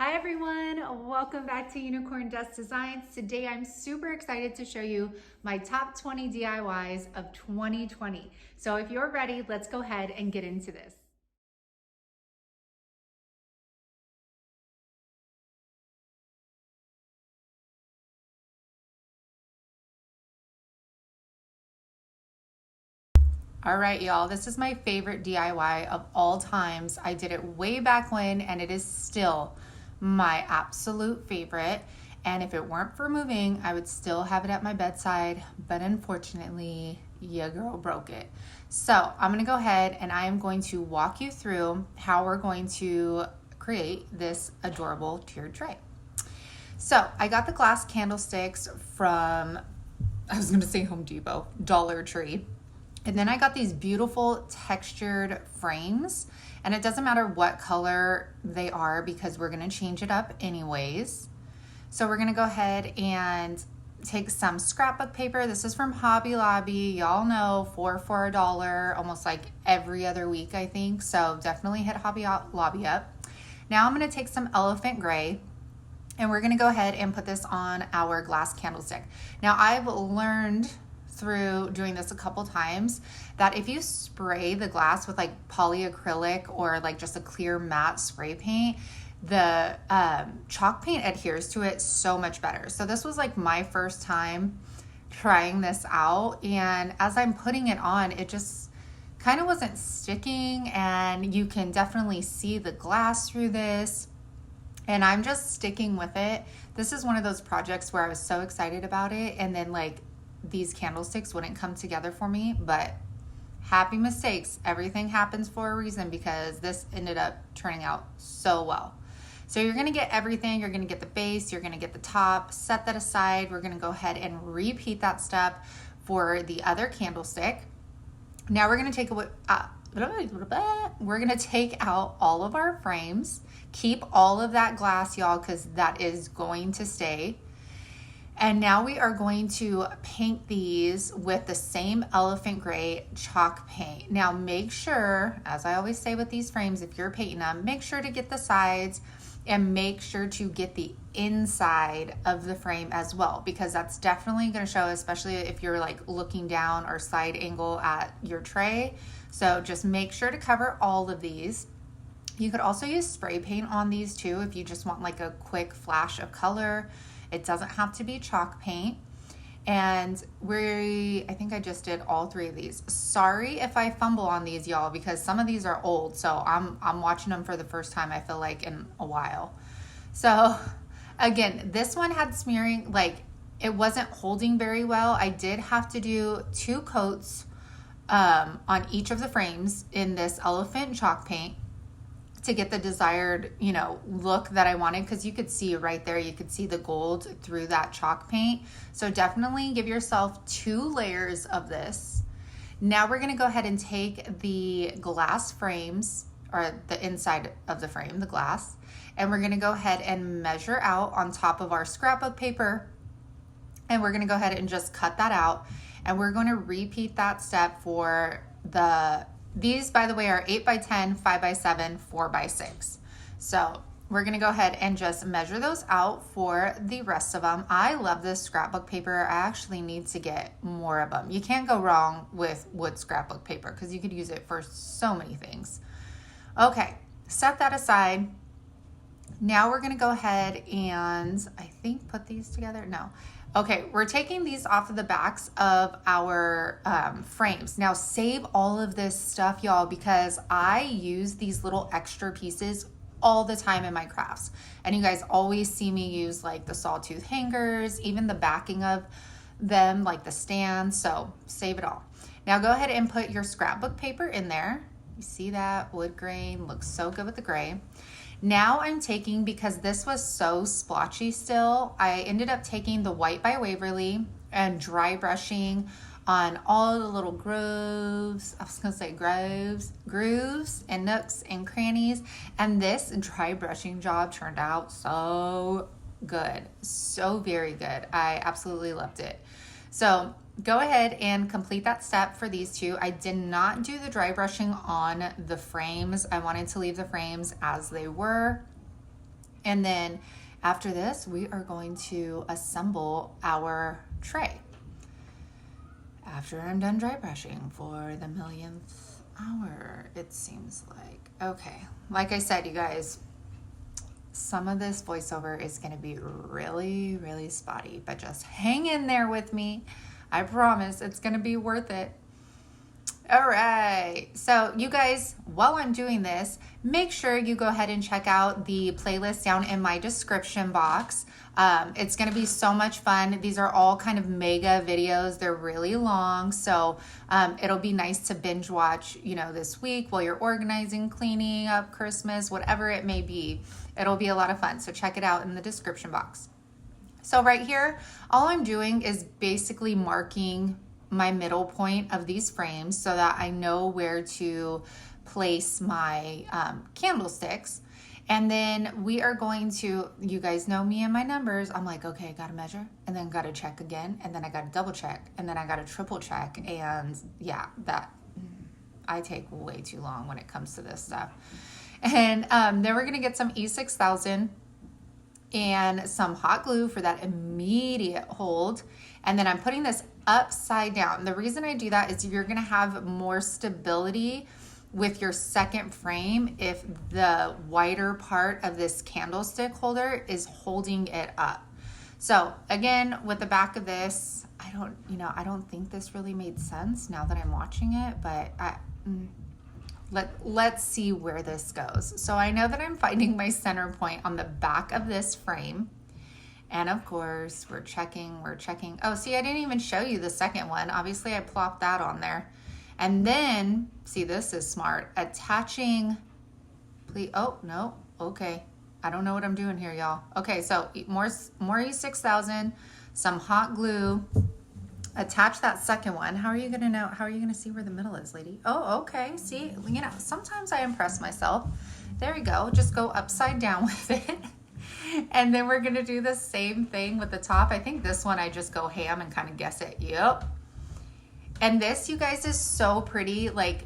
Hi everyone, welcome back to Unicorn Dust Designs. Today I'm super excited to show you my top 20 DIYs of 2020. So if you're ready, let's go ahead and get into this. All right, y'all, this is my favorite DIY of all times. I did it way back when, and it is still my absolute favorite. And if it weren't for moving, I would still have it at my bedside, but unfortunately, your girl broke it. So I'm gonna go ahead and I am going to walk you through how we're going to create this adorable tiered tray. So I got the glass candlesticks from, I was gonna say Home Depot, Dollar Tree. And then I got these beautiful textured frames, and it doesn't matter what color they are because we're gonna change it up anyways. So we're gonna go ahead and take some scrapbook paper. This is from Hobby Lobby. Y'all know 4 for $1, almost like every other week, I think. So definitely hit Hobby Lobby up. Now I'm gonna take some elephant gray, and we're gonna go ahead and put this on our glass candlestick. Now I've learned through doing this a couple times that if you spray the glass with like polyacrylic or like just a clear matte spray paint, the chalk paint adheres to it so much better. So this was like my first time trying this out, and as I'm putting it on, it just kind of wasn't sticking, and you can definitely see the glass through this, and I'm just sticking with it. This is one of those projects where I was so excited about it, and then like these candlesticks wouldn't come together for me, but happy mistakes. Everything happens for a reason because this ended up turning out so well. So you're gonna get everything. You're gonna get the base, you're gonna get the top, set that aside. We're gonna go ahead and repeat that step for the other candlestick. Now we're gonna take we're gonna take out all of our frames. Keep all of that glass, y'all, because that is going to stay. And now we are going to paint these with the same elephant gray chalk paint. Now make sure, as I always say with these frames, if you're painting them, make sure to get the sides and make sure to get the inside of the frame as well, because that's definitely gonna show, especially if you're like looking down or side angle at your tray. So just make sure to cover all of these. You could also use spray paint on these too if you just want like a quick flash of color. It doesn't have to be chalk paint. And I think I just did all 3 of these. Sorry if I fumble on these, y'all, because some of these are old. So I'm watching them for the first time, I feel like, in a while. So again, this one had smearing, like it wasn't holding very well. I did have to do 2 coats on each of the frames in this elephant chalk paint to get the desired, look that I wanted, because you could see right there, you could see the gold through that chalk paint. So definitely give yourself 2 layers of this. Now we're gonna go ahead and take the glass frames, or the inside of the frame, the glass, and we're gonna go ahead and measure out on top of our scrapbook paper, and we're gonna go ahead and just cut that out, and we're gonna repeat that step for these, by the way, are 8x10, 5x7, 4x6. So we're gonna go ahead and just measure those out for the rest of them. I love this scrapbook paper. I actually need to get more of them. You can't go wrong with wood scrapbook paper because you could use it for so many things. Okay, set that aside. Now we're gonna go ahead and I think put these together. No. Okay, we're taking these off of the backs of our frames. Now save all of this stuff, y'all, because I use these little extra pieces all the time in my crafts. And you guys always see me use like the sawtooth hangers, even the backing of them, like the stands. So save it all. Now go ahead and put your scrapbook paper in there. You see that wood grain looks so good with the gray. Now I'm taking, because this was so splotchy still, I ended up taking the white by Waverly and dry brushing on all the little grooves and nooks and crannies. And this dry brushing job turned out so good, so very good. I absolutely loved it. So go ahead and complete that step for these 2. I did not do the dry brushing on the frames. I wanted to leave the frames as they were. And then after this, we are going to assemble our tray. After I'm done dry brushing for the millionth hour, it seems like. Okay, like I said, you guys, some of this voiceover is going to be really, really spotty, but just hang in there with me. I promise it's going to be worth it. All right, so you guys, while I'm doing this, make sure you go ahead and check out the playlist down in my description box. It's going to be so much fun. These are all kind of mega videos. They're really long, so it'll be nice to binge watch, you know, this week while you're organizing, cleaning up Christmas, whatever it may be. It'll be a lot of fun, so check it out in the description box. So right here, all I'm doing is basically marking my middle point of these frames so that I know where to place my candlesticks. And then we are going to, you guys know me and my numbers. I'm like, okay, I gotta measure, and then gotta check again, and then I gotta double check, and then I gotta triple check. And yeah, I take way too long when it comes to this stuff. And then we're gonna get some E6000 and some hot glue for that immediate hold. And then I'm putting this upside down. The reason I do that is you're gonna have more stability with your second frame if the wider part of this candlestick holder is holding it up. So again, with the back of this, I don't think this really made sense now that I'm watching it, but let's see where this goes. So I know that I'm finding my center point on the back of this frame. And of course, we're checking. Oh, see, I didn't even show you the second one. Obviously, I plopped that on there. And then, see, this is smart. Attaching, please, oh, no, okay. I don't know what I'm doing here, y'all. Okay, so more E6000, some hot glue. Attach that second one. How are you gonna know? How are you gonna see where the middle is, lady? Oh, okay, see, you know, sometimes I impress myself. There we go, just go upside down with it. And then we're gonna do the same thing with the top. I think this one I just go ham and kind of guess it. Yep. And this, you guys, is so pretty. Like,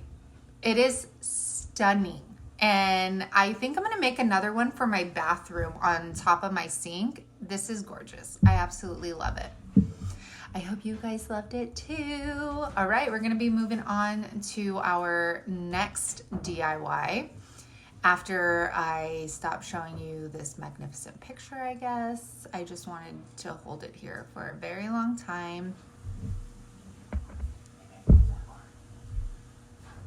it is stunning. And I think I'm gonna make another one for my bathroom on top of my sink. This is gorgeous. I absolutely love it. I hope you guys loved it too. All right, we're gonna be moving on to our next DIY. After I stop showing you this magnificent picture, I guess, I just wanted to hold it here for a very long time.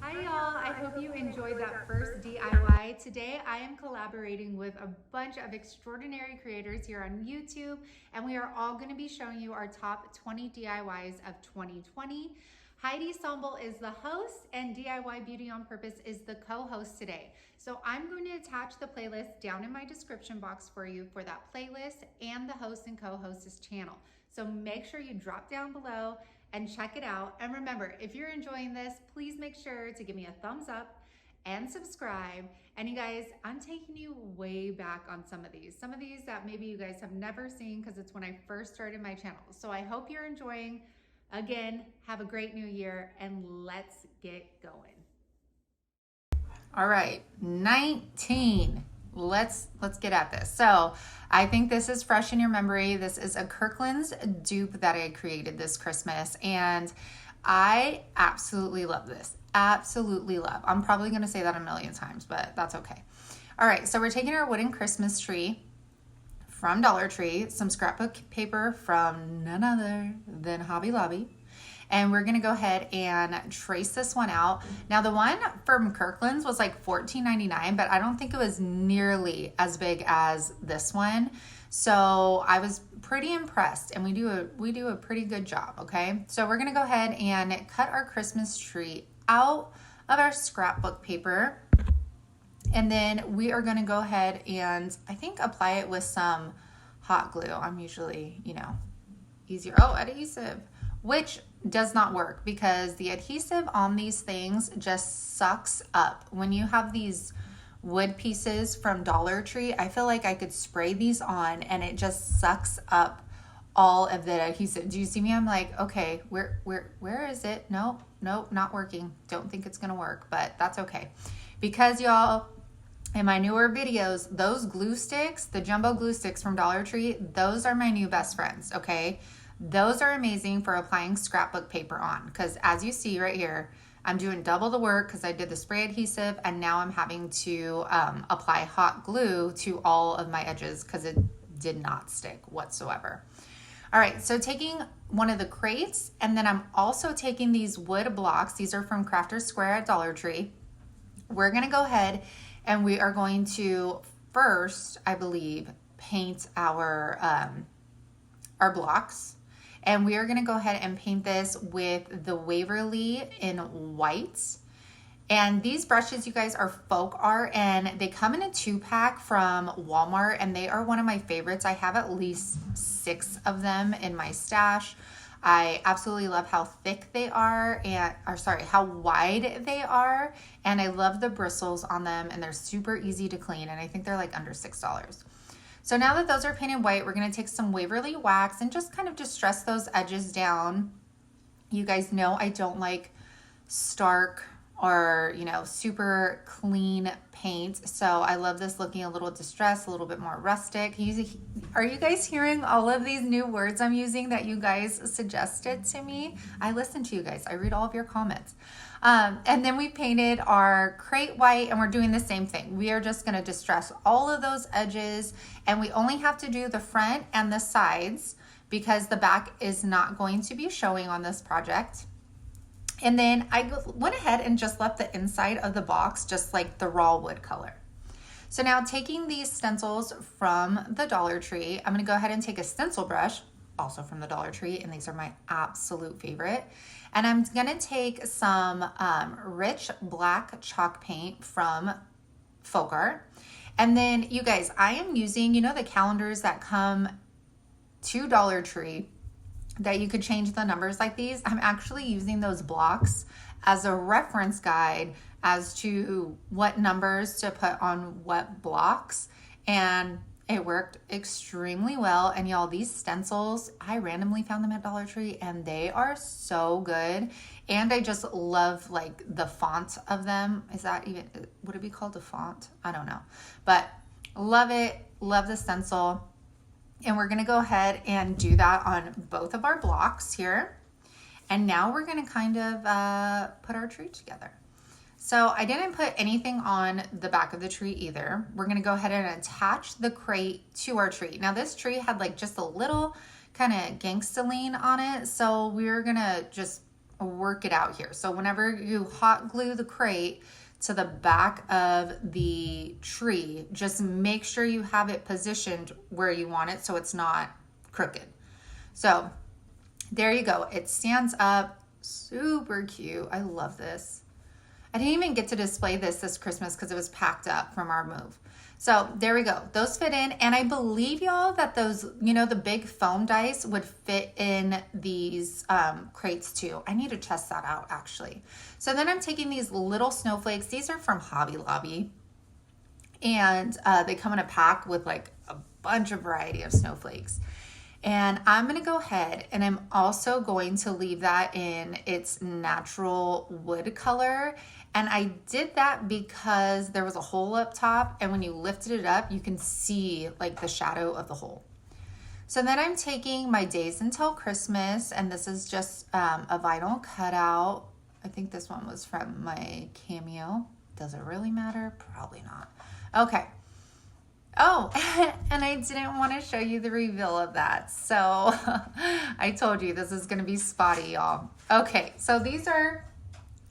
Hi y'all, I hope you enjoyed that first DIY. Today I am collaborating with a bunch of extraordinary creators here on YouTube, and we are all going to be showing you our top 20 DIYs of 2020. Heidi Sombel is the host, and DIY Beauty on Purpose is the co-host today. So I'm going to attach the playlist down in my description box for you for that playlist and the host and co-host's channel. So make sure you drop down below and check it out. And remember, if you're enjoying this, please make sure to give me a thumbs up and subscribe. And you guys, I'm taking you way back on some of these that maybe you guys have never seen because it's when I first started my channel. So I hope you're enjoying. Again, have a great new year, and let's get going. All right, 19. Let's get at this. So I think this is fresh in your memory. This is a Kirkland's dupe that I created this Christmas, and I absolutely love this. Absolutely love. I'm probably going to say that a million times, but that's okay. All right, so we're taking our wooden Christmas tree from Dollar Tree, some scrapbook paper from none other than Hobby Lobby, and we're gonna go ahead and trace this one out. Now the one from Kirkland's was like $14.99, but I don't think it was nearly as big as this one. So I was pretty impressed, and we do a pretty good job, okay? So we're gonna go ahead and cut our Christmas tree out of our scrapbook paper. And then we are gonna go ahead and I think apply it with some hot glue. I'm usually, easier. Oh, adhesive, which does not work because the adhesive on these things just sucks up. When you have these wood pieces from Dollar Tree, I feel like I could spray these on and it just sucks up all of the adhesive. Do you see me? I'm like, okay, where is it? Nope, not working. Don't think it's gonna work, but that's okay. Because y'all, in my newer videos, those glue sticks, the jumbo glue sticks from Dollar Tree, those are my new best friends, okay? Those are amazing for applying scrapbook paper on, because as you see right here, I'm doing double the work because I did the spray adhesive, and now I'm having to apply hot glue to all of my edges because it did not stick whatsoever. All right, so taking one of the crates, and then I'm also taking these wood blocks. These are from Crafter's Square at Dollar Tree. We're gonna go ahead and we are going to first, I believe, paint our blocks. And we are gonna go ahead and paint this with the Waverly in white. And these brushes, you guys, are Faux Art, and they come in a 2-pack from Walmart, and they are one of my favorites. I have at least 6 of them in my stash. I absolutely love how thick they are, how wide they are, and I love the bristles on them, and they're super easy to clean, and I think they're like under $6. So now that those are painted white, we're gonna take some Waverly wax and just kind of distress those edges down. You guys know I don't like stark or, you know, super clean paint. So I love this looking a little distressed, a little bit more rustic. Are you guys hearing all of these new words I'm using that you guys suggested to me? I listen to you guys. I read all of your comments. And then we painted our crate white, and we're doing the same thing. We are just gonna distress all of those edges, and we only have to do the front and the sides because the back is not going to be showing on this project. And then I went ahead and just left the inside of the box just like the raw wood color. So now taking these stencils from the Dollar Tree, I'm gonna go ahead and take a stencil brush, also from the Dollar Tree, and these are my absolute favorite. And I'm gonna take some rich black chalk paint from Faux Art. And then you guys, I am using, you know, the calendars that come to Dollar Tree that you could change the numbers like these. I'm actually using those blocks as a reference guide as to what numbers to put on what blocks, and it worked extremely well. And y'all, these stencils, I randomly found them at Dollar Tree, and they are so good. And I just love like the font of them. Is that even, would it be called a font? I don't know, but love it. Love the stencil. And we're gonna go ahead and do that on both of our blocks here. And now we're gonna kind of put our tree together. So I didn't put anything on the back of the tree either. We're gonna go ahead and attach the crate to our tree. Now this tree had like just a little kind of gangsta-lean on it. So we're gonna just work it out here. So whenever you hot glue the crate to the back of the tree, just make sure you have it positioned where you want it so it's not crooked. So there you go. It stands up, super cute. I love this. I didn't even get to display this Christmas because it was packed up from our move. So there we go. Those fit in. And I believe, y'all, that those, you know, the big foam dice would fit in these crates too. I need to test that out actually. So then I'm taking these little snowflakes. These are from Hobby Lobby. And they come in a pack with like a bunch of variety of snowflakes. And I'm gonna go ahead and I'm also going to leave that in its natural wood color. And I did that because there was a hole up top, and when you lifted it up, you can see like the shadow of the hole. So then I'm taking my Days Until Christmas, and this is just a vinyl cutout. I think this one was from my Cameo. Does it really matter? Probably not. Okay. Oh, and I didn't want to show you the reveal of that. So I told you this is going to be spotty, y'all. Okay, so these are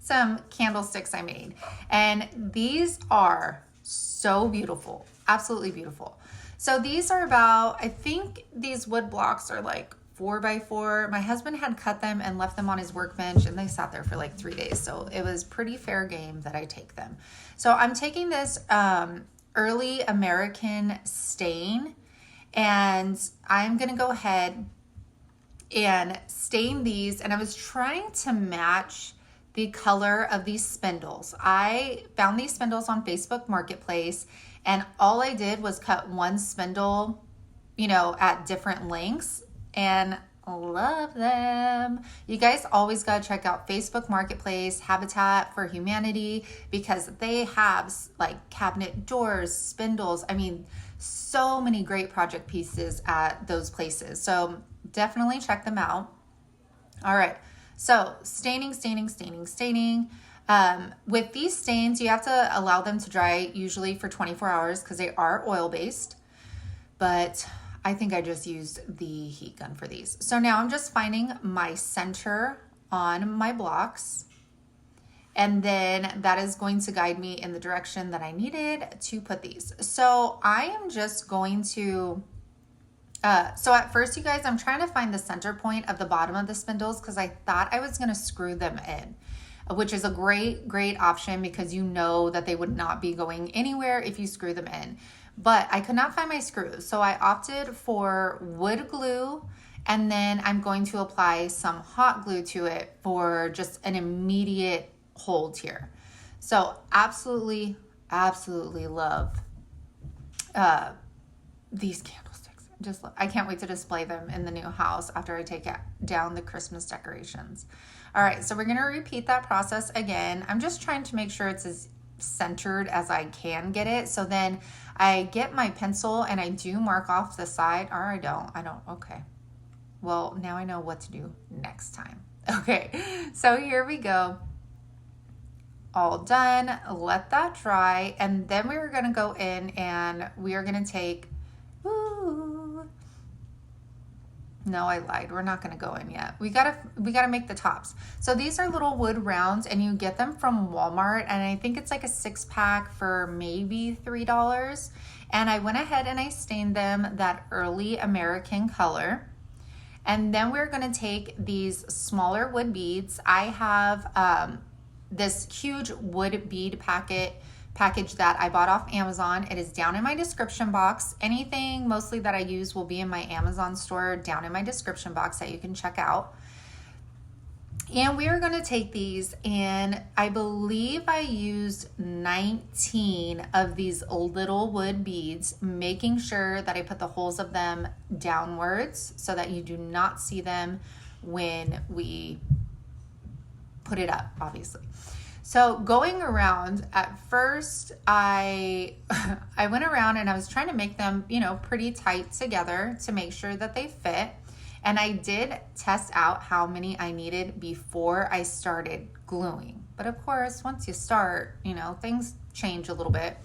some candlesticks I made, and these are so beautiful, absolutely beautiful. So these are about, I think these wood blocks are like 4x4. My husband had cut them and left them on his workbench, and they sat there for like 3 days. So it was pretty fair game that I take them. So I'm taking this early American stain, and I'm gonna go ahead and stain these. And I was trying to match the color of these spindles. I found these spindles on Facebook Marketplace, and all I did was cut one spindle, you know, at different lengths. And Love them. You guys always got to check out Facebook Marketplace, Habitat for Humanity, because they have like cabinet doors, spindles. I mean, so many great project pieces at those places. So definitely check them out. All right. So staining. With these stains, you have to allow them to dry usually for 24 hours because they are oil-based. But I think I just used the heat gun for these. So now I'm just finding my center on my blocks. And then that is going to guide me in the direction that I needed to put these. So I am just going to, so at first, you guys, I'm trying to find the center point of the bottom of the spindles because I thought I was going to screw them in, which is a great option because you know that they would not be going anywhere if you screw them in. But I could not find my screws, so I opted for wood glue, and then I'm going to apply some hot glue to it for just an immediate hold here. So absolutely love these candlesticks. I can't wait to display them in the new house after I take down the Christmas decorations. All right, so we're gonna repeat that process again. I'm just trying to make sure it's as centered as I can get it. So then I get my pencil and I do mark off the side, or I don't, okay. Well, now I know what to do next time. Okay, so here we go. All done, let that dry. And then we're gonna go in and we are gonna take, no, I lied. We're not going to go in yet. We gotta make the tops. So these are little wood rounds and you get them from Walmart. And I think it's like a 6-pack for maybe $3. And I went ahead and I stained them that early American color. And then we're going to take these smaller wood beads. I have this huge wood bead package that I bought off Amazon. It is down in my description box. Anything mostly that I use will be in my Amazon store down in my description box that you can check out. And we are going to take these, and I believe I used 19 of these little wood beads, making sure that I put the holes of them downwards so that you do not see them when we put it up, obviously. So going around, at first I went around and I was trying to make them, pretty tight together to make sure that they fit. And I did test out how many I needed before I started gluing. But of course, once you start, things change a little bit.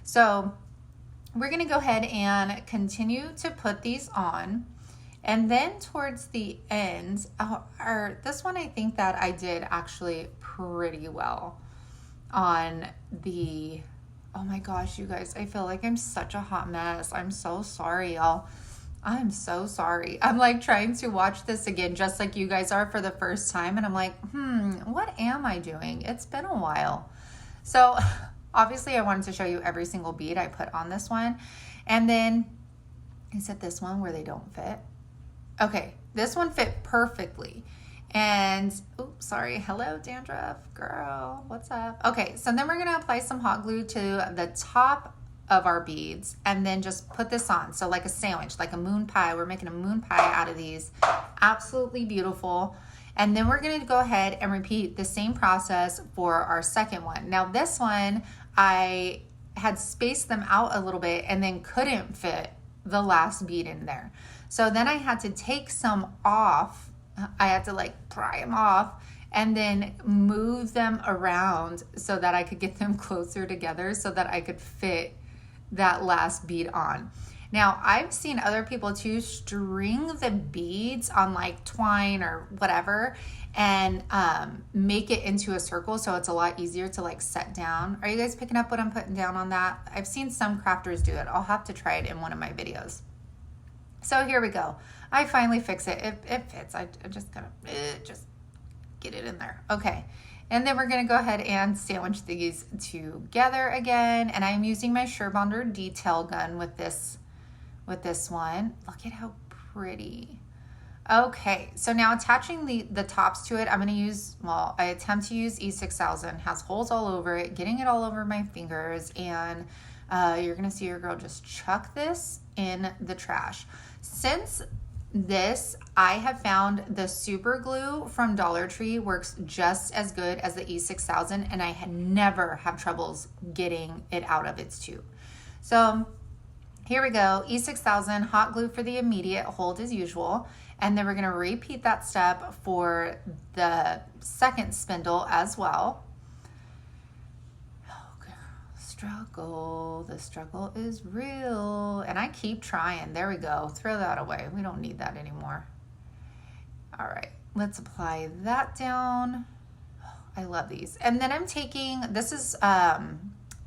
So we're gonna go ahead and continue to put these on. And then towards the end, this one I think that I did actually pretty well on the, oh my gosh, you guys, I feel like I'm such a hot mess. I'm so sorry, y'all. I'm so sorry. I'm like trying to watch this again, just like you guys are for the first time. And I'm like, what am I doing? It's been a while. So obviously I wanted to show you every single bead I put on this one. And then, is it this one where they don't fit? Okay, this one fit perfectly. And, oops, sorry, hello dandruff, girl, what's up? Okay, so then we're gonna apply some hot glue to the top of our beads and then just put this on. So like a sandwich, like a moon pie. We're making a moon pie out of these. Absolutely beautiful. And then we're gonna go ahead and repeat the same process for our second one. Now this one, I had spaced them out a little bit and then couldn't fit the last bead in there. So then I had to take some off. I had to like pry them off and then move them around so that I could get them closer together so that I could fit that last bead on. Now I've seen other people too string the beads on like twine or whatever and make it into a circle so it's a lot easier to like set down. Are you guys picking up what I'm putting down on that? I've seen some crafters do it. I'll have to try it in one of my videos. So here we go. I finally fix it. It fits. I just gotta just get it in there. Okay. And then we're gonna go ahead and sandwich these together again. And I'm using my Surebonder detail gun with this one. Look at how pretty. Okay, so now attaching the tops to it, I'm gonna use, well, I attempt to use E6000, has holes all over it, getting it all over my fingers, and you're gonna see your girl just chuck this in the trash. Since this, I have found the super glue from Dollar Tree works just as good as the E6000, and I had never have troubles getting it out of its tube. So here we go, E6000 hot glue for the immediate hold as usual, and then we're going to repeat that step for the second spindle as well. Oh, girl, struggle, the struggle is real, and I keep trying. There we go, throw that away, we don't need that anymore. All right, let's apply that down. Oh, I love these. And then I'm taking, this is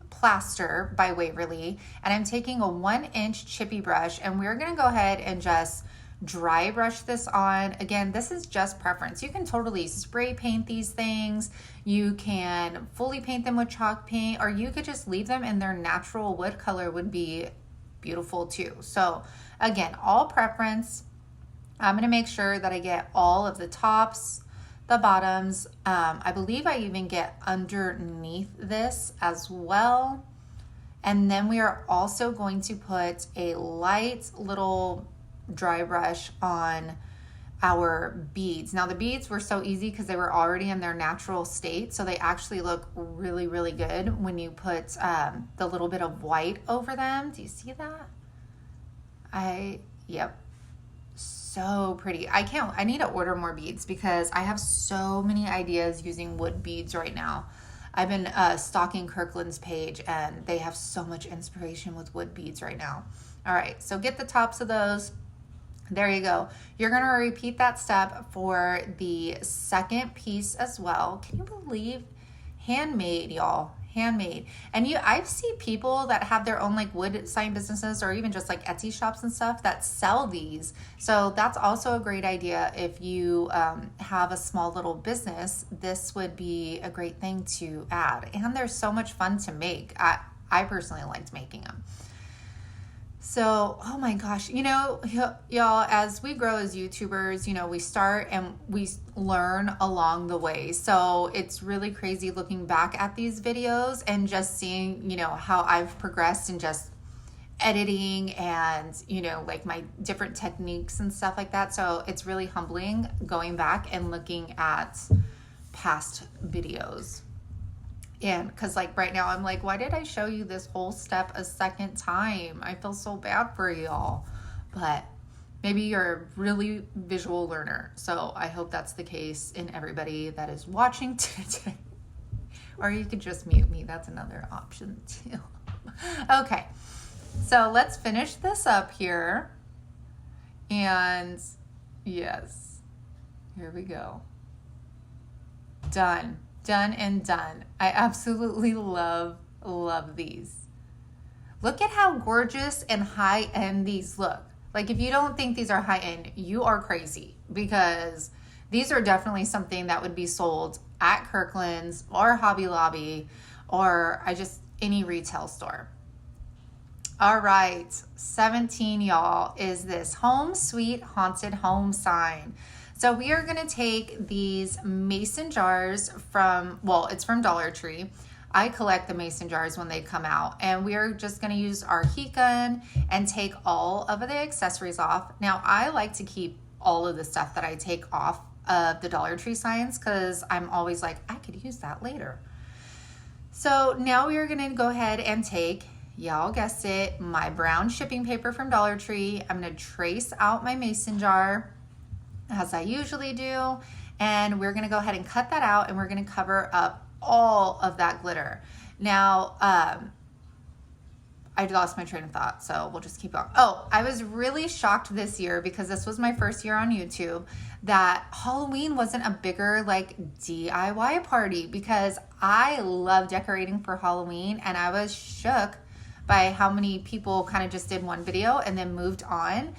Plaster by Waverly, and I'm taking a 1-inch chippy brush, and we're gonna go ahead and just dry brush this on. Again, this is just preference. You can totally spray paint these things. You can fully paint them with chalk paint, or you could just leave them in their natural wood color, would be beautiful too. So again, all preference. I'm gonna make sure that I get all of the tops, the bottoms. I believe I even get underneath this as well. And then we are also going to put a light little dry brush on our beads. Now the beads were so easy because they were already in their natural state, so they actually look really, really good when you put the little bit of white over them. Do you see that? Yep. So pretty. I need to order more beads because I have so many ideas using wood beads right now. I've been stalking Kirkland's page, and they have so much inspiration with wood beads right now. All right, so get the tops of those. There you go. You're gonna repeat that step for the second piece as well. Can you believe? Handmade, y'all. Handmade. And I see people that have their own like wood sign businesses, or even just like Etsy shops and stuff that sell these. So that's also a great idea. If you have a small little business, this would be a great thing to add. And they're so much fun to make. I personally liked making them. So, oh my gosh, y'all, as we grow as YouTubers, we start and we learn along the way. So it's really crazy looking back at these videos and just seeing, how I've progressed in just editing and, like my different techniques and stuff like that. So it's really humbling going back and looking at past videos. And because like right now I'm like, why did I show you this whole step a second time? I feel so bad for y'all. But maybe you're a really visual learner. So I hope that's the case in everybody that is watching today. Or you could just mute me. That's another option too. Okay, so let's finish this up here. And yes, here we go. Done. Done and done. I absolutely love these. Look at how gorgeous and high-end these look. Like if you don't think these are high-end, you are crazy, because these are definitely something that would be sold at Kirkland's or Hobby Lobby or any retail store. All right, 17, y'all, is this Home Sweet Haunted Home sign. So we are going to take these mason jars it's from Dollar Tree. I collect the mason jars when they come out, and we are just going to use our heat gun and take all of the accessories off. Now, I like to keep all of the stuff that I take off of the Dollar Tree signs because I'm always like, I could use that later. So now we are going to go ahead and take, y'all guessed it, my brown shipping paper from Dollar Tree. I'm going to trace out my mason jar as I usually do, and we're gonna go ahead and cut that out, and we're gonna cover up all of that glitter. Now, I lost my train of thought, so we'll just keep going. Oh, I was really shocked this year, because this was my first year on YouTube, that Halloween wasn't a bigger like DIY party, because I love decorating for Halloween, and I was shook by how many people kind of just did one video and then moved on.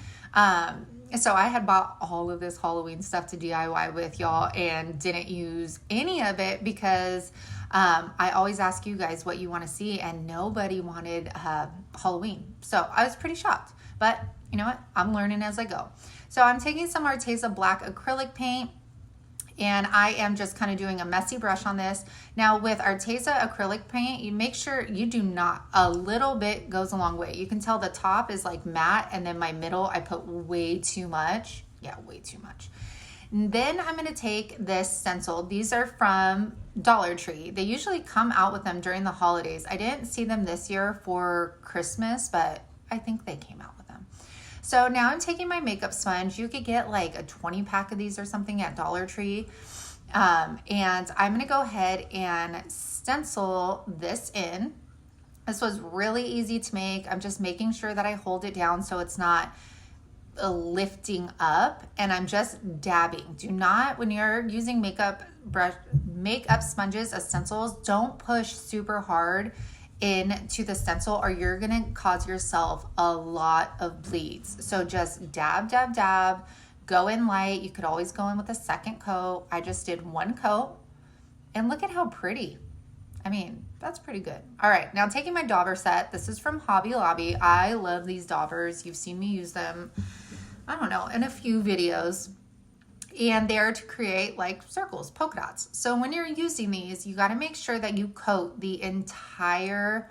So I had bought all of this Halloween stuff to DIY with y'all and didn't use any of it because I always ask you guys what you want to see, and nobody wanted Halloween. So I was pretty shocked, but you know what? I'm learning as I go. So I'm taking some ARTEZA black acrylic paint, And I am just kind of doing a messy brush on this. Now with ARTEZA acrylic paint, you make sure you do not, a little bit goes a long way. You can tell the top is like matte, and then my middle, I put way too much. Yeah, way too much. And then I'm gonna take this stencil. These are from Dollar Tree. They usually come out with them during the holidays. I didn't see them this year for Christmas, but I think they came out with them. So now I'm taking my makeup sponge. You could get like a 20 pack of these or something at Dollar Tree. And I'm gonna go ahead and stencil this in. This was really easy to make. I'm just making sure that I hold it down so it's not lifting up, and I'm just dabbing. Do not, when you're using makeup sponges as stencils, don't push super hard into the stencil or you're gonna cause yourself a lot of bleeds. So just dab, dab, dab, go in light. You could always go in with a second coat. I just did one coat, and look at how pretty. I mean, that's pretty good. All right, now taking my dauber set. This is from Hobby Lobby. I love these daubers. You've seen me use them, I don't know, in a few videos. And they're to create like circles, polka dots. So when you're using these, you got to make sure that you coat the entire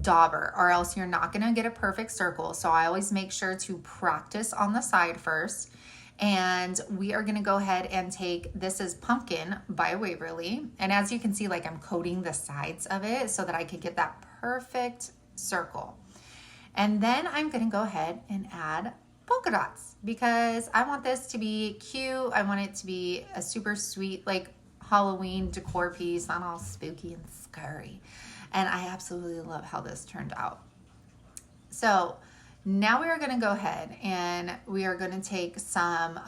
dauber, or else you're not going to get a perfect circle. So I always make sure to practice on the side first. And we are going to go ahead and take, this is Pumpkin by Waverly. And as you can see, like I'm coating the sides of it so that I could get that perfect circle. And then I'm going to go ahead and add polka dots because I want this to be cute. I want it to be a super sweet, like Halloween decor piece, not all spooky and scary. And I absolutely love how this turned out. So now we are going to go ahead and we are going to take some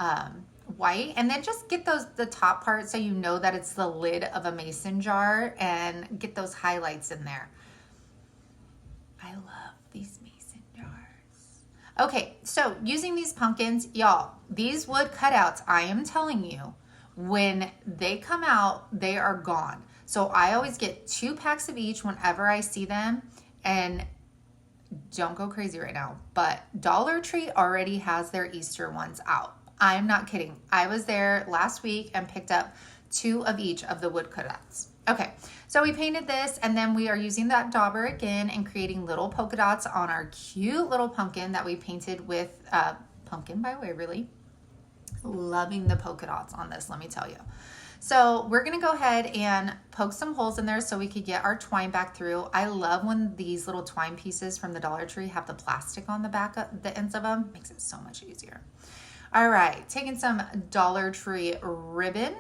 white, and then just get the top part so you know that it's the lid of a mason jar, and get those highlights in there. I love these mason jars. Okay, so using these pumpkins, y'all, these wood cutouts, I am telling you, when they come out, they are gone. So I always get 2 packs of each whenever I see them, and don't go crazy right now, but Dollar Tree already has their Easter ones out. I'm not kidding. I was there last week and picked up 2 of each of the wood cutouts. Okay, so we painted this, and then we are using that dauber again and creating little polka dots on our cute little pumpkin that we painted with Pumpkin by Waverly. Loving the polka dots on this, let me tell you. So we're gonna go ahead and poke some holes in there so we could get our twine back through. I love when these little twine pieces from the Dollar Tree have the plastic on the back of the ends of them. Makes it so much easier. All right, taking some Dollar Tree ribbon,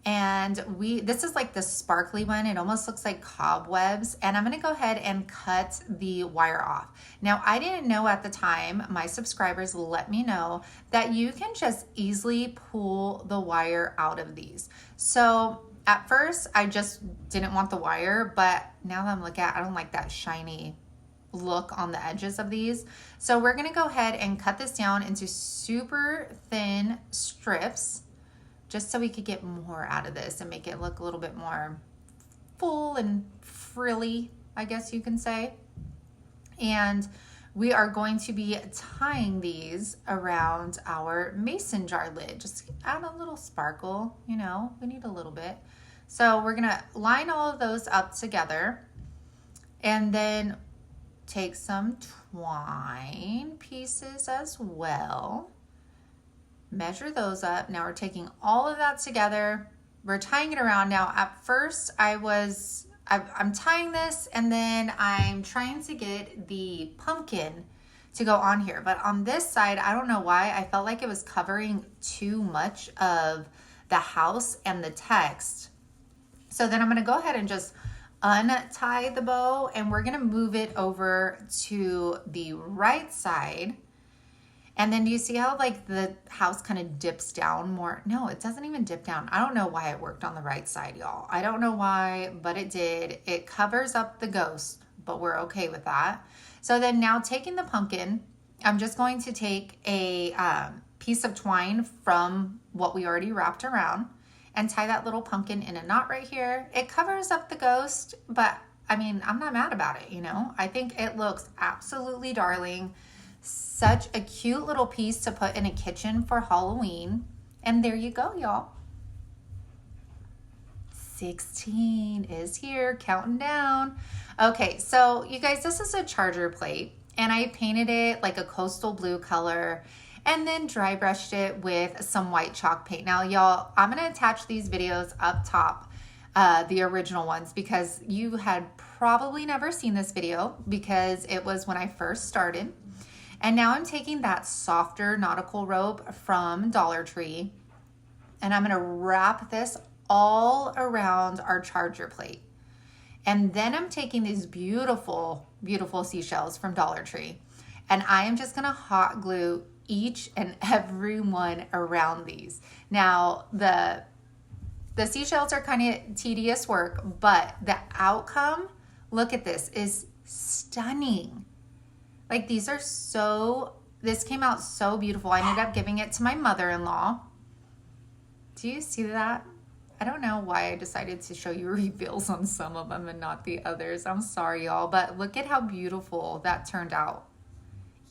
and this is like the sparkly one. It almost looks like cobwebs, and I'm gonna go ahead and cut the wire off. Now, I didn't know at the time, my subscribers let me know that you can just easily pull the wire out of these. So at first, I just didn't want the wire, but now that I'm looking at it, I don't like that shiny look on the edges of these. So we're gonna go ahead and cut this down into super thin strips, just so we could get more out of this and make it look a little bit more full and frilly, I guess you can say. And we are going to be tying these around our mason jar lid. Just add a little sparkle, you know, we need a little bit. So we're gonna line all of those up together, and then take some twine pieces as well. Measure those up. Now we're taking all of that together. We're tying it around. Now at first I'm tying this, and then I'm trying to get the pumpkin to go on here. But on this side, I don't know why, I felt like it was covering too much of the house and the text. So then I'm gonna go ahead and just untie the bow, and we're gonna move it over to the right side. And then do you see how like the house kind of dips down more? No, it doesn't even dip down. I don't know why it worked on the right side, y'all. I don't know why, but it did. It covers up the ghost, but we're okay with that. So then now taking the pumpkin, I'm just going to take a piece of twine from what we already wrapped around and tie that little pumpkin in a knot right here. It covers up the ghost, but I mean, I'm not mad about it, you know? I think it looks absolutely darling. Such a cute little piece to put in a kitchen for Halloween. And there you go, y'all. 16 is here, counting down. Okay, so you guys, this is a charger plate, and I painted it like a coastal blue color and then dry brushed it with some white chalk paint. Now, y'all, I'm gonna attach these videos up top, the original ones, because you had probably never seen this video because it was when I first started. And now I'm taking that softer nautical rope from Dollar Tree, and I'm gonna wrap this all around our charger plate. And then I'm taking these beautiful, beautiful seashells from Dollar Tree, and I am just gonna hot glue each and every one around these. Now, the seashells are kind of tedious work, but the outcome, look at this, is stunning. Like, these are so, this came out so beautiful. I ended up giving it to my mother-in-law. Do you see that? I don't know why I decided to show you reveals on some of them and not the others. I'm sorry, y'all, but look at how beautiful that turned out.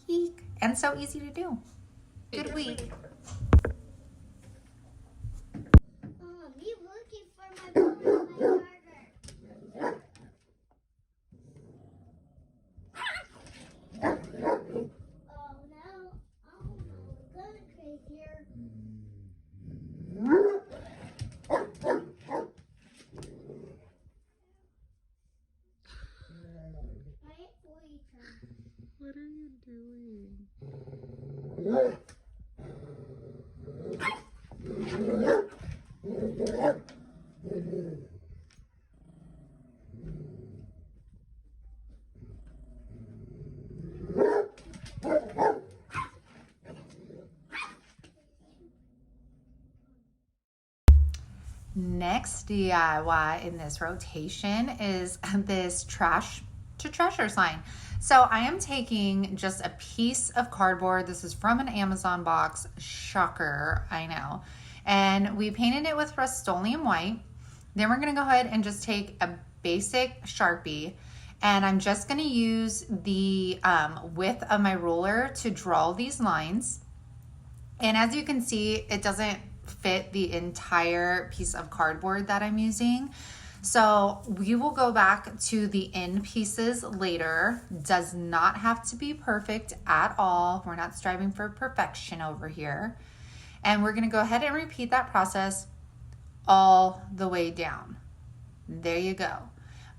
Eek. And so easy to do. Good week. Mom, you looking for my phone and my charger. Oh no, we're gonna create here. What are you doing? Next DIY in this rotation is this trash to treasure sign. So I am taking just a piece of cardboard. This is from an Amazon box. Shocker, I know. And we painted it with Rust-Oleum white. Then we're gonna go ahead and just take a basic Sharpie, and I'm just gonna use the width of my ruler to draw these lines. And as you can see, it doesn't fit the entire piece of cardboard that I'm using. So we will go back to the end pieces later. Does not have to be perfect at all. We're not striving for perfection over here. And we're gonna go ahead and repeat that process all the way down. There you go.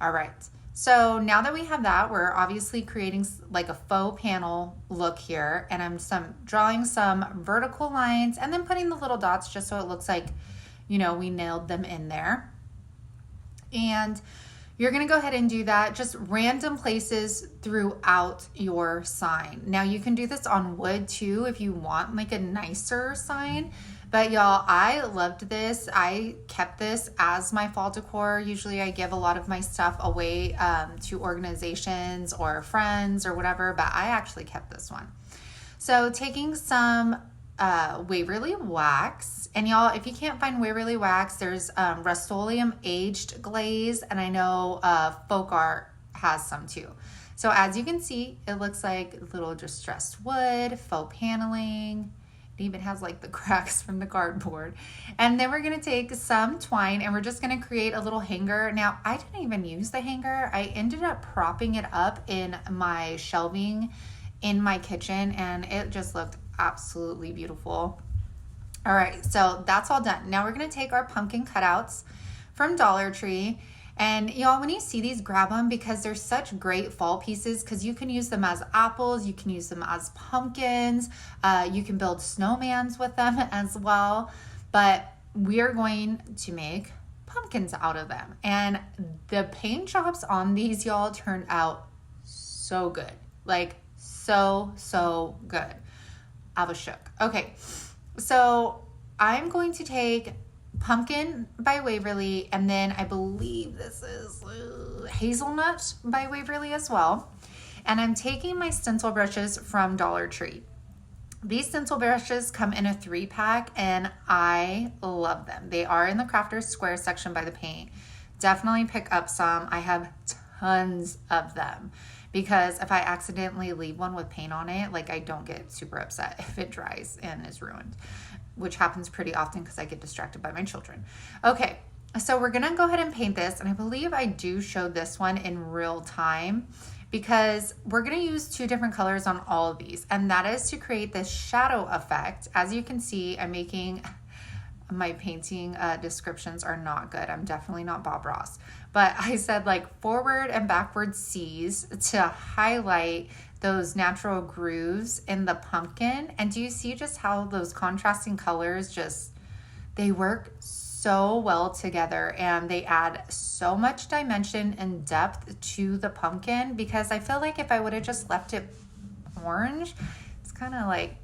All right. So now that we have that, we're obviously creating like a faux panel look here, and I'm drawing some vertical lines and then putting the little dots just so it looks like, you know, we nailed them in there. And you're gonna go ahead and do that, just random places throughout your sign. Now you can do this on wood too if you want like a nicer sign. But y'all, I loved this. I kept this as my fall decor. Usually I give a lot of my stuff away to organizations or friends or whatever, but I actually kept this one. So taking some Waverly wax, and y'all, if you can't find Waverly wax, there's Rust-Oleum aged glaze, and I know Folk Art has some too. So as you can see, it looks like little distressed wood, faux paneling. It even has like the cracks from the cardboard. And then we're gonna take some twine and we're just gonna create a little hanger. Now, I didn't even use the hanger. I ended up propping it up in my shelving in my kitchen, and it just looked absolutely beautiful. All right, so that's all done. Now we're gonna take our pumpkin cutouts from Dollar Tree. And y'all, when you see these, grab them because they're such great fall pieces, because you can use them as apples, you can use them as pumpkins, you can build snowmans with them as well. But we are going to make pumpkins out of them. And the paint jobs on these, y'all, turned out so good. Like so good. I was shook. Okay, so I'm going to take Pumpkin by Waverly, and then I believe this is Hazelnut by Waverly as well. And I'm taking my stencil brushes from Dollar Tree. These stencil brushes come in a 3-pack, and I love them. They are in the Crafters Square section by the paint. Definitely pick up some. I have tons of them, because if I accidentally leave one with paint on it, like, I don't get super upset if it dries and is ruined, which happens pretty often because I get distracted by my children. Okay, So we're gonna go ahead and paint this, and I believe I do show this one in real time because we're gonna use two different colors on all of these, and that is to create this shadow effect. As you can see, I'm making, my painting descriptions are not good. I'm definitely not Bob Ross, but I said like forward and backward C's to highlight those natural grooves in the pumpkin. And do you see just how those contrasting colors just, they work so well together, and they add so much dimension and depth to the pumpkin, because I feel like if I would have just left it orange, it's kind of like,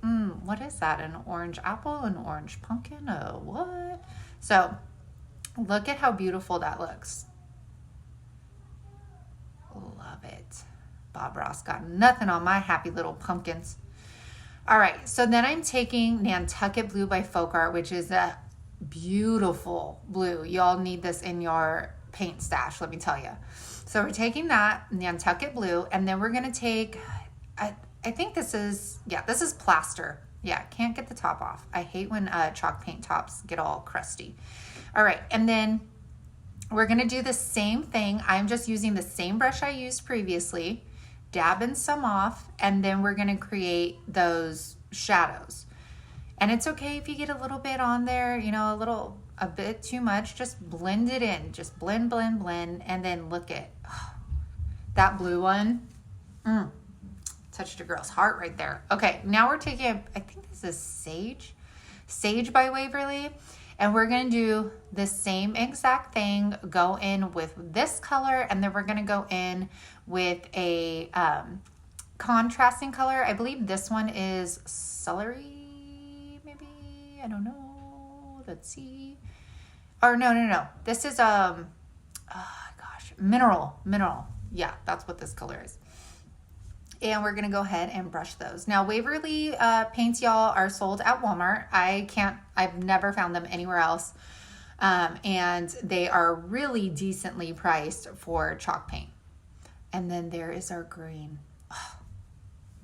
what is that? An orange apple, an orange pumpkin, what? So look at how beautiful that looks. Love it. Bob Ross got nothing on my happy little pumpkins. All right, so then I'm taking Nantucket Blue by Faux, which is a beautiful blue. Y'all need this in your paint stash, let me tell you. So we're taking that Nantucket Blue, and then we're gonna take, I think this is, yeah, this is plaster. Yeah, can't get the top off. I hate when chalk paint tops get all crusty. All right, and then we're gonna do the same thing. I'm just using the same brush I used previously, dabbing some off, and then we're gonna create those shadows. And it's okay if you get a little bit on there, you know, a bit too much, just blend it in. Just blend, blend, blend, and then look at that blue one. Touched a girl's heart right there. Okay, now we're taking, I think this is Sage by Waverly, and we're gonna do the same exact thing, go in with this color, and then we're gonna go in with a contrasting color. I believe this one is celery. I don't know. Let's see. Or no. This is mineral. Yeah, that's what this color is. And we're gonna go ahead and brush those. Now, Waverly paints, y'all, are sold at Walmart. I've never found them anywhere else. And they are really decently priced for chalk paint. And then there is our green. Oh,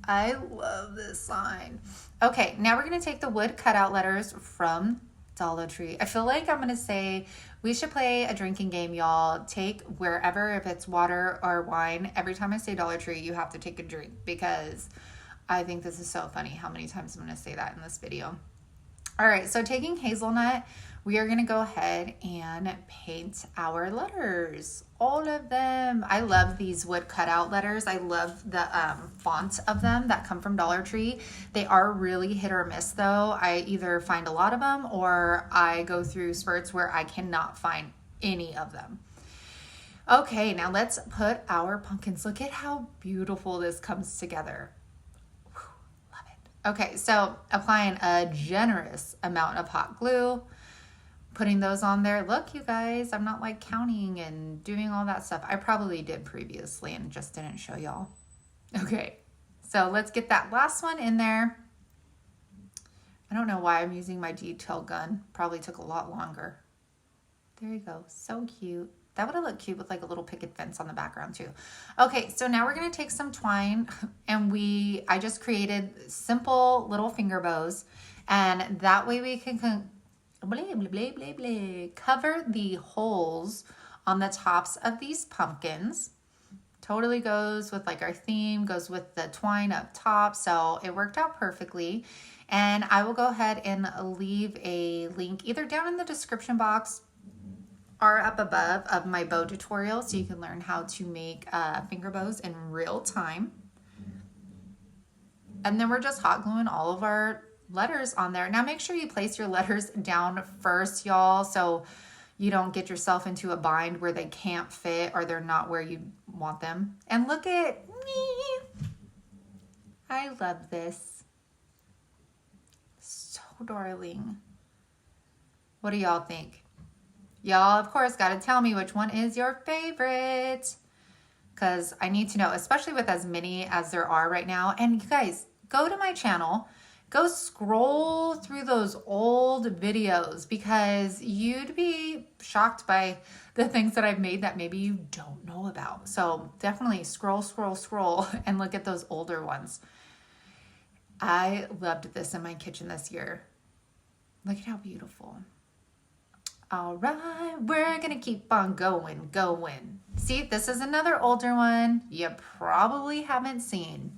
I love this sign. Okay, now we're gonna take the wood cutout letters from Dollar Tree. I feel like I'm gonna say we should play a drinking game, y'all. Take wherever, if it's water or wine, every time I say Dollar Tree, you have to take a drink, because I think this is so funny how many times I'm gonna say that in this video. All right, so taking hazelnut, we are gonna go ahead and paint our letters, all of them. I love these wood cutout letters. I love the font of them that come from Dollar Tree. They are really hit or miss though. I either find a lot of them or I go through spurts where I cannot find any of them. Okay, now let's put our pumpkins. Look at how beautiful this comes together. Love it. Okay, so applying a generous amount of hot glue, putting those on there. Look, you guys, I'm not like counting and doing all that stuff. I probably did previously and just didn't show y'all. Okay, so let's get that last one in there. I don't know why I'm using my detail gun. Probably took a lot longer. There you go, so cute. That would have looked cute with like a little picket fence on the background too. Okay, so now we're gonna take some twine, and I just created simple little finger bows, and that way we can cover the holes on the tops of these pumpkins. Totally goes with like our theme, goes with the twine up top, so it worked out perfectly. And I will go ahead and leave a link either down in the description box or up above of my bow tutorial, so you can learn how to make finger bows in real time. And then we're just hot gluing all of our letters on there. Now make sure you place your letters down first, y'all, so you don't get yourself into a bind where they can't fit or they're not where you want them. And look at me. I love this. So darling. What do y'all think? Y'all, of course, got to tell me which one is your favorite, because I need to know, especially with as many as there are right now. And you guys, go to my channel, go scroll through those old videos, because you'd be shocked by the things that I've made that maybe you don't know about. So definitely scroll and look at those older ones. I loved this in my kitchen this year. Look at how beautiful. All right, we're gonna keep on going. See, this is another older one you probably haven't seen.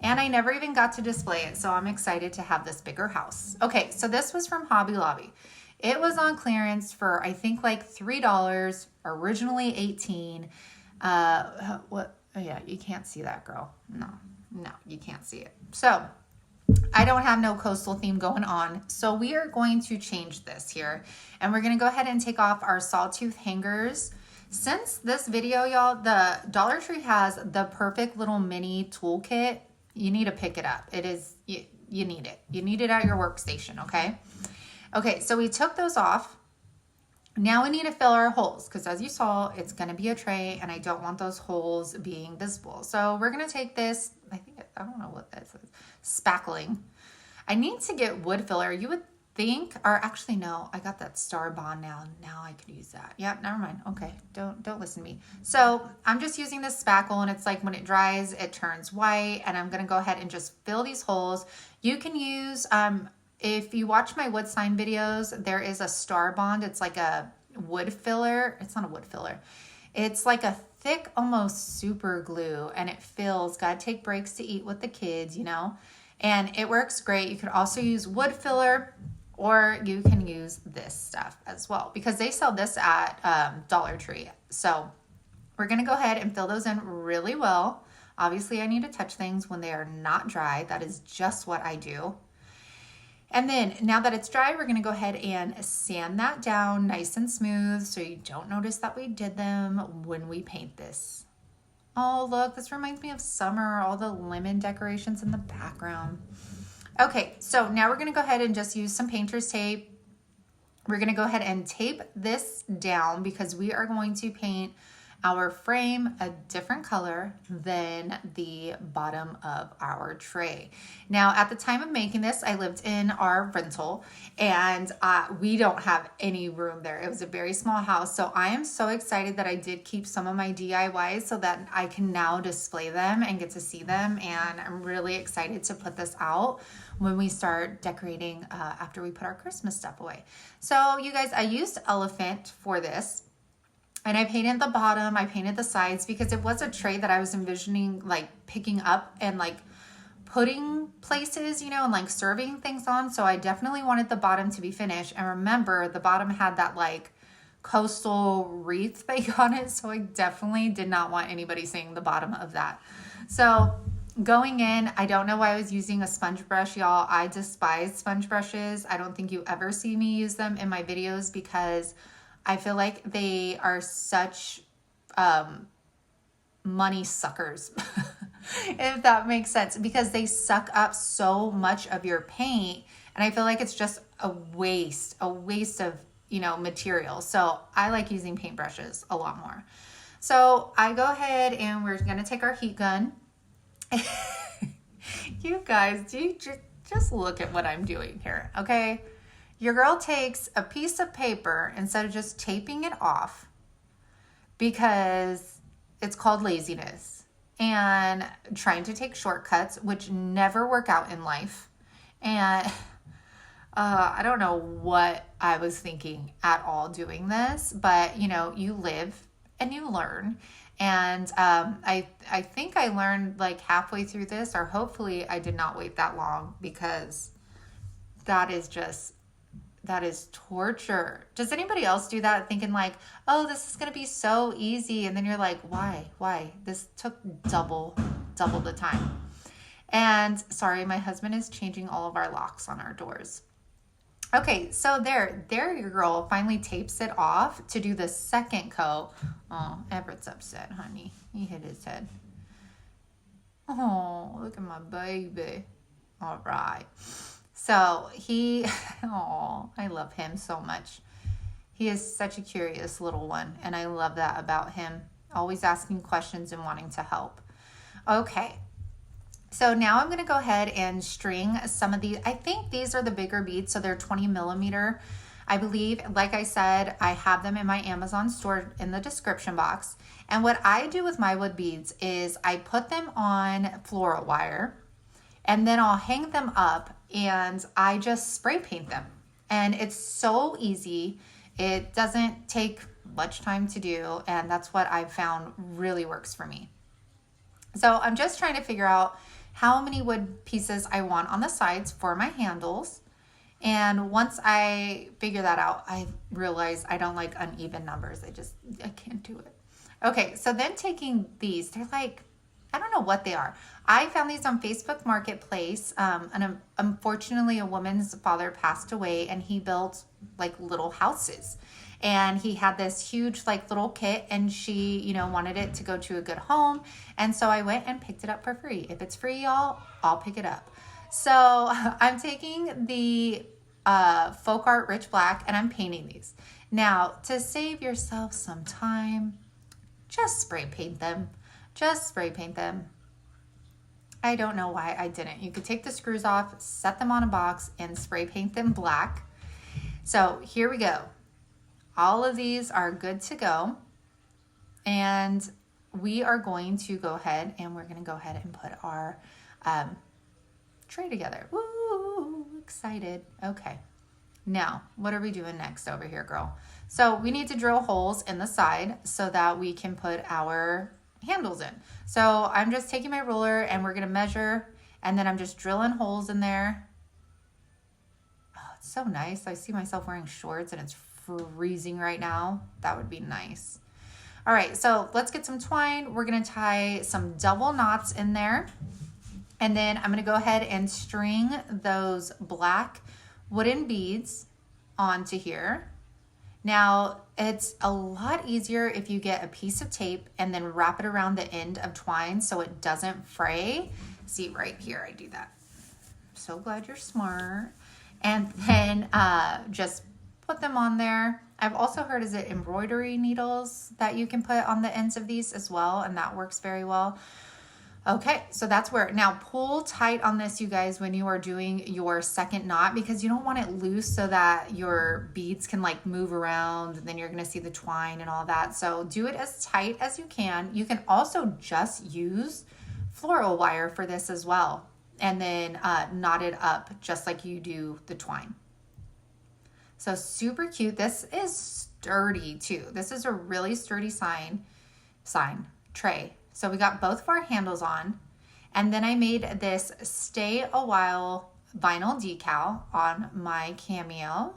And I never even got to display it, so I'm excited to have this bigger house. Okay, so this was from Hobby Lobby. It was on clearance for, I think, like $3, originally $18. What? Oh, yeah, you can't see that, girl. No, you can't see it. So I don't have no coastal theme going on, so we are going to change this here. And we're going to go ahead and take off our sawtooth hangers. Since this video, y'all, the Dollar Tree has the perfect little mini toolkit. You need to pick it up. It is, you need it. You need it at your workstation, okay? Okay, so we took those off. Now we need to fill our holes because as you saw, it's going to be a tray and I don't want those holes being visible. So we're going to take this, I don't know what that says, spackling. I need to get wood filler. You would think, or actually no, I got that Star Bond now. Now I could use that. Yep, never mind. Okay, don't listen to me. So I'm just using this spackle and it's like when it dries, it turns white and I'm gonna go ahead and just fill these holes. You can use, if you watch my wood sign videos, there is a Star Bond. It's like a wood filler. It's not a wood filler. It's like a thick, almost super glue and it fills. Gotta take breaks to eat with the kids, you know, and it works great. You could also use wood filler or you can use this stuff as well because they sell this at Dollar Tree. So we're gonna go ahead and fill those in really well. Obviously I need to touch things when they are not dry. That is just what I do. And then now that it's dry, we're gonna go ahead and sand that down nice and smooth so you don't notice that we did them when we paint this. Oh, look, this reminds me of summer, all the lemon decorations in the background. Okay, so now we're gonna go ahead and just use some painter's tape. We're gonna go ahead and tape this down because we are going to paint our frame a different color than the bottom of our tray. Now, at the time of making this, I lived in our rental and we don't have any room there. It was a very small house. So I am so excited that I did keep some of my DIYs so that I can now display them and get to see them. And I'm really excited to put this out when we start decorating after we put our Christmas stuff away. So you guys, I used elephant for this. And I painted the bottom, I painted the sides because it was a tray that I was envisioning like picking up and like putting places, you know, and like serving things on. So I definitely wanted the bottom to be finished. And remember, the bottom had that like coastal wreath thing on it. So I definitely did not want anybody seeing the bottom of that. So going in, I don't know why I was using a sponge brush, y'all. I despise sponge brushes. I don't think you ever see me use them in my videos because I feel like they are such money suckers, if that makes sense, because they suck up so much of your paint. And I feel like it's just a waste of, you know, material. So I like using paintbrushes a lot more. So I go ahead and we're going to take our heat gun. You guys, do you just look at what I'm doing here, okay? Your girl takes a piece of paper instead of just taping it off because it's called laziness and trying to take shortcuts, which never work out in life. And I don't know what I was thinking at all doing this, but you know, you live and you learn. And I think I learned like halfway through this, or hopefully I did not wait that long because that is torture. Does anybody else do that thinking like, oh, this is going to be so easy? And then you're like, why? This took double the time. And sorry, my husband is changing all of our locks on our doors. Okay, so there your girl finally tapes it off to do the second coat. Oh, Everett's upset, honey. He hit his head. Oh, look at my baby. All right. So I love him so much. He is such a curious little one, and I love that about him. Always asking questions and wanting to help. Okay. So now I'm going to go ahead and string some of these. I think these are the bigger beads, so they're 20 millimeter, I believe. Like I said, I have them in my Amazon store in the description box. And what I do with my wood beads is I put them on floral wire, and then I'll hang them up, and I just spray paint them. And it's so easy. It doesn't take much time to do, and that's what I've found really works for me. So I'm just trying to figure out how many wood pieces I want on the sides for my handles. And once I figure that out, I realize I don't like uneven numbers. I can't do it. Okay, so then taking these, they're like, I don't know what they are. I found these on Facebook Marketplace. And unfortunately, a woman's father passed away, and he built like little houses. And he had this huge like little kit, and she, you know, wanted it to go to a good home. And so I went and picked it up for free. If it's free, y'all, I'll pick it up. So I'm taking the Folk Art Rich Black, and I'm painting these. Now, to save yourself some time, just spray paint them. Just spray paint them. I don't know why I didn't. You could take the screws off, set them on a box, and spray paint them black. So here we go. All of these are good to go. And we are going to go ahead and we're going to go ahead and put our tray together. Woo, excited. Okay. Now, what are we doing next over here, girl? So we need to drill holes in the side so that we can put our handles in. So I'm just taking my ruler and we're going to measure, and then I'm just drilling holes in there. Oh, it's so nice. I see myself wearing shorts and it's freezing right now. That would be nice. All right, so let's get some twine. We're going to tie some double knots in there. And then I'm going to go ahead and string those black wooden beads onto here. Now, it's a lot easier if you get a piece of tape and then wrap it around the end of twine so it doesn't fray. See, right here, I do that. So glad you're smart. And then just put them on there. I've also heard, is it embroidery needles that you can put on the ends of these as well, and that works very well. Okay, so that's where, now pull tight on this, you guys, when you are doing your second knot, because you don't want it loose so that your beads can like move around, and then you're gonna see the twine and all that. So do it as tight as you can. You can also just use floral wire for this as well, and then knot it up just like you do the twine. So super cute. This is sturdy too. This is a really sturdy tray. So we got both of our handles on, and then I made this Stay a While vinyl decal on my Cameo.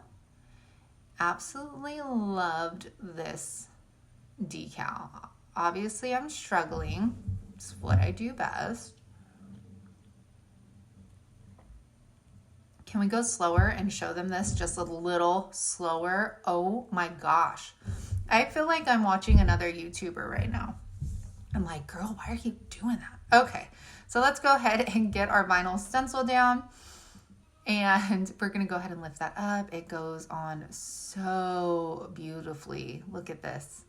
Absolutely loved this decal. Obviously I'm struggling. It's what I do best. Can we go slower and show them this just a little slower? Oh my gosh. I feel like I'm watching another YouTuber right now. I'm like, girl, why are you doing that? Okay, so let's go ahead and get our vinyl stencil down. And we're gonna go ahead and lift that up. It goes on so beautifully. Look at this.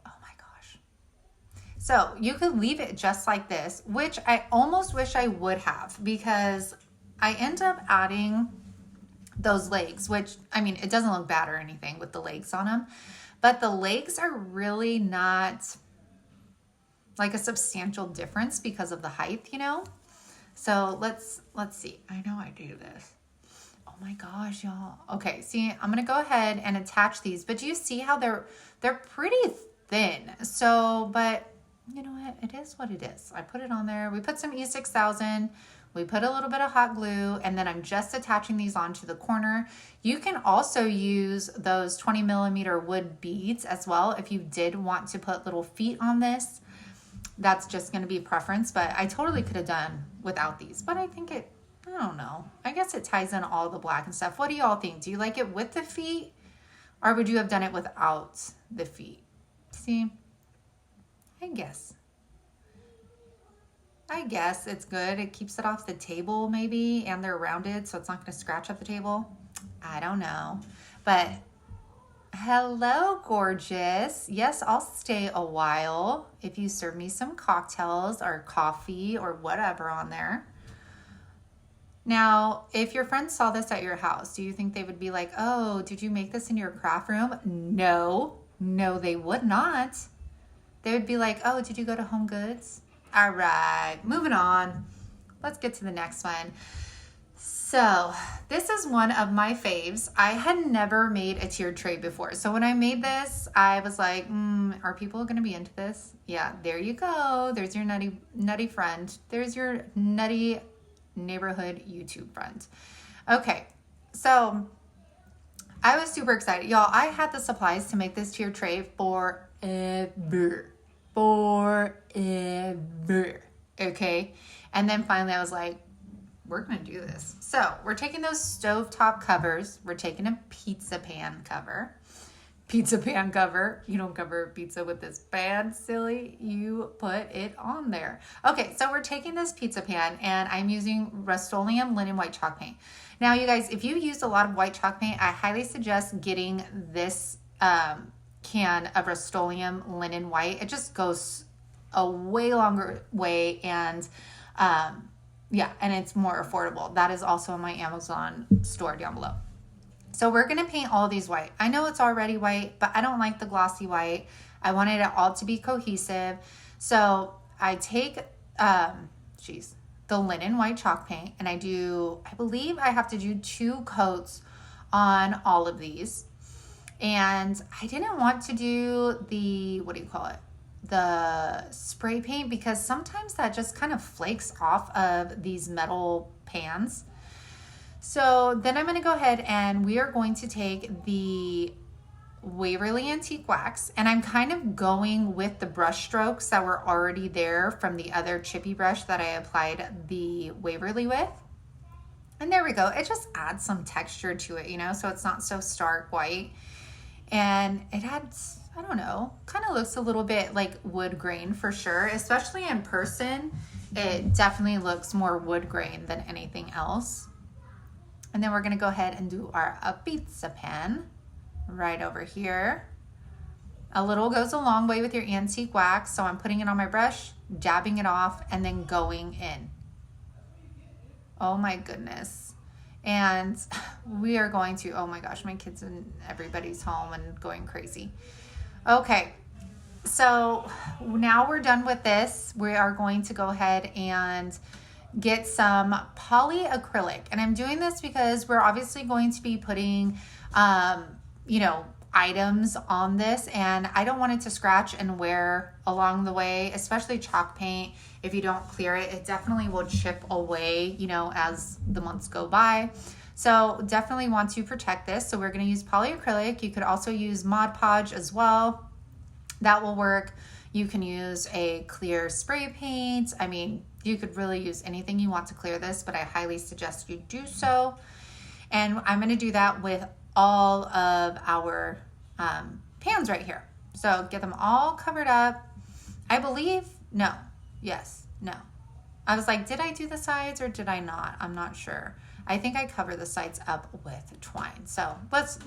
Oh my gosh. So you could leave it just like this, which I almost wish I would have, because I end up adding those legs, which, I mean, it doesn't look bad or anything with the legs on them, but the legs are really not like a substantial difference because of the height, you know? So let's see. I know I do this. Oh my gosh, y'all. Okay, see, I'm gonna go ahead and attach these, but do you see how they're pretty thin? So, but you know what? It is what it is. I put it on there. We put some E6000. We put a little bit of hot glue, and then I'm just attaching these onto the corner. You can also use those 20 millimeter wood beads as well if you did want to put little feet on this. That's just going to be preference, but I totally could have done without these, but I think it, I don't know. I guess it ties in all the black and stuff. What do y'all think? Do you like it with the feet, or would you have done it without the feet? See, I guess it's good. It keeps it off the table maybe, and they're rounded, so it's not going to scratch up the table. I don't know, but hello, gorgeous. Yes, I'll stay a while if you serve me some cocktails or coffee or whatever on there. Now, if your friends saw this at your house, do you think they would be like, oh, did you make this in your craft room? No, they would not. They would be like, oh, did you go to Home Goods? All right, moving on. Let's get to the next one. So this is one of my faves. I had never made a tiered tray before. So when I made this, I was like, are people going to be into this? Yeah, there you go. There's your nutty friend. There's your nutty neighborhood YouTube friend. Okay, so I was super excited. Y'all, I had the supplies to make this tiered tray forever. Okay? And then finally I was like, we're going to do this. So we're taking those stovetop covers. We're taking a pizza pan cover. Pizza pan cover. You don't cover pizza with this pan, silly. You put it on there. Okay, so we're taking this pizza pan and I'm using Rust-Oleum linen white chalk paint. Now, you guys, if you use a lot of white chalk paint, I highly suggest getting this can of Rust-Oleum linen white. It just goes a way longer way and yeah, and it's more affordable. That is also in my Amazon store down below. So we're going to paint all these white. I know it's already white, but I don't like the glossy white. I wanted it all to be cohesive. So I take, the linen white chalk paint and I believe I have to do 2 coats on all of these. And I didn't want to do the, the spray paint because sometimes that just kind of flakes off of these metal pans. So then I'm going to go ahead and we are going to take the Waverly Antique Wax and I'm kind of going with the brush strokes that were already there from the other chippy brush that I applied the Waverly with. And there we go. It just adds some texture to it, so it's not so stark white. And it adds, I don't know, kind of looks a little bit like wood grain for sure, especially in person. It definitely looks more wood grain than anything else. And then we're going to go ahead and do our pizza pan right over here. A little goes a long way with your antique wax. So I'm putting it on my brush, dabbing it off, and then going in. Oh my goodness. And we are going to, oh my gosh, my kids and everybody's home and going crazy. Okay, so now we're done with this. We are going to go ahead and get some polyacrylic. And I'm doing this because we're obviously going to be putting, items on this. And I don't want it to scratch and wear along the way, especially chalk paint. If you don't clear it, it definitely will chip away, as the months go by. So definitely want to protect this. So we're going to use polyacrylic. You could also use Mod Podge as well. That will work. You can use a clear spray paint. I mean, you could really use anything you want to clear this, but I highly suggest you do so. And I'm going to do that with all of our pans right here. So get them all covered up. I believe, no, yes, no. I was like, did I do the sides or did I not? I'm not sure. I think I cover the sides up with twine. So let's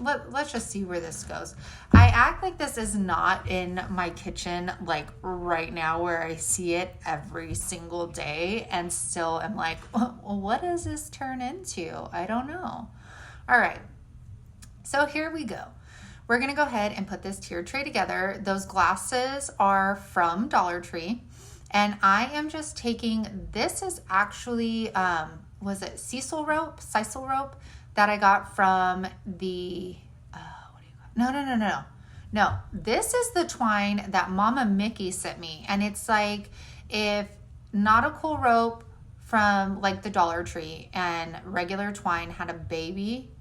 just see where this goes. I act like this is not in my kitchen like right now where I see it every single day and still am like, well, what does this turn into? I don't know. All right. So here we go. We're going to go ahead and put this tiered tray together. Those glasses are from Dollar Tree. And I am just taking, this is actually, was it sisal rope that I got from the, No, this is the twine that Mama Mickey sent me. And it's like, if nautical rope from like the Dollar Tree and regular twine had a baby,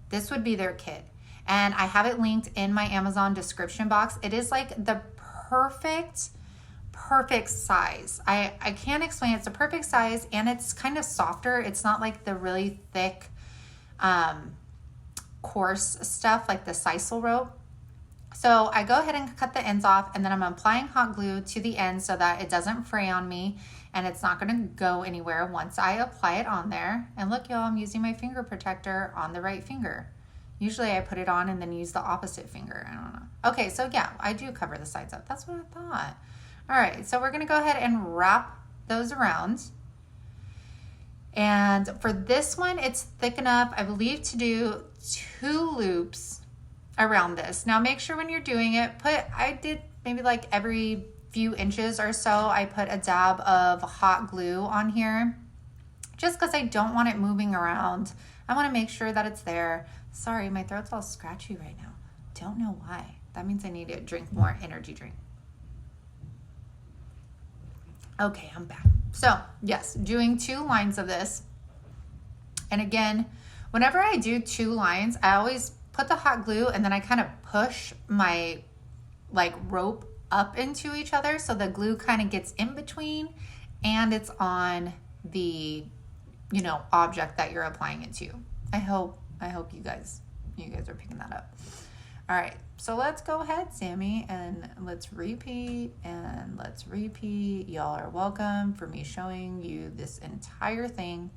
this would be their kit. And I have it linked in my Amazon description box. It is like the perfect size. I can't explain. It's a perfect size and it's kind of softer. It's not like the really thick, coarse stuff like the sisal rope. So I go ahead and cut the ends off and then I'm applying hot glue to the end so that it doesn't fray on me and it's not going to go anywhere once I apply it on there. And look, y'all, I'm using my finger protector on the right finger. Usually I put it on and then use the opposite finger. I don't know. Okay, so yeah, I do cover the sides up. That's what I thought. All right, so we're going to go ahead and wrap those around. And for this one, it's thick enough, I believe, to do 2 loops around this. Now make sure when you're doing it, I did maybe like every few inches or so, I put a dab of hot glue on here. just because I don't want it moving around. I want to make sure that it's there. Sorry, my throat's all scratchy right now. Don't know why. That means I need to drink more energy drink. Okay, I'm back. So yes, doing 2 lines of this. And again, whenever I do 2 lines, I always put the hot glue and then I kind of push my like rope up into each other so the glue kind of gets in between and it's on the, you know, object that you're applying it to. I hope you guys are picking that up. All right, so let's go ahead, Sammy, and let's repeat and let's repeat. Y'all are welcome for me showing you this entire thing.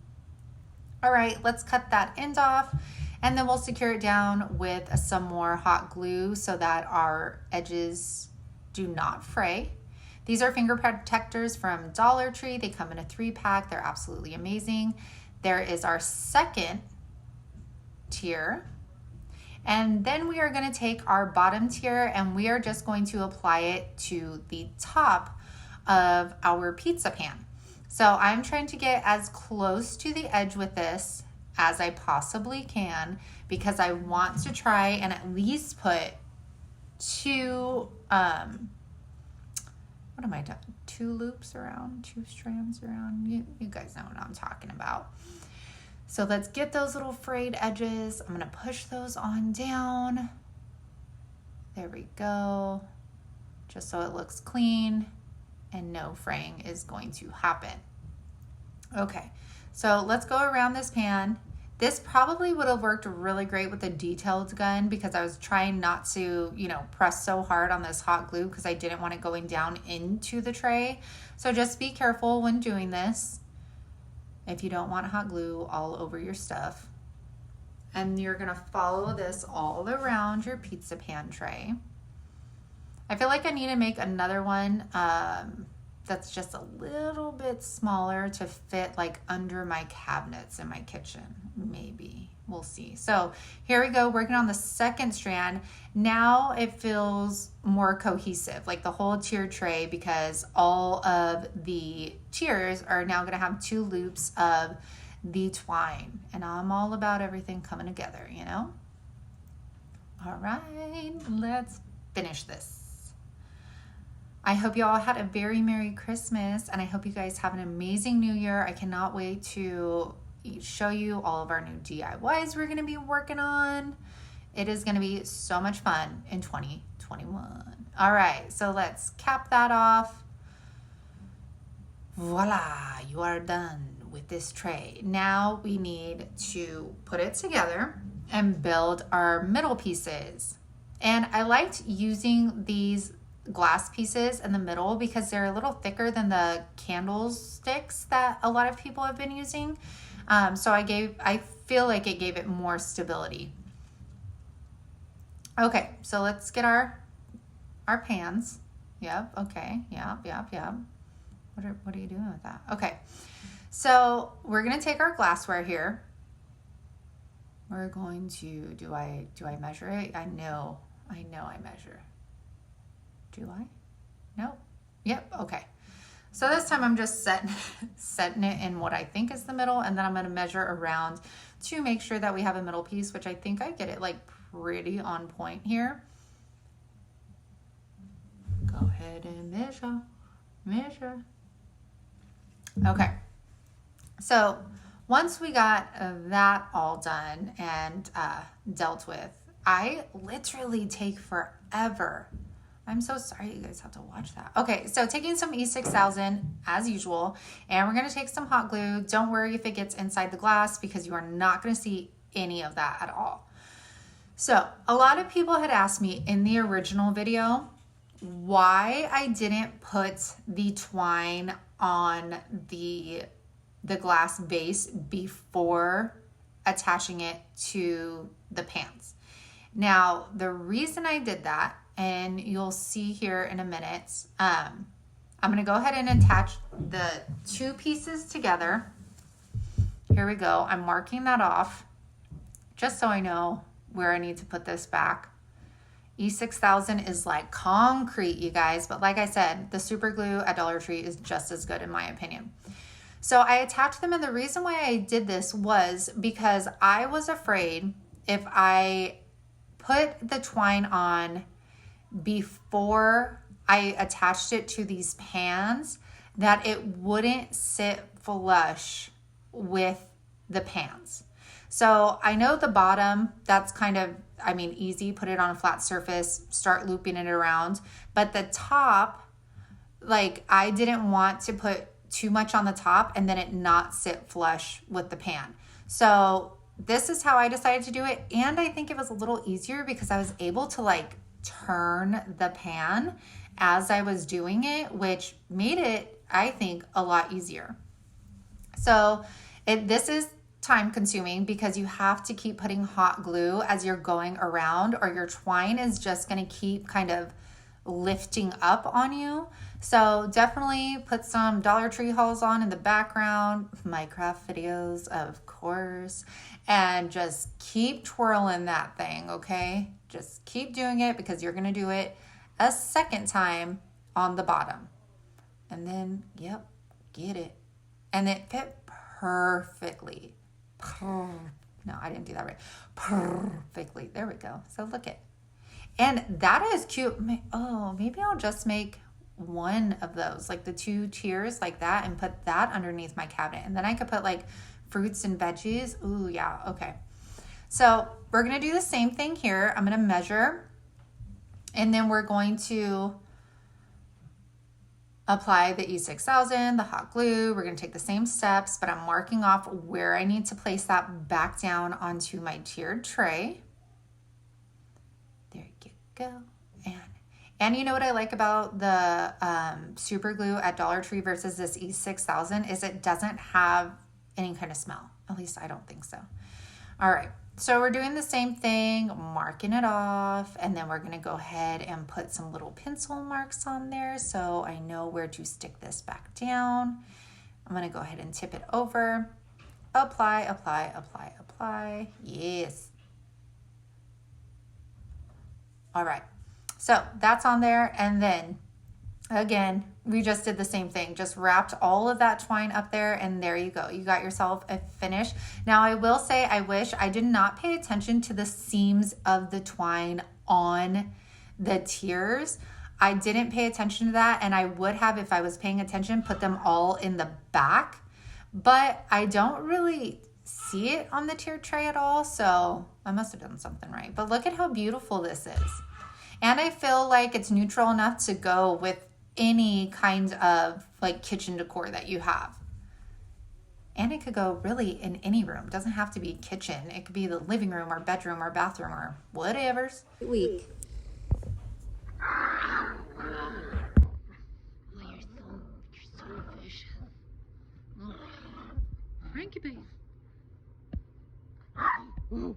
All right, let's cut that end off and then we'll secure it down with some more hot glue so that our edges do not fray. These are finger protectors from Dollar Tree. They come in a 3-pack. They're absolutely amazing. There is our second tier. And then we are going to take our bottom tier and we are just going to apply it to the top of our pizza pan. So I'm trying to get as close to the edge with this as I possibly can because I want to try and at least put 2, what am I doing? 2 loops around, 2 strands around. You guys know what I'm talking about. So let's get those little frayed edges. I'm gonna push those on down. There we go. Just so it looks clean and no fraying is going to happen. Okay, so let's go around this pan. This probably would have worked really great with a detailed gun because I was trying not to, you know, press so hard on this hot glue because I didn't want it going down into the tray. So just be careful when doing this if you don't want hot glue all over your stuff. And you're gonna follow this all around your pizza pan tray. I feel like I need to make another one that's just a little bit smaller to fit like under my cabinets in my kitchen. Maybe, we'll see. So here we go, working on the second strand. Now it feels more cohesive, like the whole tier tray, because all of the tiers are now gonna have 2 loops of the twine. And I'm all about everything coming together, you know? All right, let's finish this. I hope you all had a very Merry Christmas and I hope you guys have an amazing New Year. I cannot wait to show you all of our new DIYs we're gonna be working on. It is gonna be so much fun in 2021. All right, so let's cap that off. Voila, you are done with this tray. Now we need to put it together and build our middle pieces. And I liked using these glass pieces in the middle because they're a little thicker than the candlesticks that a lot of people have been using. So I feel like it gave it more stability. Okay, so let's get our pans. Yep, okay, yep. What are you doing with that? Okay, so we're gonna take our glassware here. We're going to, do I measure it? I know I measure. Do I? No. Yep, okay. So this time I'm just setting it in what I think is the middle, and then I'm gonna measure around to make sure that we have a middle piece, which I think I get it like pretty on point here. Go ahead and measure. Okay, so once we got that all done and dealt with, I literally take forever. I'm so sorry you guys have to watch that. Okay, so taking some E6000 as usual, and we're gonna take some hot glue. Don't worry if it gets inside the glass because you are not gonna see any of that at all. So a lot of people had asked me in the original video why I didn't put the twine on the glass base before attaching it to the pans. Now, the reason I did that, and you'll see here in a minute, I'm gonna go ahead and attach the 2 pieces together. Here we go, I'm marking that off just so I know where I need to put this back. E6000 is like concrete, you guys, but like I said, the super glue at Dollar Tree is just as good in my opinion. So I attached them, and the reason why I did this was because I was afraid if I put the twine on before I attached it to these pans that it wouldn't sit flush with the pans. So I know the bottom, that's kind of, I mean, easy. Put it on a flat surface, start looping it around. But the top, like, I didn't want to put too much on the top and then it not sit flush with the pan. So this is how I decided to do it. And I think it was a little easier because I was able to like turn the pan as I was doing it, which made it, I think, a lot easier. So this is time consuming because you have to keep putting hot glue as you're going around, or your twine is just going to keep kind of lifting up on you. So definitely put some Dollar Tree hauls on in the background, my craft videos, of course, and just keep twirling that thing, okay? Just keep doing it because you're going to do it a second time on the bottom. And then, yep, get it. And it fit perfectly. No, I didn't do that right. Perfectly. There we go. So look it. And that is cute. Oh, maybe I'll just make one of those, like the 2 tiers like that, and put that underneath my cabinet. And then I could put like fruits and veggies. Ooh, yeah. Okay. So we're going to do the same thing here. I'm going to measure, and then we're going to apply the E6000, the hot glue. We're going to take the same steps, but I'm marking off where I need to place that back down onto my tiered tray. There you go. And you know what I like about the super glue at Dollar Tree versus this E6000 is it doesn't have any kind of smell. At least I don't think so. All right. So we're doing the same thing, marking it off, and then we're going to go ahead and put some little pencil marks on there so I know where to stick this back down. I'm going to go ahead and tip it over. Apply, apply, apply, apply. Yes. All right. So that's on there, and then again, we just did the same thing. Just wrapped all of that twine up there, and there you go. You got yourself a finish. Now, I will say I wish I did not pay attention to the seams of the twine on the tiers. I didn't pay attention to that, and I would have, if I was paying attention, put them all in the back. But I don't really see it on the tiered tray at all, so I must have done something right. But look at how beautiful this is. And I feel like it's neutral enough to go with any kind of like kitchen decor that you have. And it could go really in any room. It doesn't have to be kitchen. It could be the living room or bedroom or bathroom or whatever. Week. Oh, you're so efficient. Oh, Frankie babe. Oh,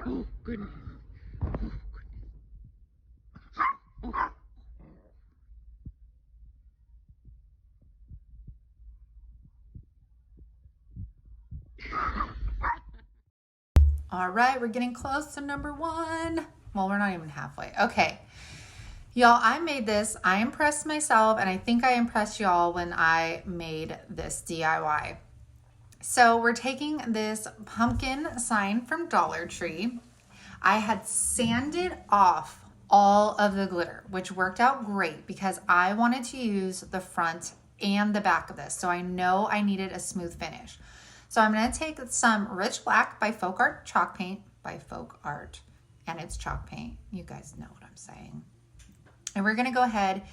oh, goodness. Oh, goodness. Oh. All right, we're getting close to number 1. Well, we're not even halfway. Okay. Y'all, I made this. I impressed myself, and I think I impressed y'all when I made this DIY. So we're taking this pumpkin sign from Dollar Tree. I had sanded off all of the glitter, which worked out great because I wanted to use the front and the back of this. So I know I needed a smooth finish. So I'm going to take some Rich Black by Folk Art chalk paint, and it's chalk paint. You guys know what I'm saying. And we're going to go ahead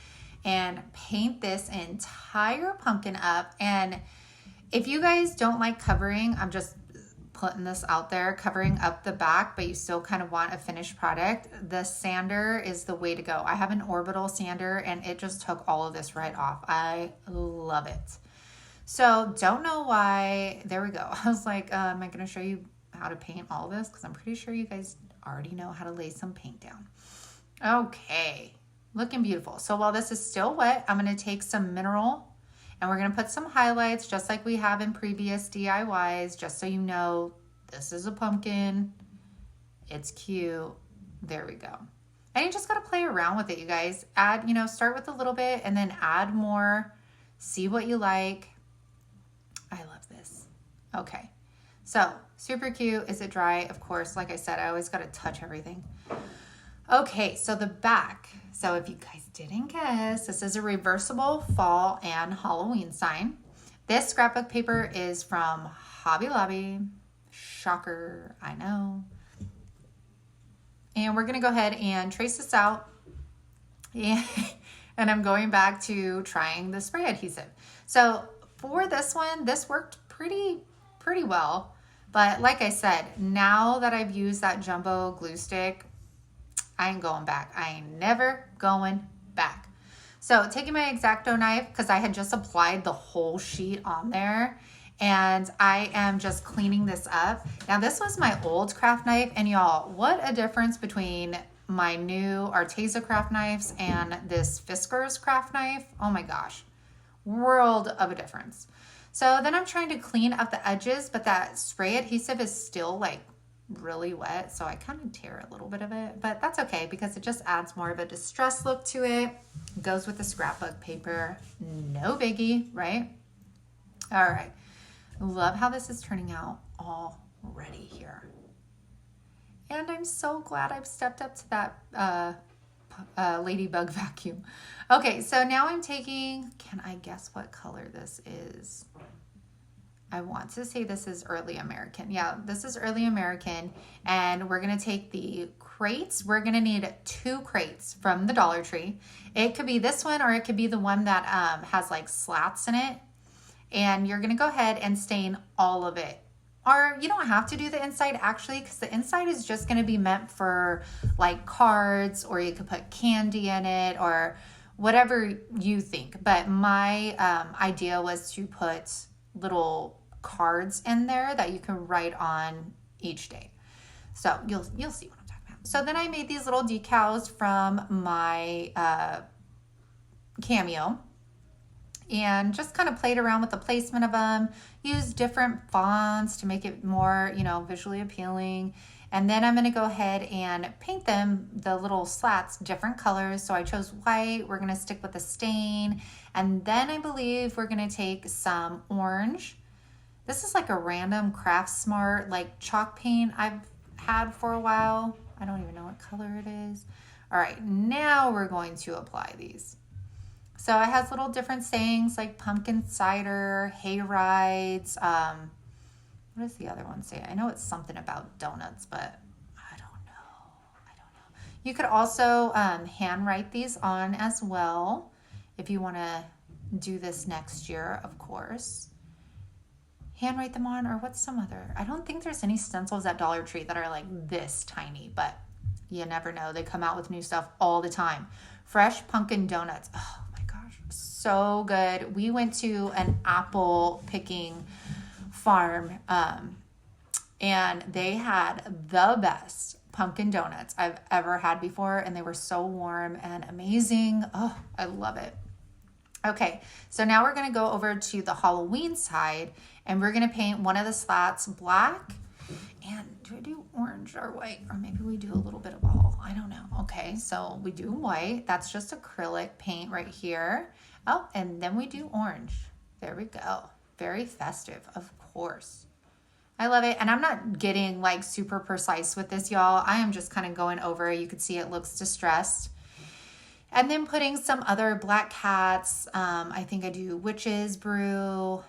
and paint this entire pumpkin up. And if you guys don't like covering, I'm just putting this out there, covering up the back, but you still kind of want a finished product, the sander is the way to go. I have an orbital sander and it just took all of this right off. I love it. So don't know why, there we go. I was like, am I going to show you how to paint all this? Because I'm pretty sure you guys already know how to lay some paint down. Okay, looking beautiful. So while this is still wet, I'm going to take some mineral and we're going to put some highlights just like we have in previous DIYs, just so you know this is a pumpkin. It's cute. There we go. And you just got to play around with it, you guys. Add, start with a little bit and then add more. See what you like. Okay, so super cute. Is it dry? Of course, like I said, I always got to touch everything. Okay, so the back. So if you guys didn't guess, this is a reversible fall and Halloween sign. This scrapbook paper is from Hobby Lobby. Shocker, I know. And we're gonna go ahead and trace this out. And I'm going back to trying the spray adhesive. So for this one, this worked pretty well. But like I said, now that I've used that jumbo glue stick, I ain't going back. I ain't never going back. So taking my X-Acto knife, because I had just applied the whole sheet on there, and I am just cleaning this up. Now this was my old craft knife, and y'all, what a difference between my new ARTEZA craft knives and this Fiskars craft knife. Oh my gosh, world of a difference. So then I'm trying to clean up the edges, but that spray adhesive is still like really wet, so I kind of tear a little bit of it, but that's okay because it just adds more of a distressed look to it. Goes with the scrapbook paper, no biggie, right? All right, love how this is turning out already here. And I'm so glad I've stepped up to that ladybug vacuum. Okay, so now I'm taking, can I guess what color this is? I want to say this is Early American. Yeah, this is Early American. And we're going to take the crates. We're going to need 2 crates from the Dollar Tree. It could be this one, or it could be the one that has like slats in it. And you're going to go ahead and stain all of it. Or you don't have to do the inside actually, because the inside is just going to be meant for like cards, or you could put candy in it, or whatever you think. But my idea was to put little cards in there that you can write on each day. So you'll see what I'm talking about. So then I made these little decals from my Cameo, and just kind of played around with the placement of them, used different fonts to make it more, you know, visually appealing. And then I'm going to go ahead and paint them, the little slats, different colors. So I chose white. We're going to stick with the stain. And then I believe we're going to take some orange. This is like a random Craft Smart like chalk paint I've had for a while. I don't even know what color it is. All right, now we're going to apply these. So it has little different sayings like pumpkin cider, hay rides. What does the other one say? I know it's something about donuts, but I don't know. You could also handwrite these on as well if you want to do this next year, of course. Handwrite them on, or what's some other? I don't think there's any stencils at Dollar Tree that are like this tiny, but you never know. They come out with new stuff all the time. Fresh pumpkin donuts. Oh my gosh, so good. We went to an apple picking farm, and they had the best pumpkin donuts I've ever had before, and they were so warm and amazing. Oh, I love it. Okay, so now we're going to go over to the Halloween side, and we're going to paint one of the slats black. And do I do orange or white? Or maybe we do a little bit of all. I don't know. Okay, so we do white. That's just acrylic paint right here. Oh, and then we do orange. There we go. Very festive, of course. I love it. And I'm not getting like super precise with this, y'all. I am just kind of going over. You can see it looks distressed. And then putting some other black cats. I think I do Witch's Brew.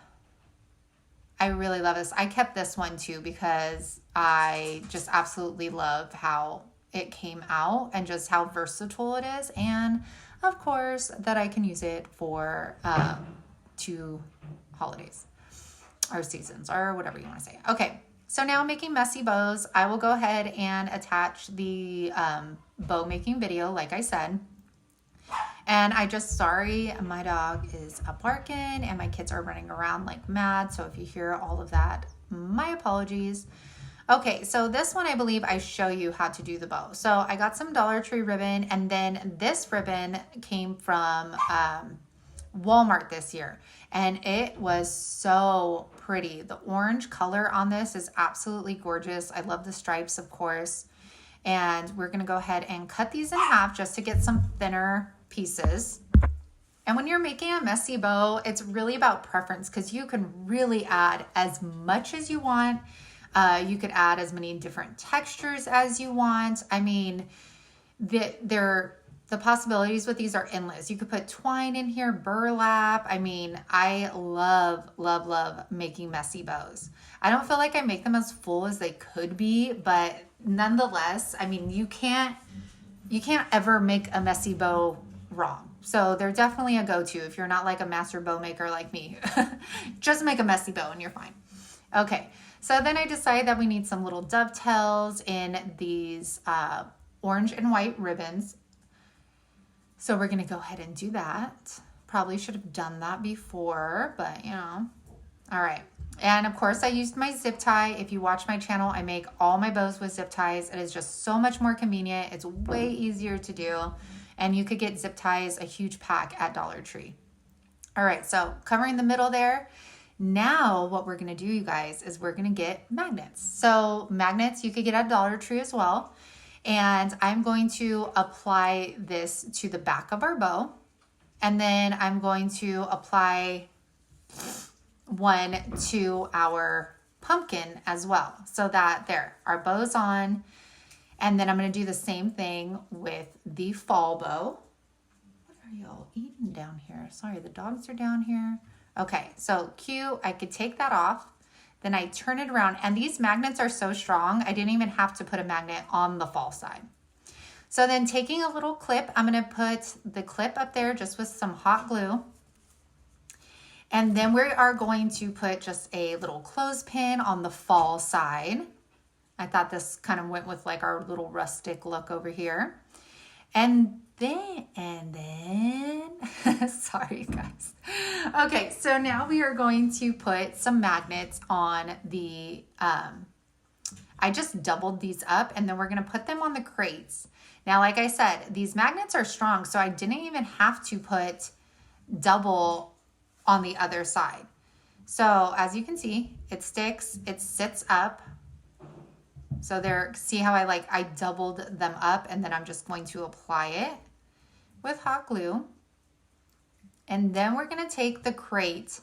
I really love this. I kept this one too because I just absolutely love how it came out and just how versatile it is. And of course that I can use it for 2 holidays or seasons or whatever you want to say. Okay, so now I'm making messy bows. I will go ahead and attach the bow making video like I said. And sorry, my dog is barking and my kids are running around like mad. So if you hear all of that, my apologies. Okay, so this one, I believe I show you how to do the bow. So I got some Dollar Tree ribbon, and then this ribbon came from Walmart this year. And it was so pretty. The orange color on this is absolutely gorgeous. I love the stripes, of course. And we're gonna go ahead and cut these in half just to get some thinner pieces. And when you're making a messy bow, it's really about preference because you can really add as much as you want. You could add as many different textures as you want. I mean, the possibilities with these are endless. You could put twine in here, burlap. I mean, I love, love, love making messy bows. I don't feel like I make them as full as they could be, but nonetheless, I mean, you can't ever make a messy bow wrong. So they're definitely a go-to if you're not like a master bow maker like me. Just make a messy bow and you're fine. Okay, so then I decided that we need some little dovetails in these orange and white ribbons. So we're gonna go ahead and do that. Probably should have done that before, but you know. All right, and of course I used my zip tie. If you watch my channel, I make all my bows with zip ties. It is just so much more convenient. It's way easier to do. And you could get zip ties, a huge pack at Dollar Tree. All right, so covering the middle there. Now what we're gonna do, you guys, is we're gonna get magnets. So magnets you could get at Dollar Tree as well. And I'm going to apply this to the back of our bow. And then I'm going to apply one to our pumpkin as well. So that there, our bow's on. And then I'm going to do the same thing with the fall bow. What are y'all eating down here? Sorry, the dogs are down here. Okay, so cute. I could take that off. Then I turn it around. And these magnets are so strong, I didn't even have to put a magnet on the fall side. So then taking a little clip, I'm going to put the clip up there just with some hot glue. And then we are going to put just a little clothespin on the fall side. I thought this kind of went with like our little rustic look over here. And then, sorry guys. Okay, so now we are going to put some magnets on the, I just doubled these up and then we're gonna put them on the crates. Now, like I said, these magnets are strong, so I didn't even have to put double on the other side. So as you can see, it sticks, it sits up. So there, see how I doubled them up and then I'm just going to apply it with hot glue. And then we're going to take the crate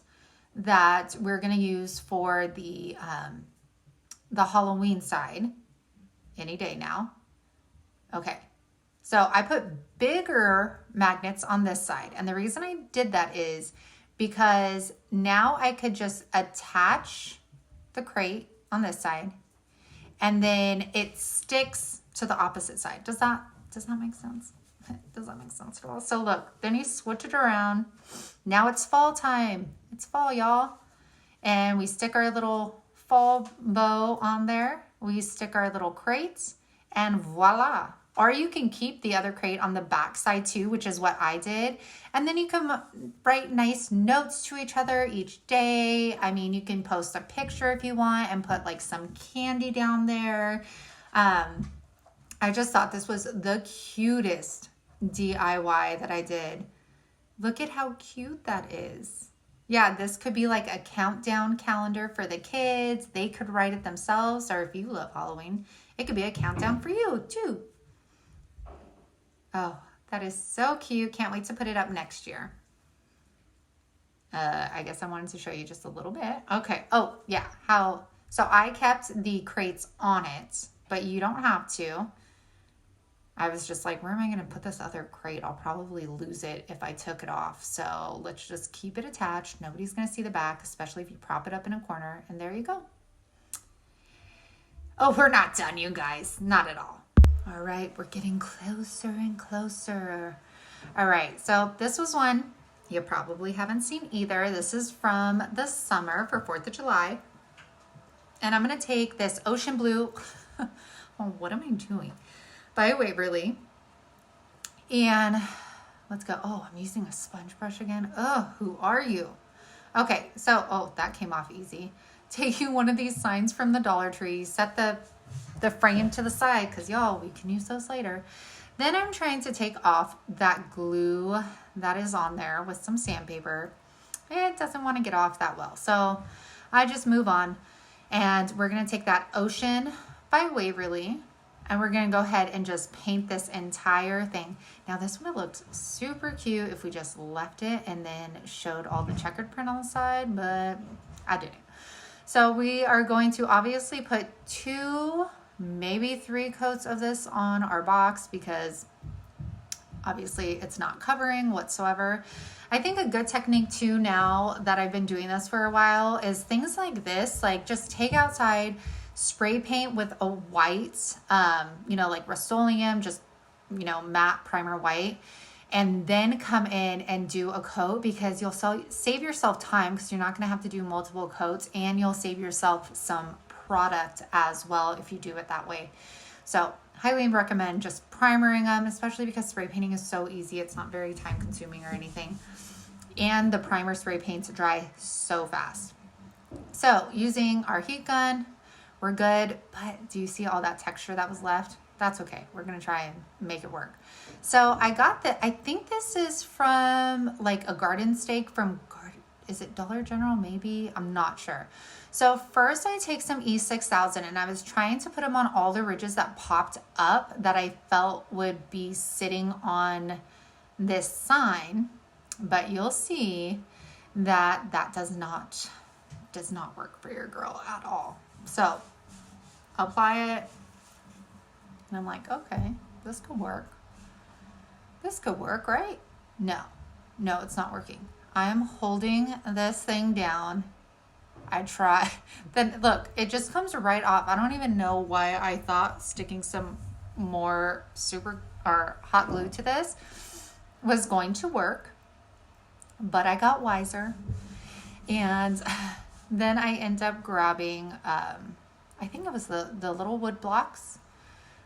that we're going to use for the Halloween side any day now. Okay. So I put bigger magnets on this side. And the reason I did that is because now I could just attach the crate on this side. And then it sticks to the opposite side. Does that make sense? Does that make sense at all? So look, then you switch it around. Now it's fall time. It's fall, y'all. And we stick our little fall bow on there. We stick our little crates and voila. Or you can keep the other crate on the back side too, which is what I did. And then you can write nice notes to each other each day. I mean, you can post a picture if you want and put like some candy down there. I just thought this was the cutest DIY that I did. Look at how cute that is. Yeah, this could be like a countdown calendar for the kids. They could write it themselves, or if you love Halloween, it could be a countdown for you too. Oh, that is so cute. Can't wait to put it up next year. I guess I wanted to show you just a little bit. Okay. Oh, yeah. So I kept the crates on it, but you don't have to. I was just like, where am I going to put this other crate? I'll probably lose it if I took it off. So let's just keep it attached. Nobody's going to see the back, especially if you prop it up in a corner. And there you go. Oh, we're not done, you guys. Not at all. All right, we're getting closer and closer. All right, so this was one you probably haven't seen either. This is from the summer for 4th of July. And I'm going to take this ocean blue. Oh, what am I doing? By Waverly. And let's go. Oh, I'm using a sponge brush again. Oh, who are you? Okay, so, oh, that came off easy. Taking one of these signs from the Dollar Tree, set the frame to the side because y'all, we can use those later. Then I'm trying to take off that glue that is on there with some sandpaper. It doesn't want to get off that well, so I just move on. And we're going to take that Ocean by Waverly And we're gonna go ahead and just paint this entire thing. Now this would have looked super cute if we just left it and then showed all the checkered print on the side, but I didn't. So we are going to obviously put 2, maybe 3 coats of this on our box because obviously it's not covering whatsoever. I think a good technique too, now that I've been doing this for a while, is things like this, like just take outside, spray paint with a white, you know, like Rust-Oleum, just, you know, matte primer white, and then come in and do a coat, because you'll save yourself time because you're not going to have to do multiple coats, and you'll save yourself some product as well if you do it that way. So highly recommend just primering them, especially because spray painting is so easy. It's not very time consuming or anything. And the primer spray paints dry so fast. So using our heat gun, we're good, but do you see all that texture that was left? That's okay. We're gonna try and make it work. So I got I think this is from like a garden stake from, is it Dollar General maybe? I'm not sure. So first I take some E6000 and I was trying to put them on all the ridges that popped up that I felt would be sitting on this sign, but you'll see that that does not work for your girl at all. So apply it, and I'm like, okay, this could work. This could work, right? No, it's not working. I am holding this thing down. I try, then look, it just comes right off. I don't even know why I thought sticking some more hot glue to this was going to work, but I got wiser. And then I end up grabbing, I think it was the little wood blocks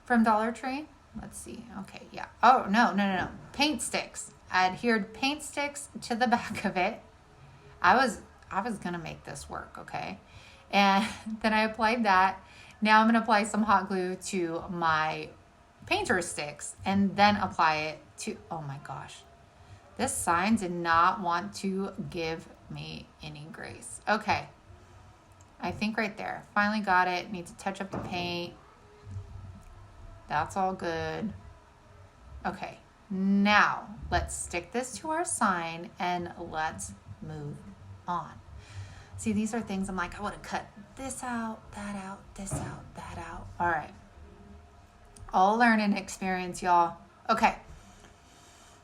from Dollar Tree. Let's see. Okay, yeah. Oh, no. Paint sticks. I adhered paint sticks to the back of it. I was gonna make this work, okay? And then I applied that. Now I'm gonna apply some hot glue to my painter sticks and then apply it to, oh my gosh. This sign did not want to give me any grace. Okay. I think right there. Finally got it. Need to touch up the paint. That's all good. Okay. Now let's stick this to our sign and let's move on. See, these are things I'm like, I would have cut this out, that out, this out, that out. All right. All learning experience, y'all. Okay.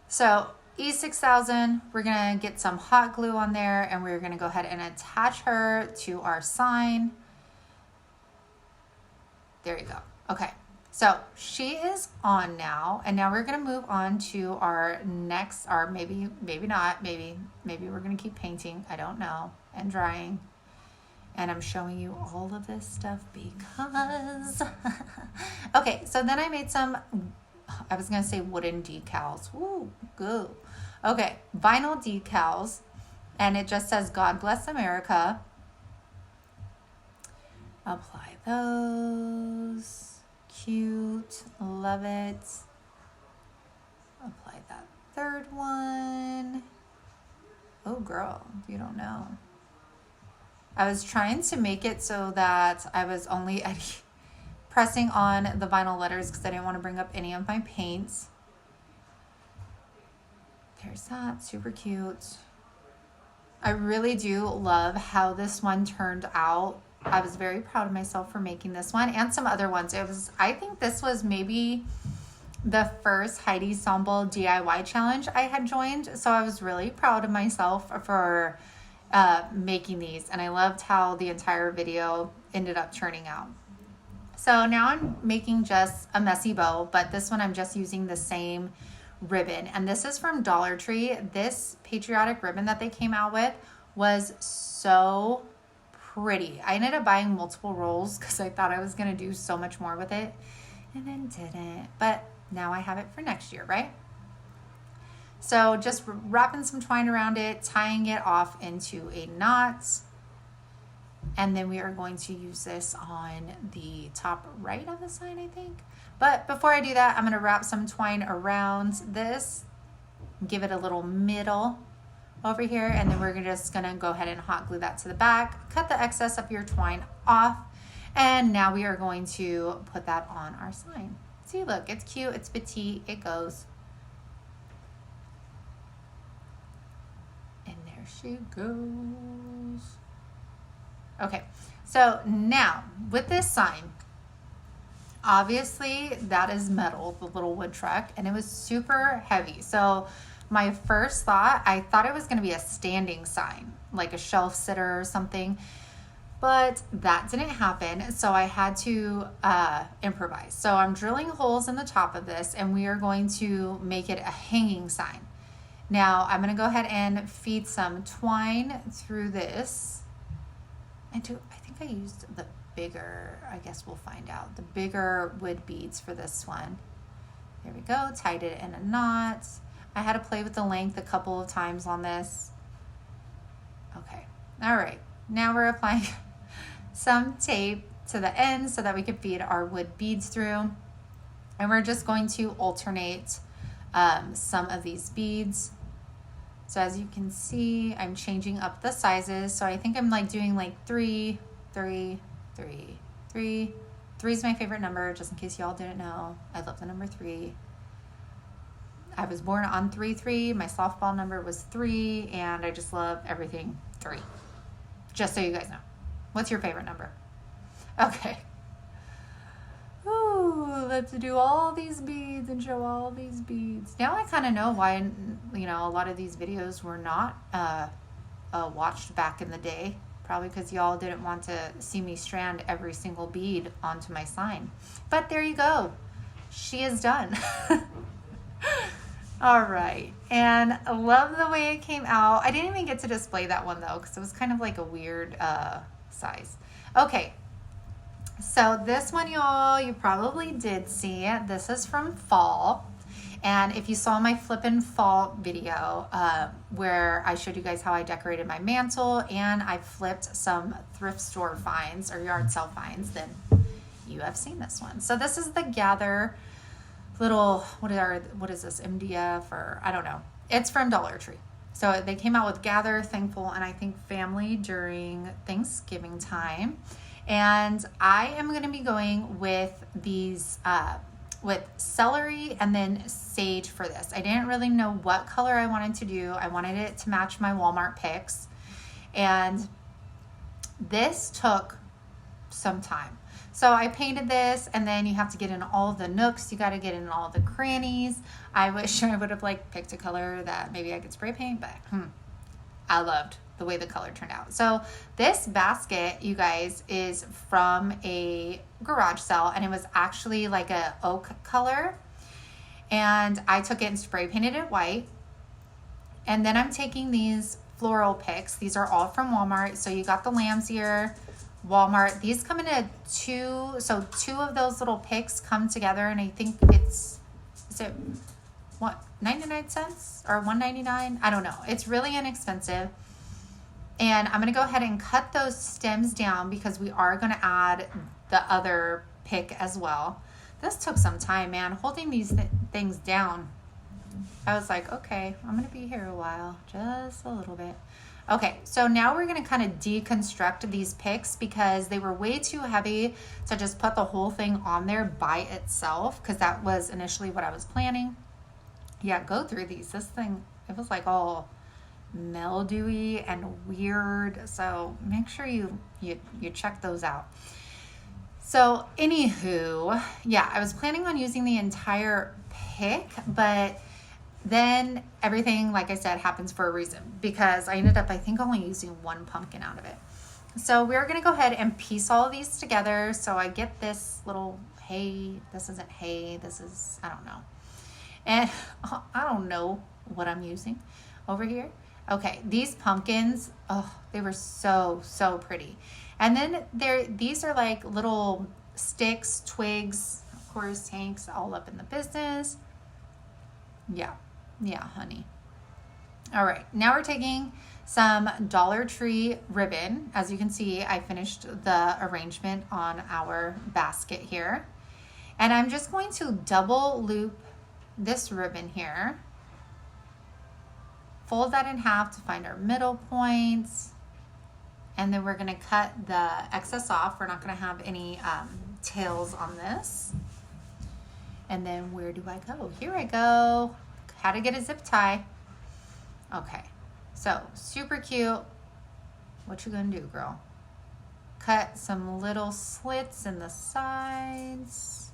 So E6000, we're gonna get some hot glue on there and we're gonna go ahead and attach her to our sign. There you go. Okay, so she is on now, and now we're gonna move on to our next, or maybe not, maybe we're gonna keep painting, I don't know, and drying. And I'm showing you all of this stuff because, okay, so then I made some, I was gonna say wooden decals. Ooh, good. Okay, vinyl decals, and it just says God Bless America. Apply those. Cute, love it. Apply that third one. Oh girl, you don't know. I was trying to make it so that I was only pressing on the vinyl letters because I didn't want to bring up any of my paints. There's that, super cute. I really do love how this one turned out. I was very proud of myself for making this one and some other ones. I think this was maybe the first Heidi Sambal DIY challenge I had joined. So I was really proud of myself for making these. And I loved how the entire video ended up turning out. So now I'm making just a messy bow, but this one I'm just using the same ribbon. And this is from Dollar Tree. This patriotic ribbon that they came out with was so pretty. I ended up buying multiple rolls because I thought I was going to do so much more with it and then didn't. But now I have it for next year, right? So just wrapping some twine around it, tying it off into a knot. And then we are going to use this on the top right of the sign, I think. But before I do that, I'm going to wrap some twine around this, give it a little middle over here, and then we're just going to go ahead and hot glue that to the back. Cut the excess of your twine off, And now we are going to put that on our sign. See, look, it's cute, it's petite, it goes. And there she goes. Okay, so now with this sign, obviously that is metal, the little wood truck, and it was super heavy. So my first thought, I thought it was going to be a standing sign, like a shelf sitter or something, but that didn't happen. So I had to improvise. So I'm drilling holes in the top of this, and we are going to make it a hanging sign. Now I'm going to go ahead and feed some twine through this. I think I used the bigger, I guess we'll find out, the bigger wood beads for this one. There we go, tied it in a knot. I had to play with the length a couple of times on this. Okay, all right, now we're applying some tape to the end so that we can feed our wood beads through. And we're just going to alternate some of these beads. So as you can see, I'm changing up the sizes. So I think I'm like doing like 3, 3, 3, 3. 3 is my favorite number, just in case y'all didn't know. I love the number 3. I was born on 3-3. My softball number was 3, and I just love everything 3. Just so you guys know. What's your favorite number? Okay. Ooh, let's do all these beads and show all these beads. Now I kind of know why, you know, a lot of these videos were not watched back in the day. Probably because y'all didn't want to see me strand every single bead onto my sign. But there you go. She is done. All right. And I love the way it came out. I didn't even get to display that one though, because it was kind of like a weird size. Okay. So this one, y'all, you probably did see it. This is from Fall. And if you saw my flippin' fall video where I showed you guys how I decorated my mantle and I flipped some thrift store finds or yard sale finds, then you have seen this one. So this is the Gather little, what is this, MDF or I don't know. It's from Dollar Tree. So they came out with Gather, Thankful, and I think Family during Thanksgiving time. And I am going to be going with these with celery and then sage for this. I didn't really know what color I wanted to do. I wanted it to match my Walmart picks. And this took some time. So I painted this, and then you have to get in all the nooks. You got to get in all the crannies. I wish I would have like picked a color that maybe I could spray paint, but I loved the way the color turned out. So this basket, you guys, is from a garage sale, and it was actually like a oak color, and I took it and spray painted it white. And then I'm taking these floral picks. These are all from Walmart. So you got the lamb's ear, Walmart. These come in a 2, so 2 of those little picks come together, and I think is it what, 99 cents or $1.99? I don't know. It's really inexpensive. And I'm going to go ahead and cut those stems down because we are going to add the other pick as well. This took some time, man, holding these things down. I was like, okay, I'm going to be here a while, just a little bit. Okay, so now we're going to kind of deconstruct these picks because they were way too heavy to just put the whole thing on there by itself, because that was initially what I was planning. Yeah, go through these. This thing, it was like all mildewy and weird, so make sure you check those out. So anywho, yeah, I was planning on using the entire pick, but then everything, like I said, happens for a reason, because I ended up, I think, only using 1 pumpkin out of it. So we're going to go ahead and piece all of these together. So I get this little hay. This isn't hay. This is, I don't know. And I don't know what I'm using over here. Okay, these pumpkins, oh, they were so, so pretty. And then these are like little sticks, twigs, of course, Hank's all up in the business. Yeah, honey. All right, now we're taking some Dollar Tree ribbon. As you can see, I finished the arrangement on our basket here. And I'm just going to double loop this ribbon here. Fold that in half to find our middle points. And then we're gonna cut the excess off. We're not gonna have any tails on this. And then where do I go? Here I go. How to get a zip tie. Okay, so super cute. What you gonna do, girl? Cut some little slits in the sides.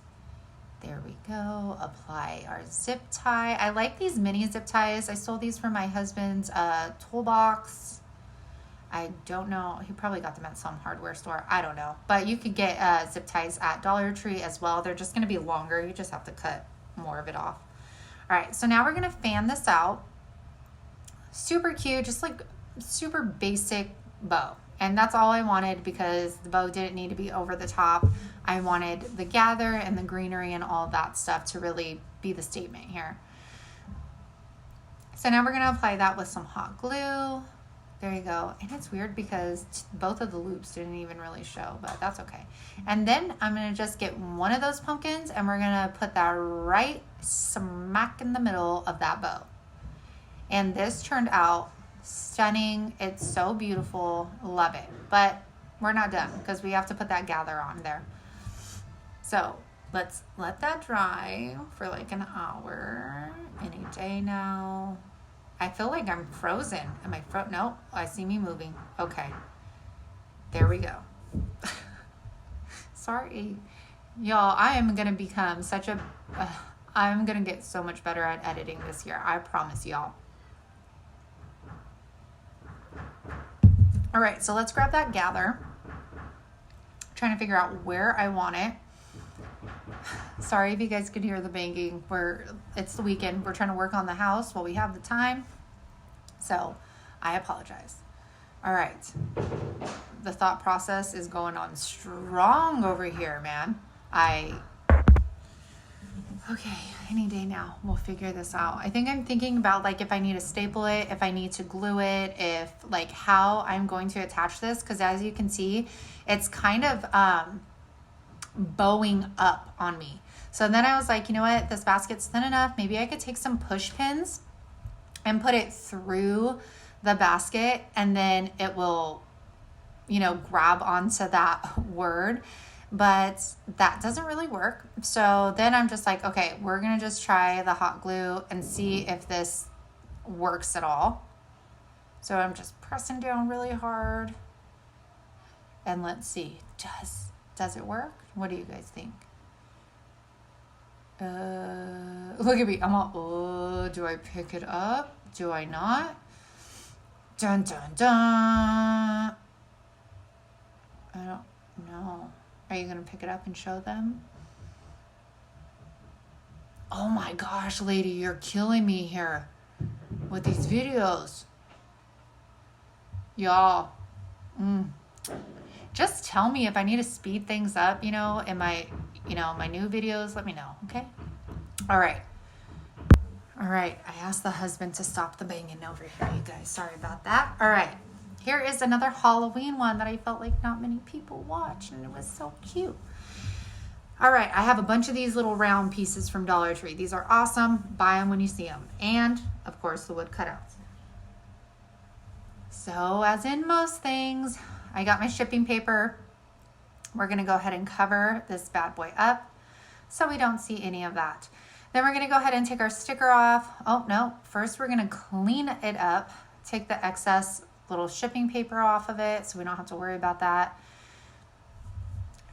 There we go. Apply our zip tie. I like these mini zip ties. I sold these for my husband's toolbox. I don't know. He probably got them at some hardware store. I don't know. But you could get zip ties at Dollar Tree as well. They're just going to be longer. You just have to cut more of it off. All right. So now we're going to fan this out. Super cute. Just like super basic bow. And that's all I wanted because the bow didn't need to be over the top. I wanted the gather and the greenery and all that stuff to really be the statement here. So now we're going to apply that with some hot glue. There you go. And it's weird because both of the loops didn't even really show, but that's okay. And then I'm going to just get one of those pumpkins and we're going to put that right smack in the middle of that bow. And this turned out stunning. It's so beautiful. Love it. But we're not done because we have to put that gather on there. So let's let that dry for like an hour, any day now. I feel like I'm frozen. Am I no, I see me moving. Okay. There we go. Sorry. Y'all, I am going to become such a... I'm going to get so much better at editing this year. I promise y'all. All right, so let's grab that gather. Trying to figure out where I want it. Sorry if you guys could hear the banging. It's the weekend. We're trying to work on the house while we have the time. So I apologize. All right. The thought process is going on strong over here, man. Okay, any day now. We'll figure this out. I think I'm thinking about like if I need to staple it, if I need to glue it, if like how I'm going to attach this. Because as you can see, it's kind of bowing up on me. So then I was like, you know what? This basket's thin enough. Maybe I could take some push pins and put it through the basket and then it will, grab onto that word. But that doesn't really work. So then I'm just like, okay, we're going to just try the hot glue and see if this works at all. So I'm just pressing down really hard. And let's see, does it work? What do you guys think? Look at me. I'm all, do I pick it up? Do I not? Dun, dun, dun. I don't know. Are you going to pick it up and show them? Oh my gosh, lady, you're killing me here with these videos. Y'all. Just tell me if I need to speed things up, in my, my new videos. Let me know, okay? All right. I asked the husband to stop the banging over here, you guys. Sorry about that. All right. Here is another Halloween one that I felt like not many people watched, and it was so cute. All right, I have a bunch of these little round pieces from Dollar Tree. These are awesome. Buy them when you see them. And, of course, the wood cutouts. So, as in most things, I got my shipping paper. We're going to go ahead and cover this bad boy up so we don't see any of that. Then we're going to go ahead and take our sticker off. Oh, no. First, we're going to clean it up. Take the excess little shipping paper off of it so we don't have to worry about that.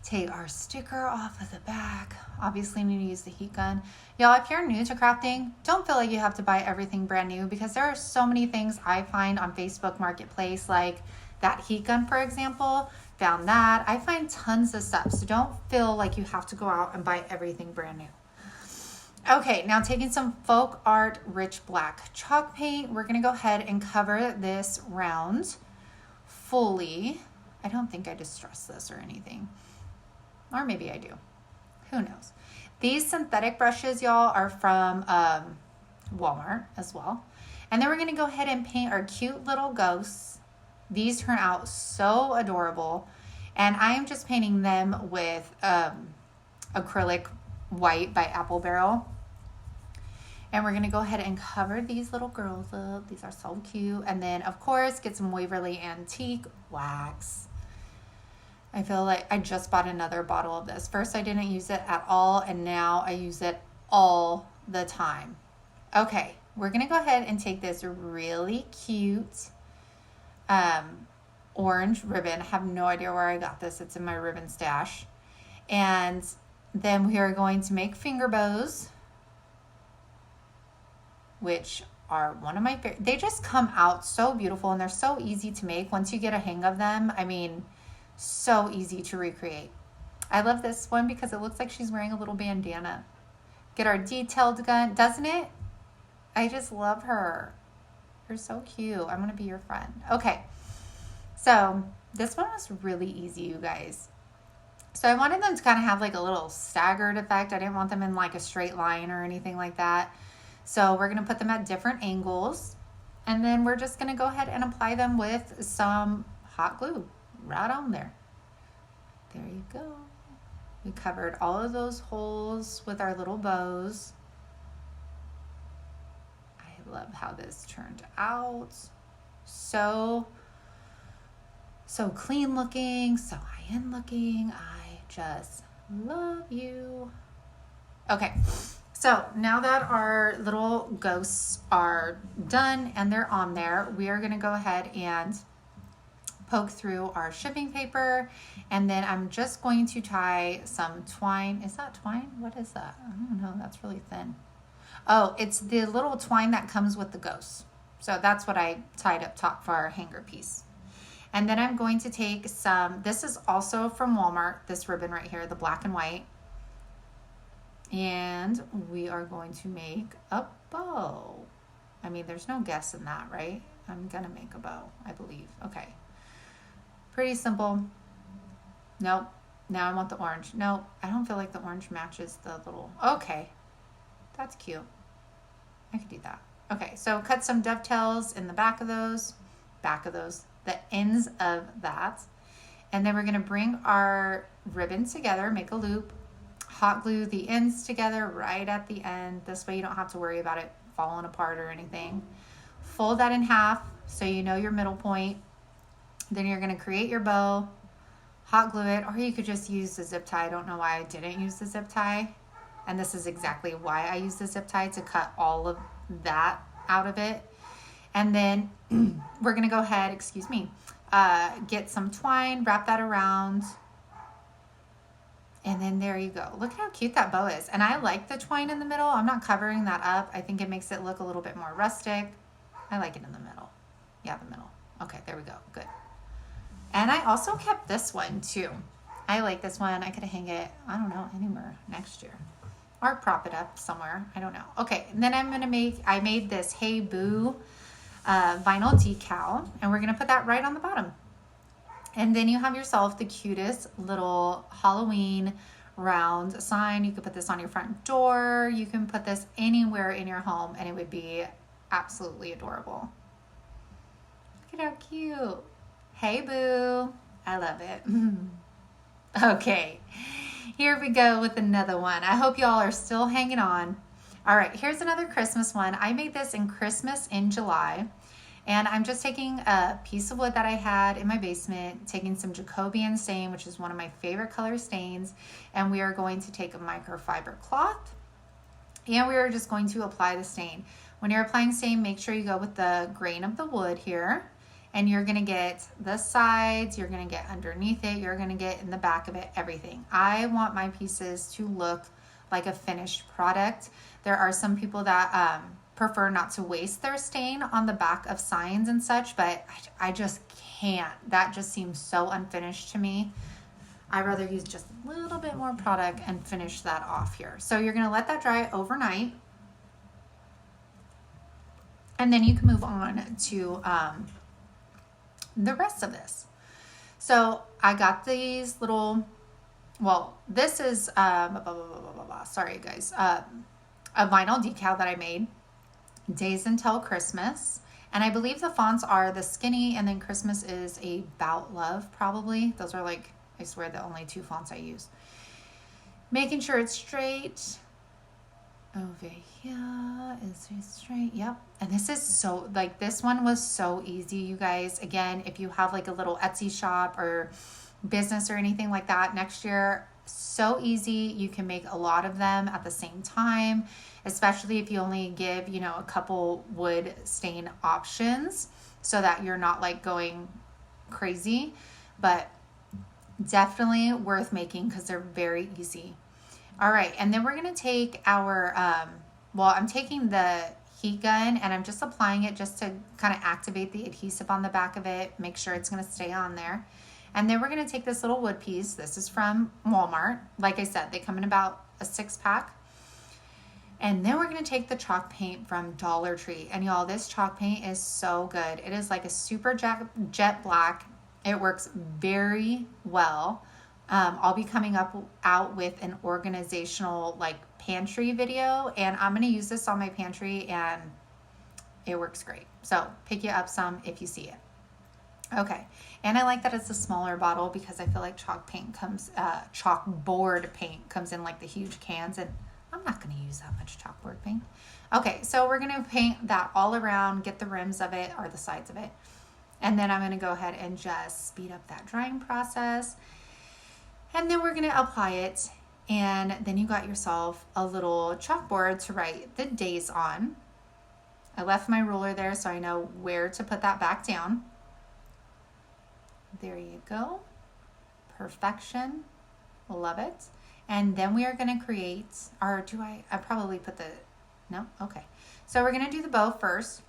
Take our sticker off of the back. Obviously need to use the heat gun. Y'all, if you're new to crafting, don't feel like you have to buy everything brand new because there are so many things I find on Facebook Marketplace, like that heat gun, for example. Found that. I find tons of stuff, so don't feel like you have to go out and buy everything brand new. Okay, now taking some Folk Art Rich Black chalk paint, we're going to go ahead and cover this round fully. I don't think I distressed this or anything. Or maybe I do. Who knows? These synthetic brushes, y'all, are from Walmart as well. And then we're going to go ahead and paint our cute little ghosts. These turn out so adorable. And I am just painting them with acrylic white by Apple Barrel. And we're gonna go ahead and cover these little girls up. These are so cute. And then of course, get some Waverly Antique wax. I feel like I just bought another bottle of this. First, I didn't use it at all, and now I use it all the time. Okay, we're gonna go ahead and take this really cute orange ribbon. I have no idea where I got this. It's in my ribbon stash. And then we are going to make finger bows, which are one of my favorite. They just come out so beautiful, and they're so easy to make once you get a hang of them. I mean, so easy to recreate. I love this one because it looks like she's wearing a little bandana. Get our detailed gun, doesn't it? I just love her. You're so cute. I'm gonna be your friend. Okay, so this one was really easy, you guys. So I wanted them to kind of have like a little staggered effect. I didn't want them in like a straight line or anything like that. So we're gonna put them at different angles, and then we're just gonna go ahead and apply them with some hot glue right on there. There you go. We covered all of those holes with our little bows. I love how this turned out. So clean looking, so high-end looking. I just love you. Okay, so now that our little ghosts are done and they're on there, we are gonna go ahead and poke through our shipping paper, and then I'm just going to tie some twine. Is that twine? What is that? I don't know. That's really thin. Oh, it's the little twine that comes with the ghosts. So that's what I tied up top for our hanger piece. And then I'm going to take some, this is also from Walmart, this ribbon right here, the black and white. And we are going to make a bow. I mean, there's no guess in that, right? I'm gonna make a bow, I believe. Okay. Pretty simple. Nope. Now I want the orange. Nope. I don't feel like the orange matches the little. Okay. That's cute. I could do that. Okay. So cut some dovetails in the back of those, the ends of that. And then we're going to bring our ribbon together, make a loop, hot glue the ends together right at the end. This way you don't have to worry about it falling apart or anything. Fold that in half so you know your middle point. Then you're going to create your bow, hot glue it, or you could just use the zip tie. I don't know why I didn't use the zip tie. And this is exactly why I use the zip tie, to cut all of that out of it. And then we're going to go ahead, get some twine, wrap that around. And then there you go. Look how cute that bow is. And I like the twine in the middle. I'm not covering that up. I think it makes it look a little bit more rustic. I like it in the middle. Yeah, the middle. Okay, there we go. Good. And I also kept this one too. I like this one. I could hang it, I don't know, anywhere next year. Or prop it up somewhere. I don't know. Okay, and then I made this Hey Boo vinyl decal. And we're going to put that right on the bottom. And then you have yourself the cutest little Halloween round sign. You could put this on your front door. You can put this anywhere in your home, and it would be absolutely adorable. Look at how cute. Hey Boo. I love it. Okay, here we go with another one. I hope y'all are still hanging on. All right, here's another Christmas one. I made this in Christmas in July. And I'm just taking a piece of wood that I had in my basement, taking some Jacobian stain, which is one of my favorite color stains, and we are going to take a microfiber cloth, and we are just going to apply the stain. When you're applying stain, make sure you go with the grain of the wood here, and you're gonna get the sides, you're gonna get underneath it, you're gonna get in the back of it, everything. I want my pieces to look like a finished product. There are some people that prefer not to waste their stain on the back of signs and such, but I just can't. That just seems so unfinished to me. I'd rather use just a little bit more product and finish that off here. So you're gonna let that dry overnight, and then you can move on to the rest of this. So I got these little, well, this is, sorry guys, a vinyl decal that I made. Days Until Christmas, and I believe the fonts are the Skinny, and then Christmas is About Love, probably. Those are like, I swear, the only two fonts I use. Making sure it's straight. Over here is straight. Yep. And this is so, like, this one was so easy, you guys. Again, if you have like a little Etsy shop or business or anything like that next year, so easy. You can make a lot of them at the same time, especially if you only give, you know, a couple wood stain options so that you're not like going crazy. But definitely worth making because they're very easy. All right, and then we're gonna take our, well, I'm taking the heat gun and I'm just applying it just to kind of activate the adhesive on the back of it, make sure it's gonna stay on there. And then we're gonna take this little wood piece. This is from Walmart. Like I said, they come in about a 6-pack. And then we're gonna take the chalk paint from Dollar Tree. And y'all, this chalk paint is so good. It is like a super jet black. It works very well. I'll be coming out with an organizational like pantry video, and I'm gonna use this on my pantry and it works great. So pick you up some if you see it. Okay, and I like that it's a smaller bottle because I feel like chalkboard paint comes in like the huge cans, and I'm not gonna use that much chalkboard paint. Okay, so we're gonna paint that all around, get the rims of it or the sides of it, and then I'm gonna go ahead and just speed up that drying process. And then we're gonna apply it, and then you got yourself a little chalkboard to write the days on. I left my ruler there so I know where to put that back down. There you go. Perfection. Love it. And then we are gonna create, or do I probably put the, no? Okay. So we're gonna do the bow first.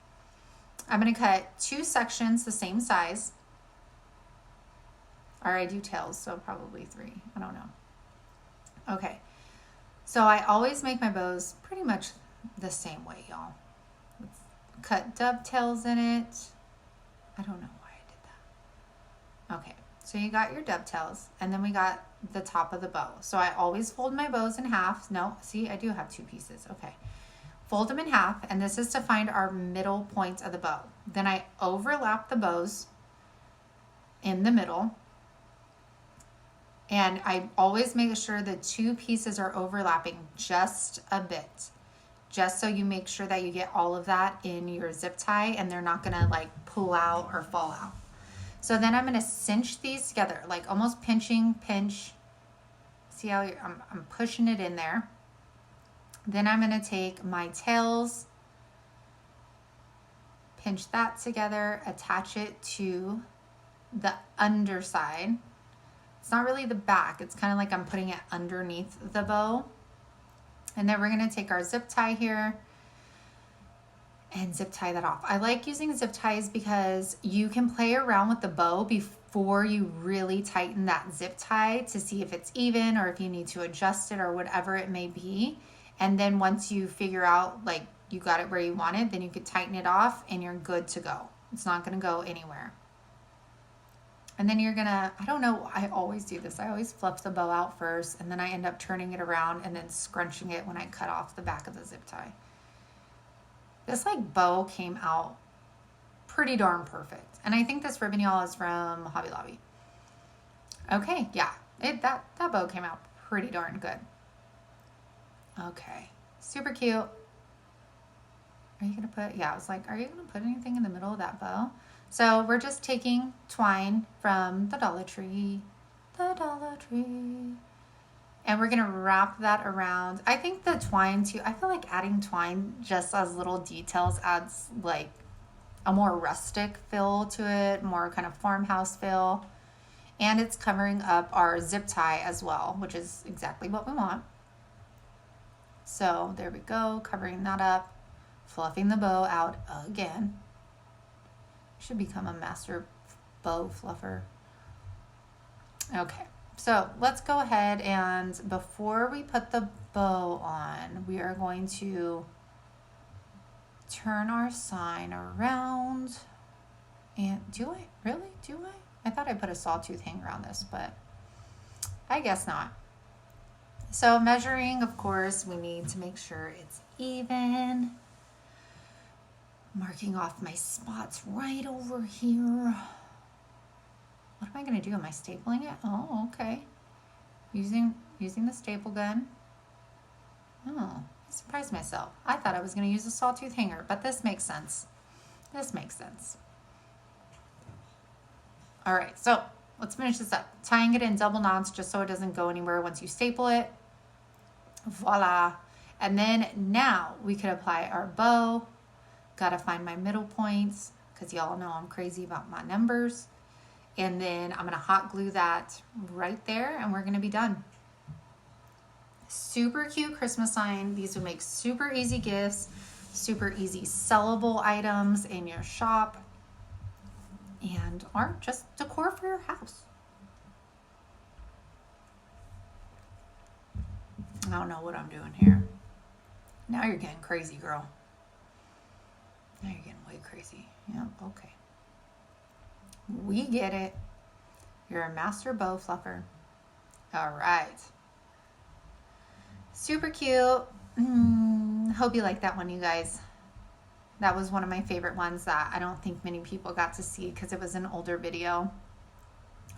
I'm gonna cut 2 sections the same size. Or I do tails, so probably 3. I don't know. Okay. So I always make my bows pretty much the same way, y'all. Let's cut dovetails in it. I don't know why I did that. Okay. So you got your dovetails, and then we got the top of the bow. So I always fold my bows in half. No, see, I do have 2 pieces. Okay. Fold them in half, and this is to find our middle point of the bow. Then I overlap the bows in the middle. And I always make sure the 2 pieces are overlapping just a bit, just so you make sure that you get all of that in your zip tie and they're not gonna like pull out or fall out. So then I'm gonna cinch these together, like almost pinch. See how I'm pushing it in there. Then I'm gonna take my tails, pinch that together, attach it to the underside. It's not really the back. It's kind of like I'm putting it underneath the bow. And then we're going to take our zip tie here and zip tie that off. I like using zip ties because you can play around with the bow before you really tighten that zip tie to see if it's even or if you need to adjust it or whatever it may be. And then once you figure out like you got it where you want it, then you could tighten it off and you're good to go. It's not going to go anywhere. And then you're gonna, I don't know, I always do this. I always fluff the bow out first, and then I end up turning it around and then scrunching it when I cut off the back of the zip tie. This like bow came out pretty darn perfect. And I think this ribbon, y'all, is from Hobby Lobby. Okay, yeah, that bow came out pretty darn good. Okay, super cute. Are you gonna put, yeah, I was like, are you gonna put anything in the middle of that bow? So we're just taking twine from the Dollar Tree, and we're gonna wrap that around. I think the twine too, I feel like adding twine just as little details adds like a more rustic feel to it, more kind of farmhouse feel. And it's covering up our zip tie as well, which is exactly what we want. So there we go, covering that up, fluffing the bow out again. Should become a master bow fluffer. Okay, so let's go ahead and before we put the bow on, we are going to turn our sign around. And do I? Really? Do I? I thought I put a sawtooth hanger on this, but I guess not. So measuring, of course, we need to make sure it's even. Marking off my spots right over here. What am I gonna do? Am I stapling it? Oh, okay. Using the staple gun. Oh, I'm surprised surprised myself. I thought I was going to use a sawtooth hanger, but this makes sense. This makes sense. All right, so let's finish this up. Tying it in double knots just so it doesn't go anywhere once you staple it. Voila. And then now we could apply our bow. Gotta find my middle points because y'all know I'm crazy about my numbers. And then I'm gonna hot glue that right there and we're gonna be done. Super cute Christmas sign. These would make super easy gifts, super easy sellable items in your shop, and are just decor for your house. I don't know what I'm doing here. Now you're getting crazy, girl. Now you're getting way crazy. Yeah, okay. We get it. You're a master bow fluffer. All right. Super cute. Hope you like that one, you guys. That was one of my favorite ones that I don't think many people got to see because it was an older video.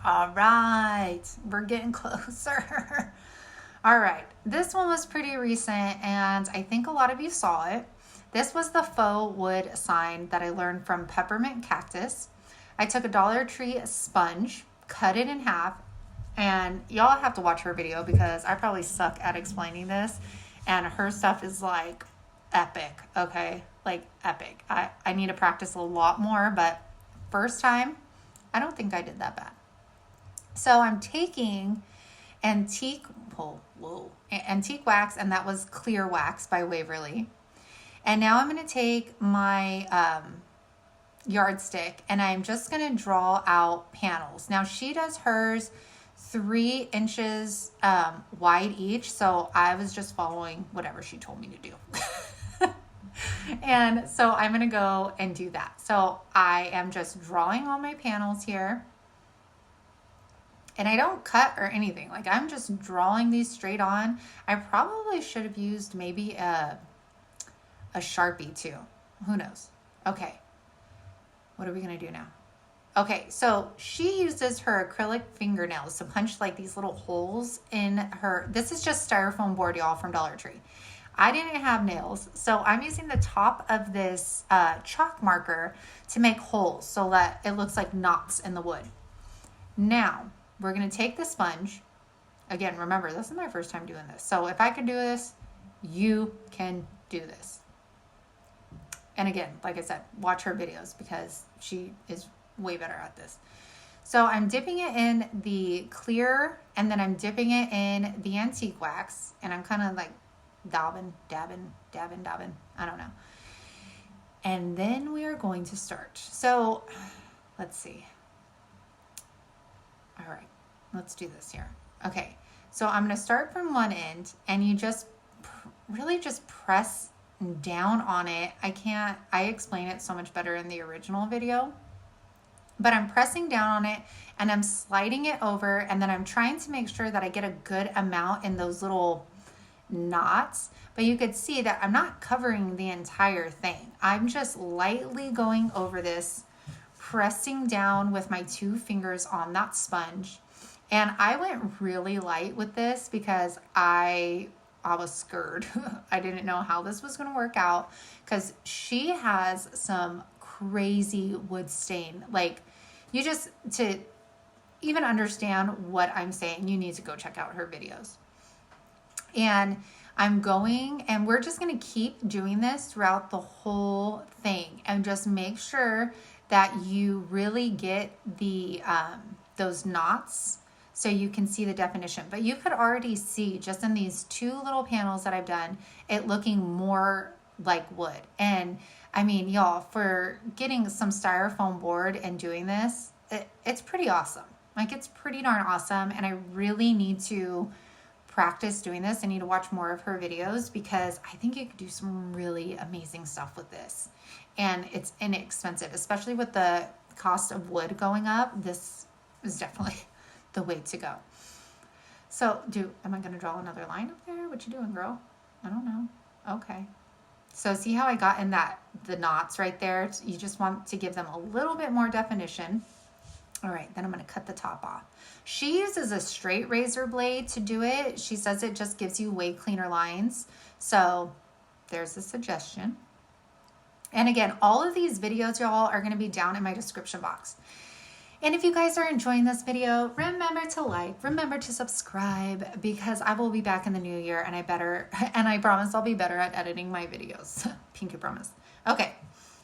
All right. We're getting closer. All right. This one was pretty recent and I think a lot of you saw it. This was the faux wood sign that I learned from Peppermint Cactus. I took a Dollar Tree sponge, cut it in half, and y'all have to watch her video because I probably suck at explaining this, and her stuff is like epic, okay? Like epic. I need to practice a lot more, but first time, I don't think I did that bad. So I'm taking antique wax, and that was clear wax by Waverly. And now I'm going to take my yardstick and I'm just going to draw out panels. Now she does hers 3 inches wide each, so I was just following whatever she told me to do. And so I'm going to go and do that. So I am just drawing all my panels here. And I don't cut or anything. Like I'm just drawing these straight on. I probably should have used maybe a Sharpie too. Who knows? Okay. What are we going to do now? Okay, so she uses her acrylic fingernails to punch like these little holes in her. This is just styrofoam board, y'all, from Dollar Tree. I didn't have nails, so I'm using the top of this chalk marker to make holes so that it looks like knots in the wood. Now, we're going to take the sponge. Again, remember, this is my first time doing this. So if I can do this, you can do this. And again, like I said, watch her videos because she is way better at this. So I'm dipping it in the clear and then I'm dipping it in the antique wax and I'm kind of like dabbing. I don't know. And then we are going to start. So let's see. All right, let's do this here. Okay, so I'm going to start from one end and you just really just press down on it. I explain it so much better in the original video, but I'm pressing down on it and I'm sliding it over and then I'm trying to make sure that I get a good amount in those little knots, but you could see that I'm not covering the entire thing. I'm just lightly going over this, pressing down with my 2 fingers on that sponge. And I went really light with this because I was scared. I didn't know how this was going to work out because she has some crazy wood stain. Like you just, to even understand what I'm saying, you need to go check out her videos. And I'm going, and we're just going to keep doing this throughout the whole thing and just make sure that you really get the those knots so you can see the definition. But you could already see just in these 2 little panels that I've done, it looking more like wood. And I mean, y'all, for getting some styrofoam board and doing this, it's pretty awesome. Like it's pretty darn awesome. And I really need to practice doing this. I need to watch more of her videos because I think you could do some really amazing stuff with this. And it's inexpensive, especially with the cost of wood going up. This is definitely the way to go. So am I going to draw another line up there? What you doing, girl? I don't know. Okay. So see how I got in the knots right there? You just want to give them a little bit more definition. All right, then I'm going to cut the top off. She uses a straight razor blade to do it. She says it just gives you way cleaner lines. So there's a suggestion. And again, all of these videos, y'all, are going to be down in my description box. And if you guys are enjoying this video, remember to like, remember to subscribe, because I will be back in the new year, and I promise I'll be better at editing my videos. Pinky promise. Okay,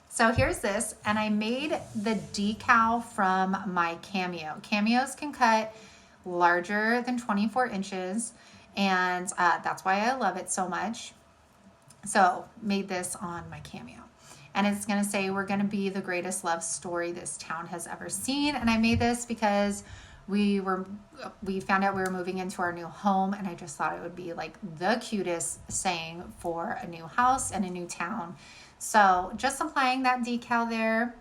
so here's this, and I made the decal from my Cameo. Cameos can cut larger than 24 inches, and that's why I love it so much. So made this on my Cameo. And it's going to say, we're going to be the greatest love story this town has ever seen. And I made this because we found out we were moving into our new home, and I just thought it would be like the cutest saying for a new house and a new town. So just applying that decal there,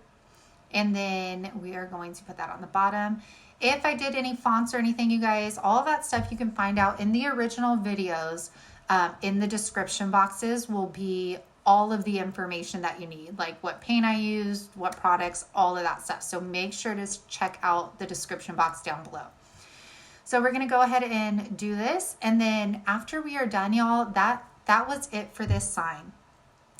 and then we are going to put that on the bottom. If I did any fonts or anything, you guys, all of that stuff you can find out in the original videos. In the description boxes will be all of the information that you need, like what paint I used, what products, all of that stuff. So make sure to check out the description box down below. So we're gonna go ahead and do this. And then after we are done, y'all, that was it for this sign.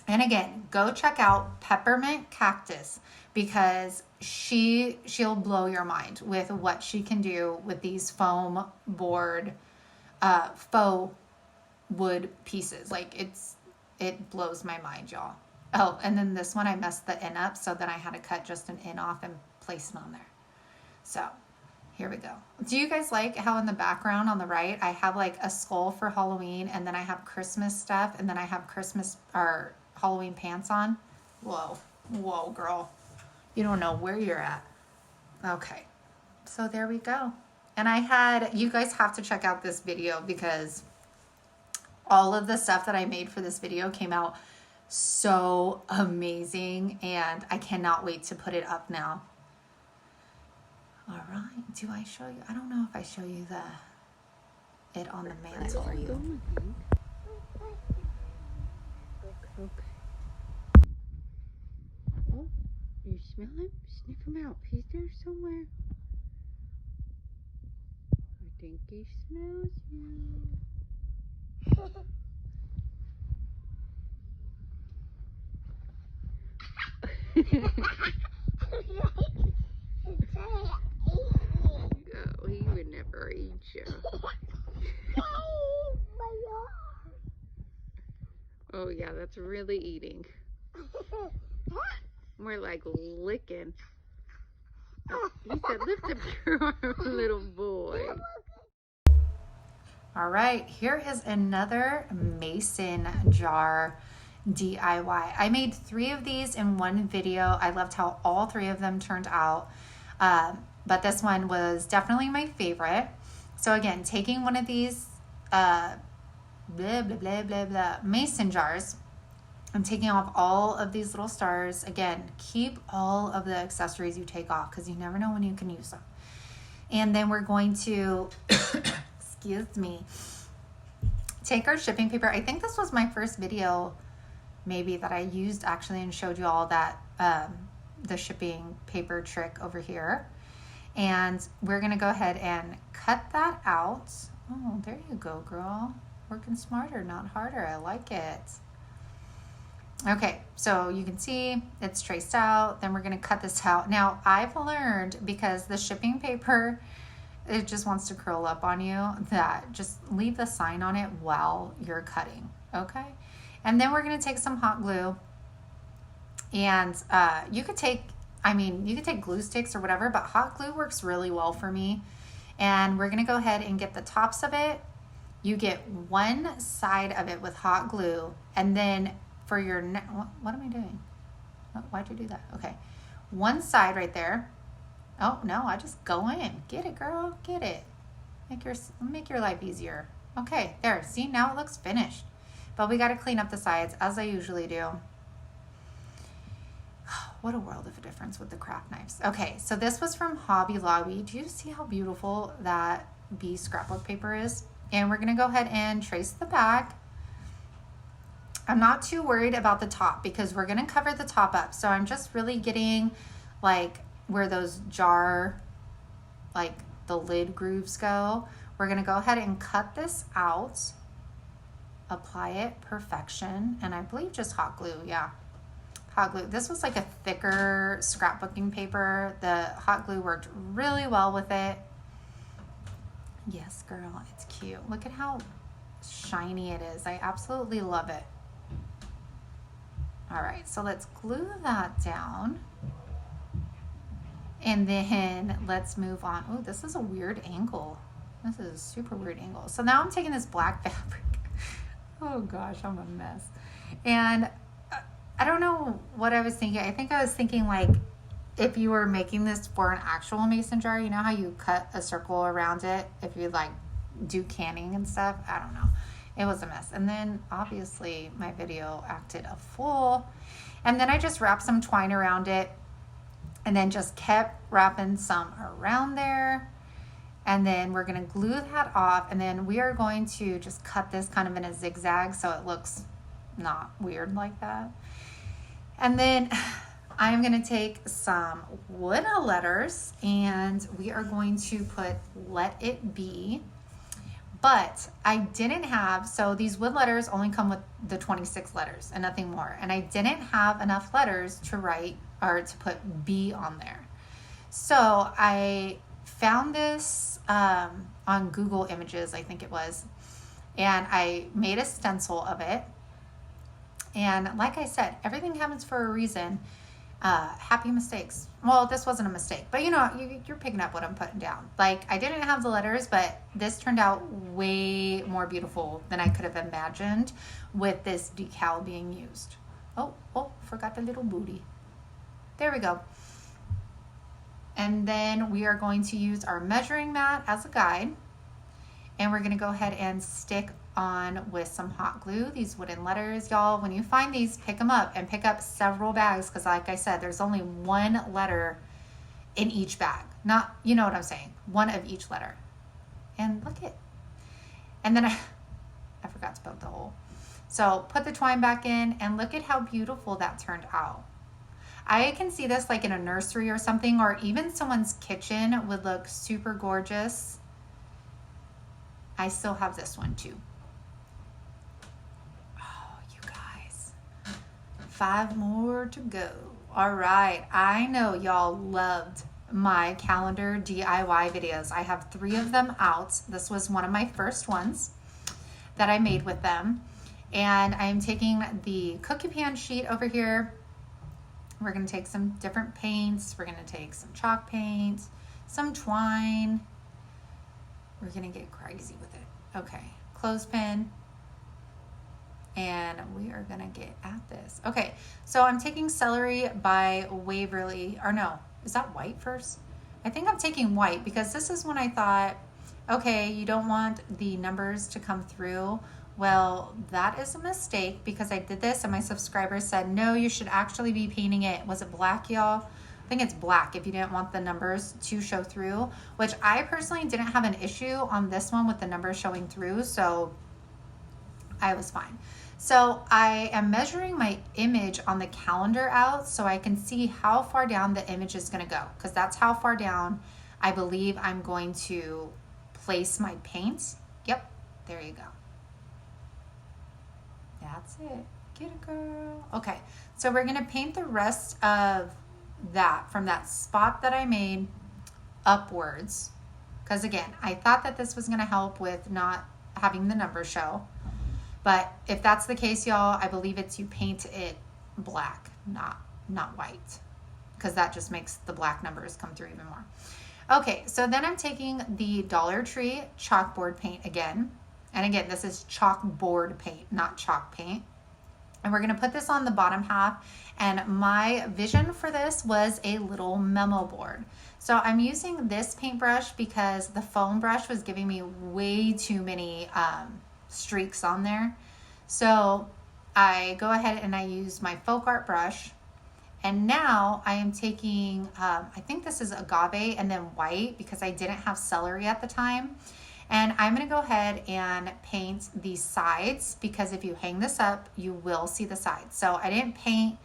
And again, go check out Peppermint Cactus, because she'll blow your mind with what she can do with these foam board, faux wood pieces. Like it blows my mind, y'all. Oh, and then this one I messed the N up, so then I had to cut just an N off and place it on there. So here we go. Do you guys like how in the background on the right I have like a skull for Halloween, and then I have Christmas stuff, and then I have Christmas or Halloween pants on? Whoa, girl. You don't know where you're at. Okay, so there we go. And you guys have to check out this video, because all of the stuff that I made for this video came out so amazing, and I cannot wait to put it up now. All right, do I show you? I don't know if I show you it on the mantle for you. Okay. Oh, you smell him? Sniff him out. He's there somewhere. I think he smells you. Oh, he would never eat you. Oh yeah, that's really eating. More like licking. Oh, he said, lift up your arm, little boy. All right, here is another mason jar DIY. I made 3 of these in one video. I loved how all 3 of them turned out, but this one was definitely my favorite. So again, taking one of these mason jars, I'm taking off all of these little stars. Again, keep all of the accessories you take off, because you never know when you can use them. And then we're going to excuse me, take our shipping paper. I think this was my first video maybe that I used actually and showed you all that the shipping paper trick over here. And we're gonna go ahead and cut that out. Oh, there you go, girl. Working smarter, not harder. I like it. Okay, so you can see it's traced out. Then we're gonna cut this out. Now, I've learned, because the shipping paper, it just wants to curl up on you, that just leave the sign on it while you're cutting, okay? And then we're gonna take some hot glue, and you could take glue sticks or whatever, but hot glue works really well for me. And we're gonna go ahead and get the tops of it. You get one side of it with hot glue, and then for your what am I doing? Oh, why'd you do that? Okay, one side right there. Oh no, I just go in. Get it, girl, get it. Make your life easier. Okay, there, see, now it looks finished. But we gotta clean up the sides, as I usually do. What a world of a difference with the craft knives. Okay, so this was from Hobby Lobby. Do you see how beautiful that bee scrapbook paper is? And we're gonna go ahead and trace the back. I'm not too worried about the top, because we're gonna cover the top up. So I'm just really getting like where those jar, like the lid grooves go. We're gonna go ahead and cut this out. apply it perfection. And I believe just hot glue, yeah. Hot glue. This was like a thicker scrapbooking paper. The hot glue worked really well with it. Yes, girl, it's cute. Look at how shiny it is. I absolutely love it. All right, so let's glue that down. And then let's move on. Oh, this is a weird angle. This is a super weird angle. So now I'm taking this black fabric. Oh gosh, I'm a mess. And I don't know what I was thinking. I think I was thinking like if you were making this for an actual mason jar, you know how you cut a circle around it if you like do canning and stuff? I don't know. It was a mess. And then obviously my video acted a fool. And then I just wrapped some twine around it and then just kept wrapping some around there. And then we're going to glue that off. And then we are going to just cut this kind of in a zigzag so it looks not weird like that. And then I'm going to take some wood letters and we are going to put Let It Be. But I didn't have, so these wood letters only come with the 26 letters and nothing more. And I didn't have enough letters to write or to put B on there. So I found this on Google Images, I think it was. And I made a stencil of it. And like I said, everything happens for a reason. Happy mistakes. Well, this wasn't a mistake, but you know, you're picking up what I'm putting down. Like I didn't have the letters, but this turned out way more beautiful than I could have imagined with this decal being used. Oh, forgot the little booty. There we go. And then we are going to use our measuring mat as a guide. And we're going to go ahead and stick on with some hot glue these wooden letters. Y'all, when you find these, pick them up and pick up several bags because like I said, there's only one letter in each bag. Not, you know what I'm saying, one of each letter. And look it. And then I forgot to poke the hole. So put the twine back in and look at how beautiful that turned out. I can see this like in a nursery or something, or even someone's kitchen would look super gorgeous. I still have this one too. Oh, you guys, 5 more to go. All right, I know y'all loved my calendar DIY videos. I have 3 of them out. This was one of my first ones that I made with them. And I'm taking the cookie pan sheet over here. We're gonna take some different paints. We're gonna take some chalk paint, some twine. We're gonna get crazy with it. Okay, clothespin. And we are gonna get at this. Okay, so I'm taking Celery by Waverly, or no, is that white first? I think I'm taking white because this is when I thought, okay, you don't want the numbers to come through. Well, that is a mistake because I did this and my subscribers said, no, you should actually be painting it. Was it black, y'all? I think it's black if you didn't want the numbers to show through, which I personally didn't have an issue on this one with the numbers showing through, so I was fine. So I am measuring my image on the calendar out so I can see how far down the image is gonna go, because that's how far down I believe I'm going to place my paint. Yep, there you go. That's it. Get it, girl. Okay, so we're gonna paint the rest of that from that spot that I made upwards, because again, I thought that this was gonna help with not having the numbers show, but if that's the case, y'all, I believe it's you paint it black, not white, because that just makes the black numbers come through even more. Okay, so then I'm taking the Dollar Tree chalkboard paint again. And again, this is chalkboard paint, not chalk paint. And we're gonna put this on the bottom half. And my vision for this was a little memo board. So I'm using this paintbrush because the foam brush was giving me way too many streaks on there. So I go ahead and I use my folk art brush. And now I am taking, I think this is agave and then white because I didn't have celery at the time. And I'm gonna go ahead and paint the sides because if you hang this up, you will see the sides. So I didn't paint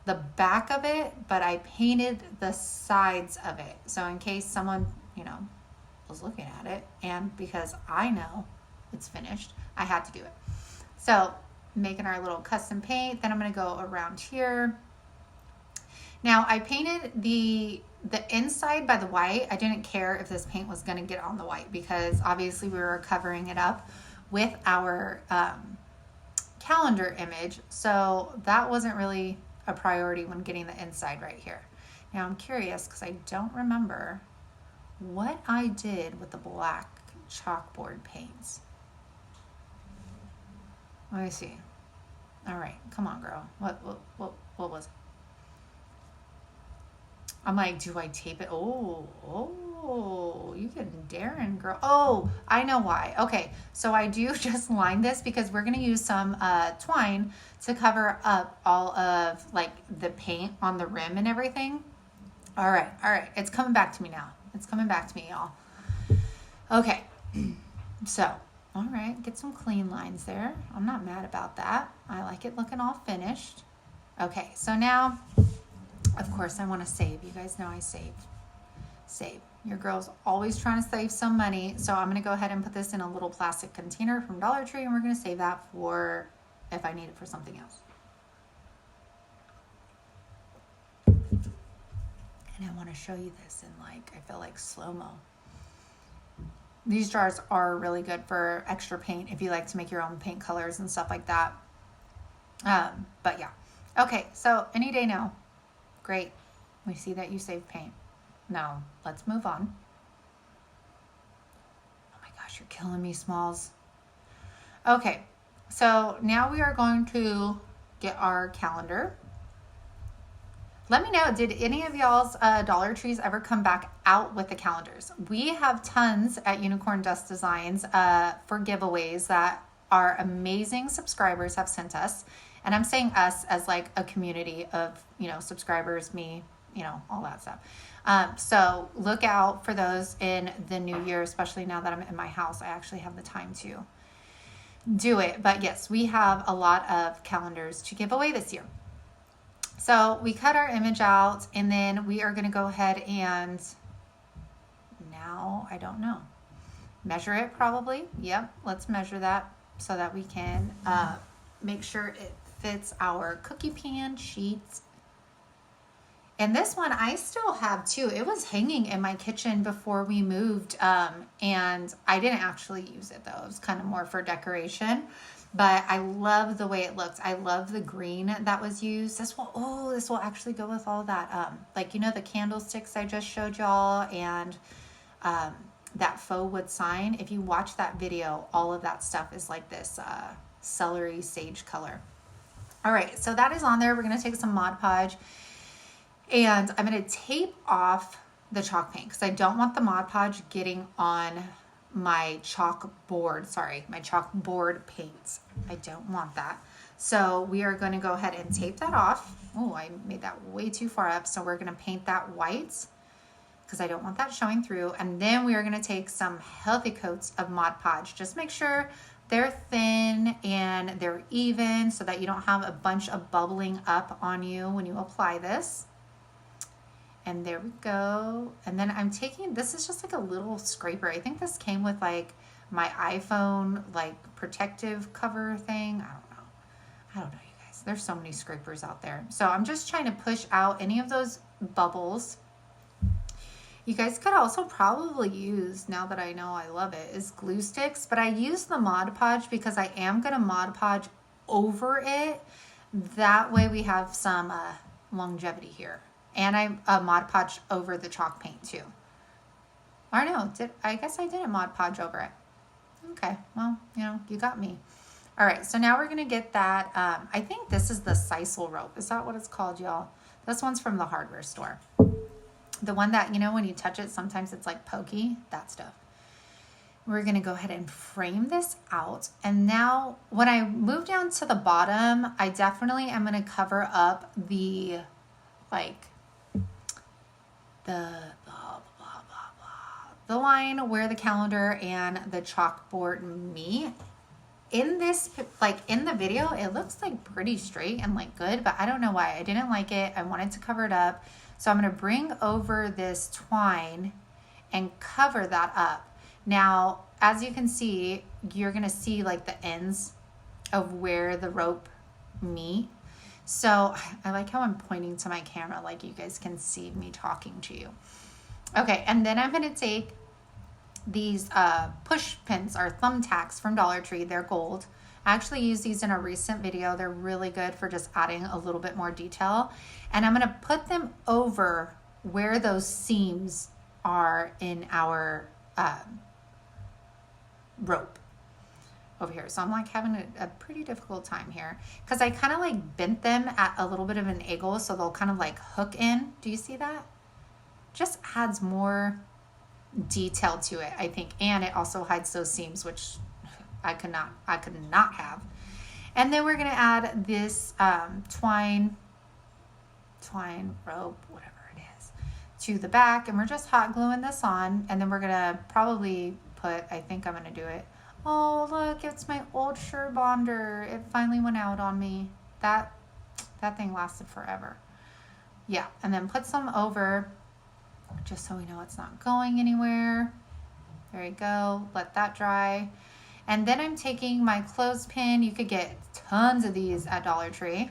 the back of it, but I painted the sides of it. So in case someone, you know, was looking at it, and because I know it's finished, I had to do it. So making our little custom paint. Then I'm going to go around here. Now I painted the inside by the white. I didn't care if this paint was going to get on the white because obviously we were covering it up with our calendar image. So that wasn't really a priority when getting the inside right here. Now I'm curious because I don't remember what I did with the black chalkboard paints. Let me see. All right, come on, girl. What was it? I'm like, do I tape it? Oh, you can daring, girl. Oh, I know why. Okay, so I do just line this because we're gonna use some twine to cover up all of like the paint on the rim and everything. All right, it's coming back to me now. It's coming back to me, y'all. Okay, so, all right, get some clean lines there. I'm not mad about that. I like it looking all finished. Okay, so now, of course, I want to save. You guys know I save. Save. Your girl's always trying to save some money. So I'm going to go ahead and put this in a little plastic container from Dollar Tree, and we're going to save that for if I need it for something else. And I want to show you this in like, I feel like slow-mo. These jars are really good for extra paint if you like to make your own paint colors and stuff like that. But yeah. Okay, so any day now. Great. We see that you save paint. Now, let's move on. Oh my gosh, you're killing me, Smalls. Okay, so now we are going to get our calendar. Let me know, did any of y'all's Dollar Trees ever come back out with the calendars? We have tons at Unicorn Dust Designs for giveaways that our amazing subscribers have sent us. And I'm saying us as like a community of, subscribers, me, all that stuff. So look out for those in the new year, especially now that I'm in my house. I actually have the time to do it. But yes, we have a lot of calendars to give away this year. So we cut our image out, and then we are going to go ahead and now, I don't know, measure it probably. Yep, let's measure that so that we can make sure it fits our cookie pan sheets. And this one I still have too. It was hanging in my kitchen before we moved, and I didn't actually use it though. It was kind of more for decoration. But I love the way it looks. I love the green that was used. This will actually go with all that. Like, the candlesticks I just showed y'all and that faux wood sign. If you watch that video, all of that stuff is like this celery sage color. All right, so that is on there. We're going to take some Mod Podge and I'm going to tape off the chalk paint because I don't want the Mod Podge getting on my chalkboard paints. I don't want that. So we are going to go ahead and tape that off. Oh, I made that way too far up. So we're going to paint that white because I don't want that showing through. And then we are going to take some healthy coats of Mod Podge. Just make sure they're thin and they're even so that you don't have a bunch of bubbling up on you when you apply this. And there we go. And then I'm taking, this is just like a little scraper. I think this came with like my iPhone, like protective cover thing. I don't know, you guys. There's so many scrapers out there. So I'm just trying to push out any of those bubbles. You guys could also probably use, now that I know I love it, is glue sticks. But I use the Mod Podge because I am going to Mod Podge over it. That way we have some longevity here. And I Mod Podge over the chalk paint too. Or no, I guess I didn't Mod Podge over it. Okay, well, you got me. All right, so now we're going to get that. I think this is the sisal rope. Is that what it's called, y'all? This one's from the hardware store. The one that, when you touch it, sometimes it's like pokey, that stuff. We're going to go ahead and frame this out. And now when I move down to the bottom, I definitely am going to cover up the, the line where the calendar and the chalkboard meet. In this, in the video, it looks like pretty straight and good, but I don't know why. I didn't like it. I wanted to cover it up. So I'm going to bring over this twine and cover that up. Now, as you can see, you're going to see the ends of where the rope meet. So I like how I'm pointing to my camera, like you guys can see me talking to you. Okay, and then I'm gonna take these push pins or thumbtacks from Dollar Tree. They're gold. I actually used these in a recent video. They're really good for just adding a little bit more detail. And I'm gonna put them over where those seams are in our rope over here. So I'm like having a pretty difficult time here because I kind of like bent them at a little bit of an angle so they'll kind of like hook in. Do you see that? Just adds more detail to it, I think, and it also hides those seams, which I could not have. And then we're gonna add this twine rope, whatever it is, to the back, and we're just hot gluing this on, and then we're gonna probably put, I think I'm gonna do it. Oh look, it's my old Sure Bonder. It finally went out on me. That thing lasted forever. Yeah, and then put some over, just so we know it's not going anywhere. There you go, let that dry. And then I'm taking my clothespin. You could get tons of these at Dollar Tree.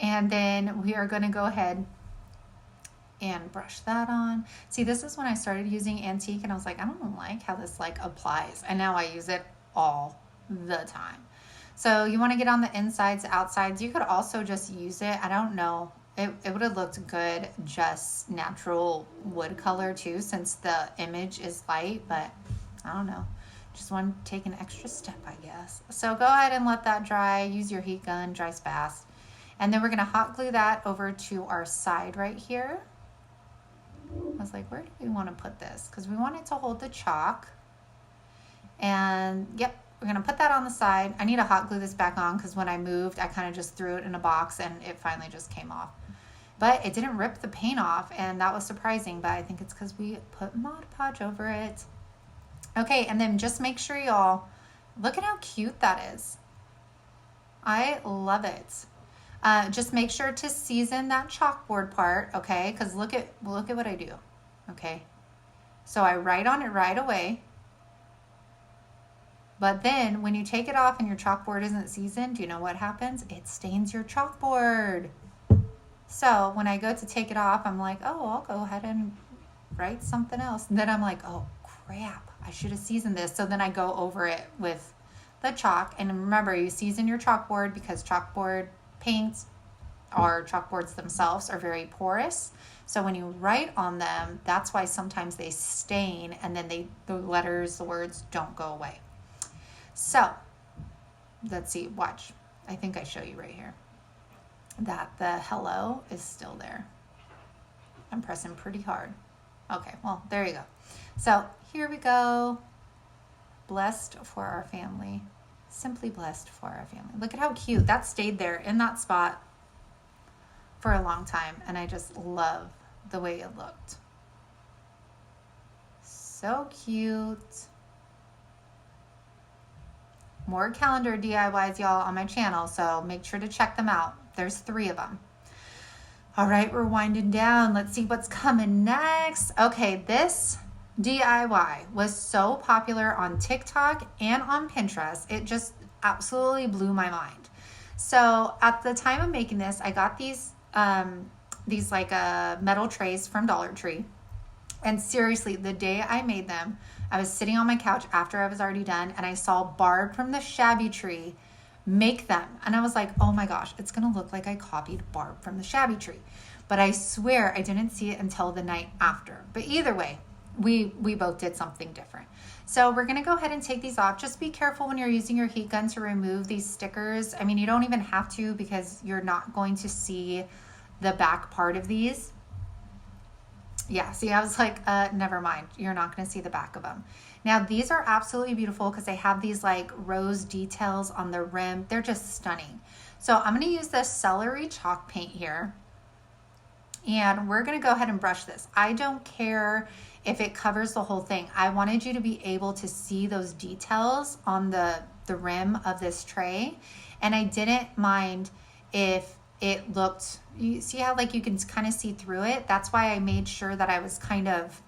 And then we are gonna go ahead and brush that on. See, this is when I started using antique and I was like, I don't like how this like applies. And now I use it all the time. So you wanna get on the insides, outsides. You could also just use it, I don't know. It would have looked good just natural wood color too, since the image is light, but I don't know. Just want to take an extra step, I guess. So go ahead and let that dry. Use your heat gun, dries fast. And then we're gonna hot glue that over to our side right here. I was like, where do we want to put this? Because we want it to hold the chalk. And yep, we're gonna put that on the side. I need to hot glue this back on because when I moved, I kind of just threw it in a box and it finally just came off. But it didn't rip the paint off, and that was surprising, but I think it's because we put Mod Podge over it. Okay, and then just make sure y'all, look at how cute that is. I love it. Just make sure to season that chalkboard part, okay? Because look at what I do, okay? So I write on it right away. But then when you take it off and your chalkboard isn't seasoned, do you know what happens? It stains your chalkboard. So when I go to take it off, I'm like, oh, I'll go ahead and write something else. And then I'm like, oh crap, I should have seasoned this. So then I go over it with the chalk. And remember, you season your chalkboard because chalkboard paints or chalkboards themselves are very porous. So when you write on them, that's why sometimes they stain and then the letters, the words don't go away. So let's see, watch. I think I show you right here that the hello is still there. I'm pressing pretty hard. Okay, well, there you go. So here we go. Blessed for our family. Simply blessed for our family. Look at how cute. That stayed there in that spot for a long time, and I just love the way it looked. So cute. More calendar DIYs, y'all, on my channel, so make sure to check them out. There's 3 of them. All right, we're winding down. Let's see what's coming next. Okay, this DIY was so popular on TikTok and on Pinterest. It just absolutely blew my mind. So at the time of making this, I got these like metal trays from Dollar Tree. And seriously, the day I made them, I was sitting on my couch after I was already done, and I saw Barb from the Shabby Tree make them. And I was like, oh my gosh, it's gonna look like I copied Barb from the Shabby Tree. But I swear I didn't see it until the night after. But either way, we both did something different. So we're gonna go ahead and take these off. Just be careful when you're using your heat gun to remove these stickers. I mean, you don't even have to because you're not going to see the back part of these. Yeah, see, I was like, never mind. You're not going to see the back of them. Now, these are absolutely beautiful because they have these like rose details on the rim. They're just stunning. So I'm going to use this celery chalk paint here. And we're going to go ahead and brush this. I don't care if it covers the whole thing. I wanted you to be able to see those details on the rim of this tray. And I didn't mind if it looked, you see how like you can kind of see through it? That's why I made sure that I was kind of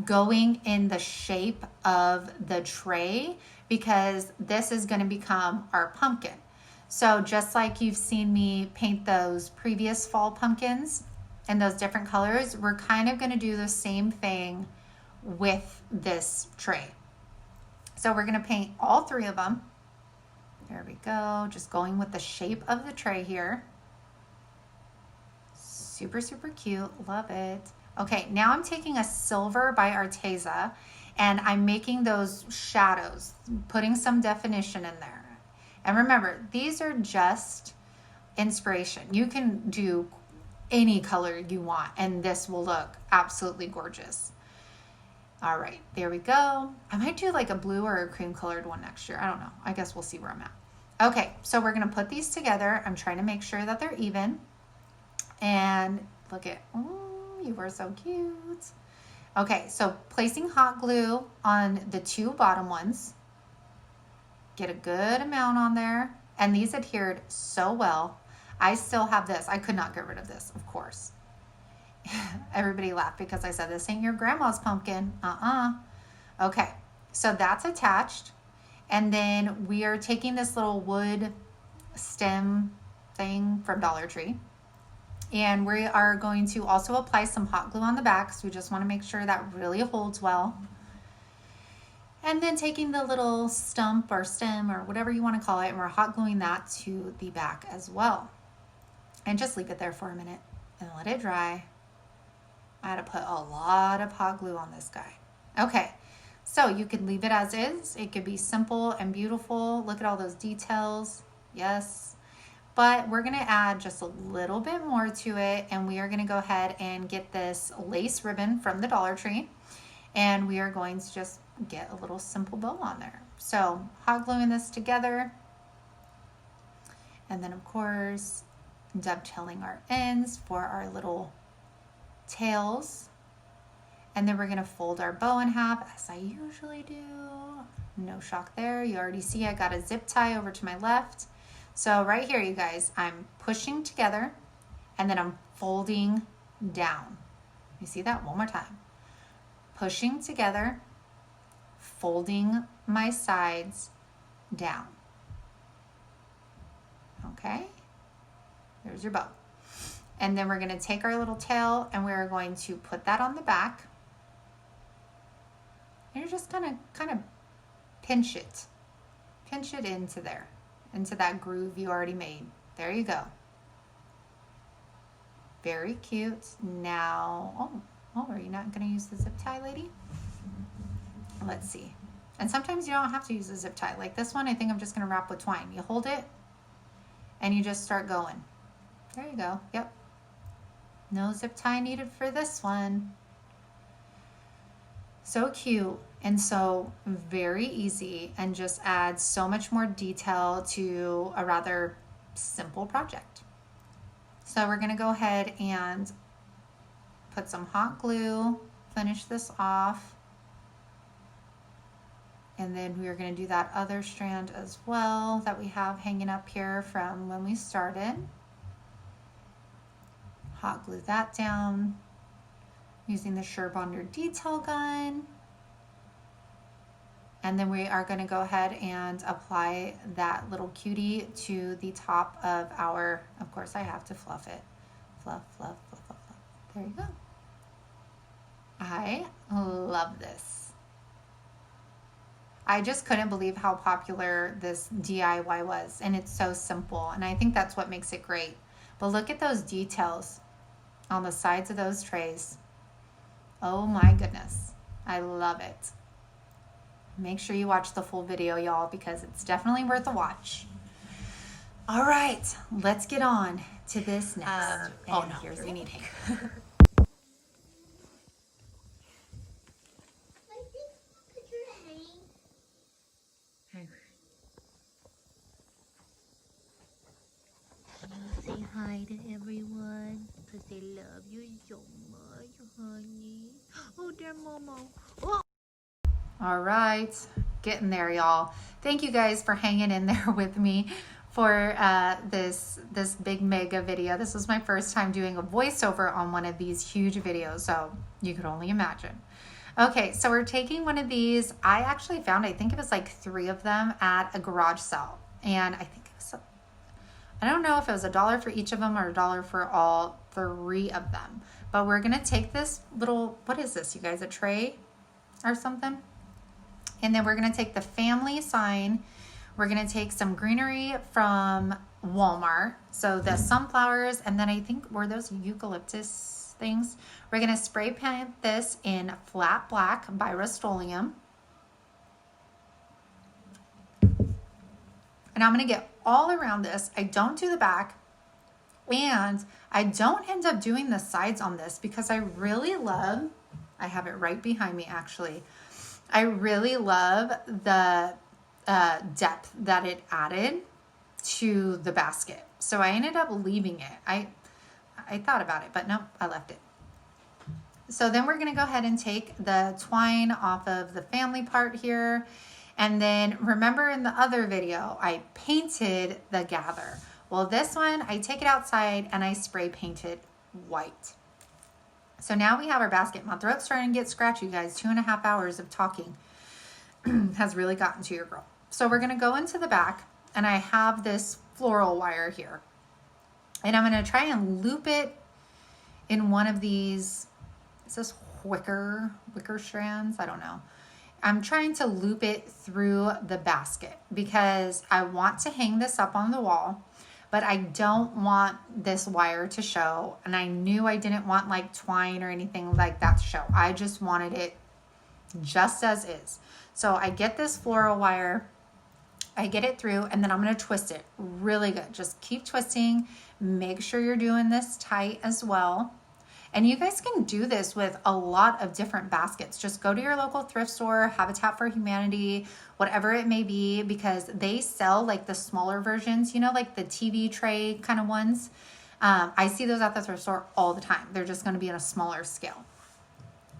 going in the shape of the tray because this is going to become our pumpkin. So just like you've seen me paint those previous fall pumpkins in those different colors, we're kind of going to do the same thing with this tray. So we're going to paint all three of them. There we go. Just going with the shape of the tray here. Super, super cute. Love it. Okay, now I'm taking a silver by ARTEZA and I'm making those shadows, putting some definition in there. And remember, these are just inspiration. You can do any color you want and this will look absolutely gorgeous. All right, there we go. I might do like a blue or a cream colored one next year. I don't know. I guess we'll see where I'm at. Okay, so we're gonna put these together. I'm trying to make sure that they're even. And look at, oh, you are so cute. Okay, so placing hot glue on the two bottom ones. Get a good amount on there. And these adhered so well. I still have this. I could not get rid of this, of course. Everybody laughed because I said, this ain't your grandma's pumpkin. Okay, so that's attached. And then we are taking this little wood stem thing from Dollar Tree. And we are going to also apply some hot glue on the back. So we just want to make sure that really holds well. And then taking the little stump or stem or whatever you want to call it, and we're hot gluing that to the back as well. And just leave it there for a minute and let it dry. I had to put a lot of hot glue on this guy. Okay, so you could leave it as is. It could be simple and beautiful. Look at all those details. Yes. But we're gonna add just a little bit more to it, and we are gonna go ahead and get this lace ribbon from the Dollar Tree, and we are going to just get a little simple bow on there. So hot gluing this together, and then of course dovetailing our ends for our little tails, and then we're gonna fold our bow in half as I usually do. No shock there. You already see I got a zip tie over to my left. So right here, you guys, I'm pushing together and then I'm folding down. You see that? One more time. Pushing together, folding my sides down. Okay, there's your bow. And then we're gonna take our little tail and we're going to put that on the back. And you're just gonna kind of pinch it into there, into that groove you already made. There you go. Very cute. Now, oh, are you not gonna use the zip tie, lady? Let's see. And sometimes you don't have to use a zip tie. Like this one, I think I'm just gonna wrap with twine. You hold it and you just start going. There you go, yep. No zip tie needed for this one. So cute and so very easy, and just adds so much more detail to a rather simple project. So we're gonna go ahead and put some hot glue, finish this off. And then we are gonna do that other strand as well that we have hanging up here from when we started. Hot glue that down using the Surebonder detail gun. And then we are gonna go ahead and apply that little cutie to the top of our, of course I have to fluff it. Fluff, fluff, fluff, fluff, fluff. There you go. I love this. I just couldn't believe how popular this DIY was, and it's so simple, and I think that's what makes it great. But look at those details on the sides of those trays. Oh my goodness, I love it. Make sure you watch the full video, y'all, because it's definitely worth a watch. All right, let's get on to this next. Oh no, here's the needing. Say hi to everyone, because they love you so much, honey. Oh, dear Momo. Oh. All right, getting there, y'all. Thank you guys for hanging in there with me for this big mega video. This was my first time doing a voiceover on one of these huge videos, so you could only imagine. Okay, so we're taking one of these. I actually found, I think it was like 3 of them at a garage sale. And I think it was, I don't know if it was $1 for each of them or $1 for all 3 of them. But we're going to take this little, what is this, you guys, a tray or something? And then we're going to take the family sign. We're going to take some greenery from Walmart. So the sunflowers, and then I think were those eucalyptus things. We're going to spray paint this in flat black by Rust-Oleum. And I'm going to get all around this. I don't do the back. And I don't end up doing the sides on this because I really love, I have it right behind me actually. I really love the depth that it added to the basket. So I ended up leaving it. I thought about it, but no, I left it. So then we're going to go ahead and take the twine off of the family part here. And then remember in the other video, I painted the gather. Well, this one, I take it outside and I spray paint it white. So now we have our basket. My throat's starting to get scratchy, you guys. 2.5 hours of talking has really gotten to your girl. So we're going to go into the back and I have this floral wire here. And I'm going to try and loop it in one of these, is this wicker strands? I don't know. I'm trying to loop it through the basket because I want to hang this up on the wall, but I don't want this wire to show. And I knew I didn't want like twine or anything like that to show. I just wanted it just as is. So I get this floral wire, I get it through, and then I'm going to twist it really good. Just keep twisting. Make sure you're doing this tight as well. And you guys can do this with a lot of different baskets. Just go to your local thrift store, Habitat for Humanity, whatever it may be, because they sell like the smaller versions, you know, like the TV tray kind of ones. I see those at the thrift store all the time. They're just going to be on a smaller scale.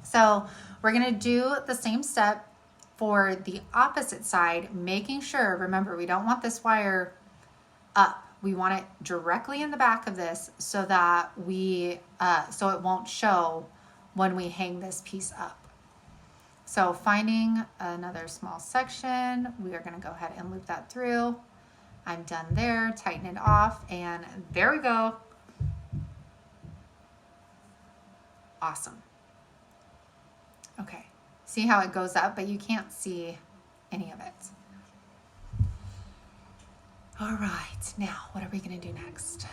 So we're going to do the same step for the opposite side, making sure, remember, we don't want this wire up. We want it directly in the back of this so that so it won't show when we hang this piece up. So finding another small section, we are going to go ahead and loop that through. I'm done there, tighten it off, and there we go. Awesome. Okay, see how it goes up, but you can't see any of it. All right, now what are we going to do next?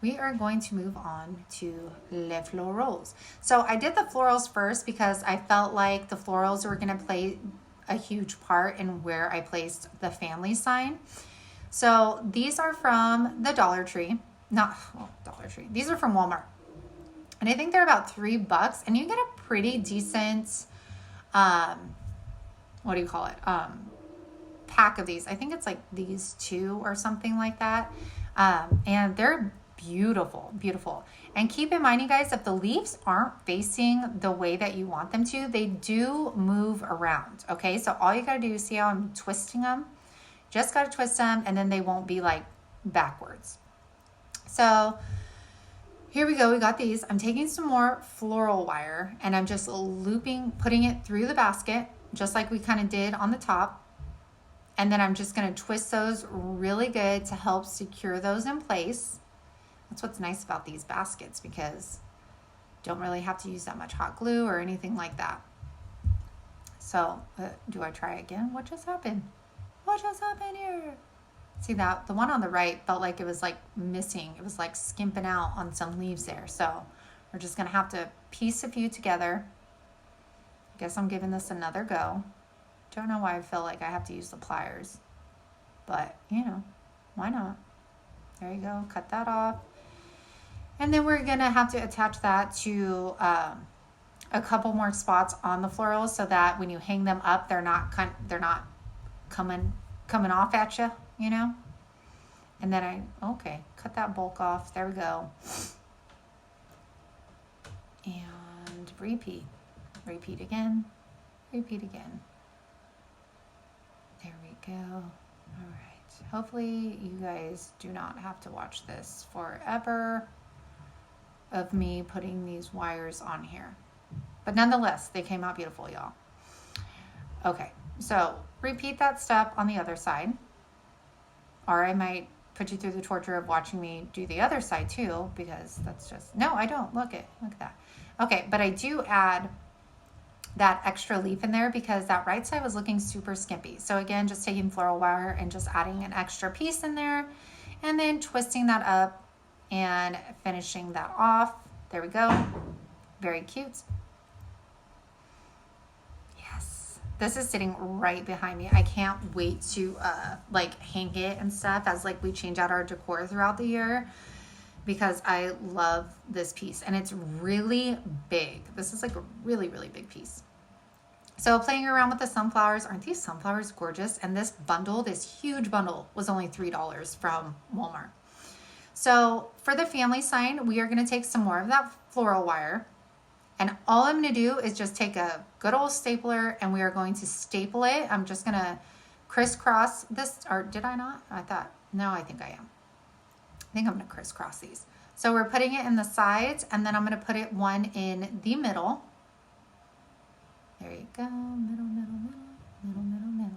We are going to move on to les florals. So I did the florals first because I felt like the florals were going to play a huge part in where I placed the family sign. So these are from the Dollar Tree, Dollar Tree. These are from Walmart. And I think they're about $3 and you get a pretty decent, what do you call it? Pack of these. I think it's like these 2 or something like that. And they're beautiful, beautiful. And keep in mind, you guys, if the leaves aren't facing the way that you want them to, they do move around. Okay. So all you got to do is see how I'm twisting them. Just got to twist them and then they won't be like backwards. So here we go. We got these. I'm taking some more floral wire and I'm just looping, putting it through the basket, just like we kind of did on the top. And then I'm just going to twist those really good to help secure those in place. That's what's nice about these baskets because you don't really have to use that much hot glue or anything like that. So do I try again? What just happened? What just happened here? See that? The one on the right felt like it was like missing. It was like skimping out on some leaves there. So we're just going to have to piece a few together. I guess I'm giving this another go. Don't know why I feel like I have to use the pliers, but you know, why not? There you go. Cut that off. And then we're going to have to attach that to a couple more spots on the florals so that when you hang them up, they're not coming off at you, you know? And then cut that bulk off. There we go. And repeat again, repeat again. There we go. All right. Hopefully you guys do not have to watch this forever of me putting these wires on here. But nonetheless, they came out beautiful, y'all. Okay, so repeat that step on the other side. Or I might put you through the torture of watching me do the other side too, because that's just, no, I don't. Look at that. Okay, but I do add that extra leaf in there because that right side was looking super skimpy. So again, just taking floral wire and just adding an extra piece in there and then twisting that up and finishing that off. There we go. Very cute. Yes. This is sitting right behind me. I can't wait to like hang it and stuff as like we change out our decor throughout the year, because I love this piece and it's really big. This is like a really, really big piece. So playing around with the sunflowers. Aren't these sunflowers gorgeous? And this bundle, this huge bundle, was only $3 from Walmart. So for the family sign, we are going to take some more of that floral wire. And all I'm going to do is just take a good old stapler and we are going to staple it. I'm just going to crisscross this, or did I not? I thought, no, I think I am. I think I'm going to crisscross these. So we're putting it in the sides and then I'm going to put it one in the middle. There you go. Middle, middle, middle, middle, middle, middle.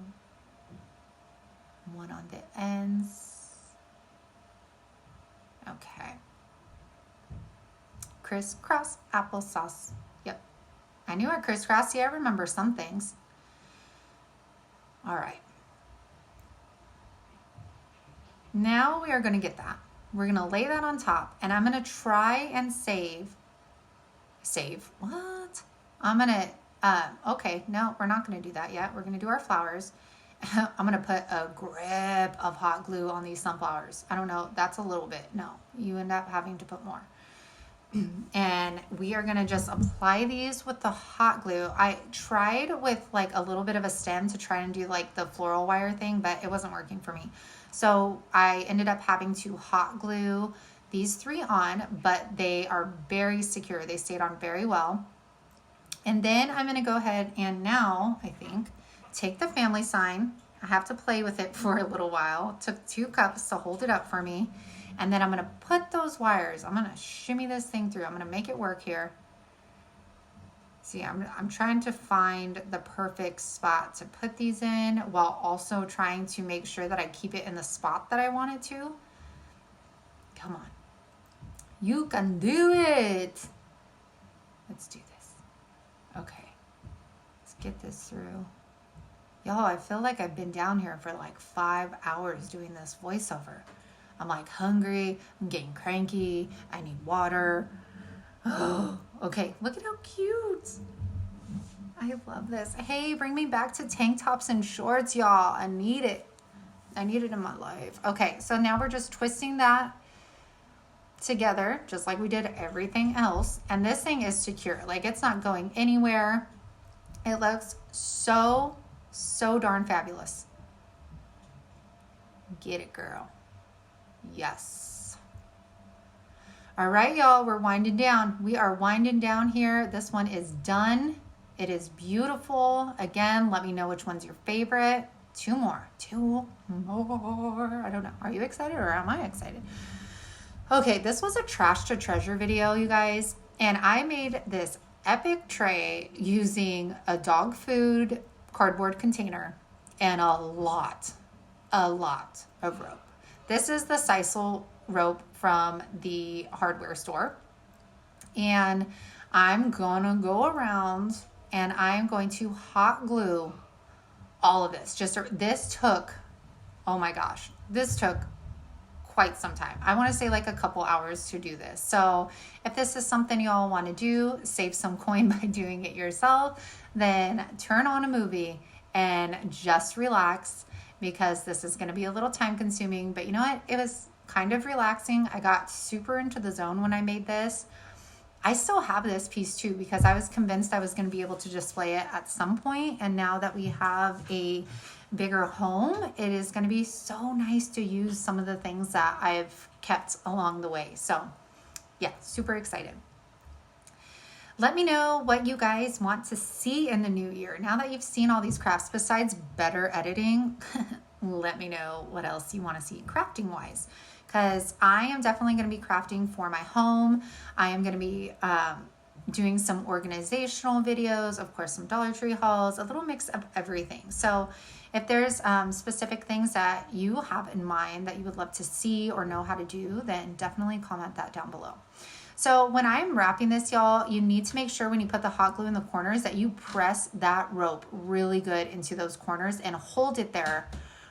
One on the ends. Okay. Crisscross applesauce. Yep. I knew I crisscrossed. See, I remember some things. All right. Now we are going to get that. We're going to lay that on top and I'm going to try and save. What? I'm going to, okay, no, we're not going to do that yet. We're going to do our flowers. I'm going to put a grip of hot glue on these sunflowers. I don't know. That's a little bit. No, you end up having to put more. And we are going to just apply these with the hot glue. I tried with like a little bit of a stem to try and do like the floral wire thing, but it wasn't working for me. So I ended up having to hot glue these three on, but they are very secure. They stayed on very well. And then I'm going to go ahead and now, I think, take the family sign. I have to play with it for a little while. It took 2 cups to hold it up for me. And then I'm going to put those wires. I'm going to shimmy this thing through. I'm going to make it work here. See, I'm trying to find the perfect spot to put these in while also trying to make sure that I keep it in the spot that I want it to. Come on. You can do it. Let's do this. Okay, let's get this through. Y'all, I feel like I've been down here for like 5 hours doing this voiceover. I'm like hungry, I'm getting cranky, I need water. Oh, okay, look at how cute. I love this. Hey, bring me back to tank tops and shorts, y'all. I need it. I need it in my life. Okay, so now we're just twisting that together just like we did everything else, and this thing is secure. Like, it's not going anywhere. It looks so darn fabulous. Get it, girl. Yes. All right, y'all, we're winding down. We are winding down here. This one is done. It is beautiful. Again, let me know which one's your favorite. 2 more. I don't know. Are you excited or am I excited? Okay, this was a trash to treasure video, you guys, and I made this epic tray using a dog food cardboard container and a lot of rope. This is the sisal rope from the hardware store, and I'm gonna go around and I'm going to hot glue all of this. This took, oh my gosh, this took quite some time. I want to say like a couple hours to do this. So if this is something y'all want to do, save some coin by doing it yourself, then turn on a movie and just relax, because this is going to be a little time consuming, but you know what? It was kind of relaxing. I got super into the zone when I made this. I still have this piece too, because I was convinced I was going to be able to display it at some point. And now that we have a bigger home, it is going to be so nice to use some of the things that I've kept along the way. So yeah, super excited. Let me know what you guys want to see in the new year. Now that you've seen all these crafts, besides better editing, let me know what else you want to see crafting wise, because I am definitely going to be crafting for my home. I am going to be doing some organizational videos, of course, some Dollar Tree hauls, a little mix of everything. So if there's specific things that you have in mind that you would love to see or know how to do, then definitely comment that down below. So when I'm wrapping this, y'all, you need to make sure when you put the hot glue in the corners that you press that rope really good into those corners and hold it there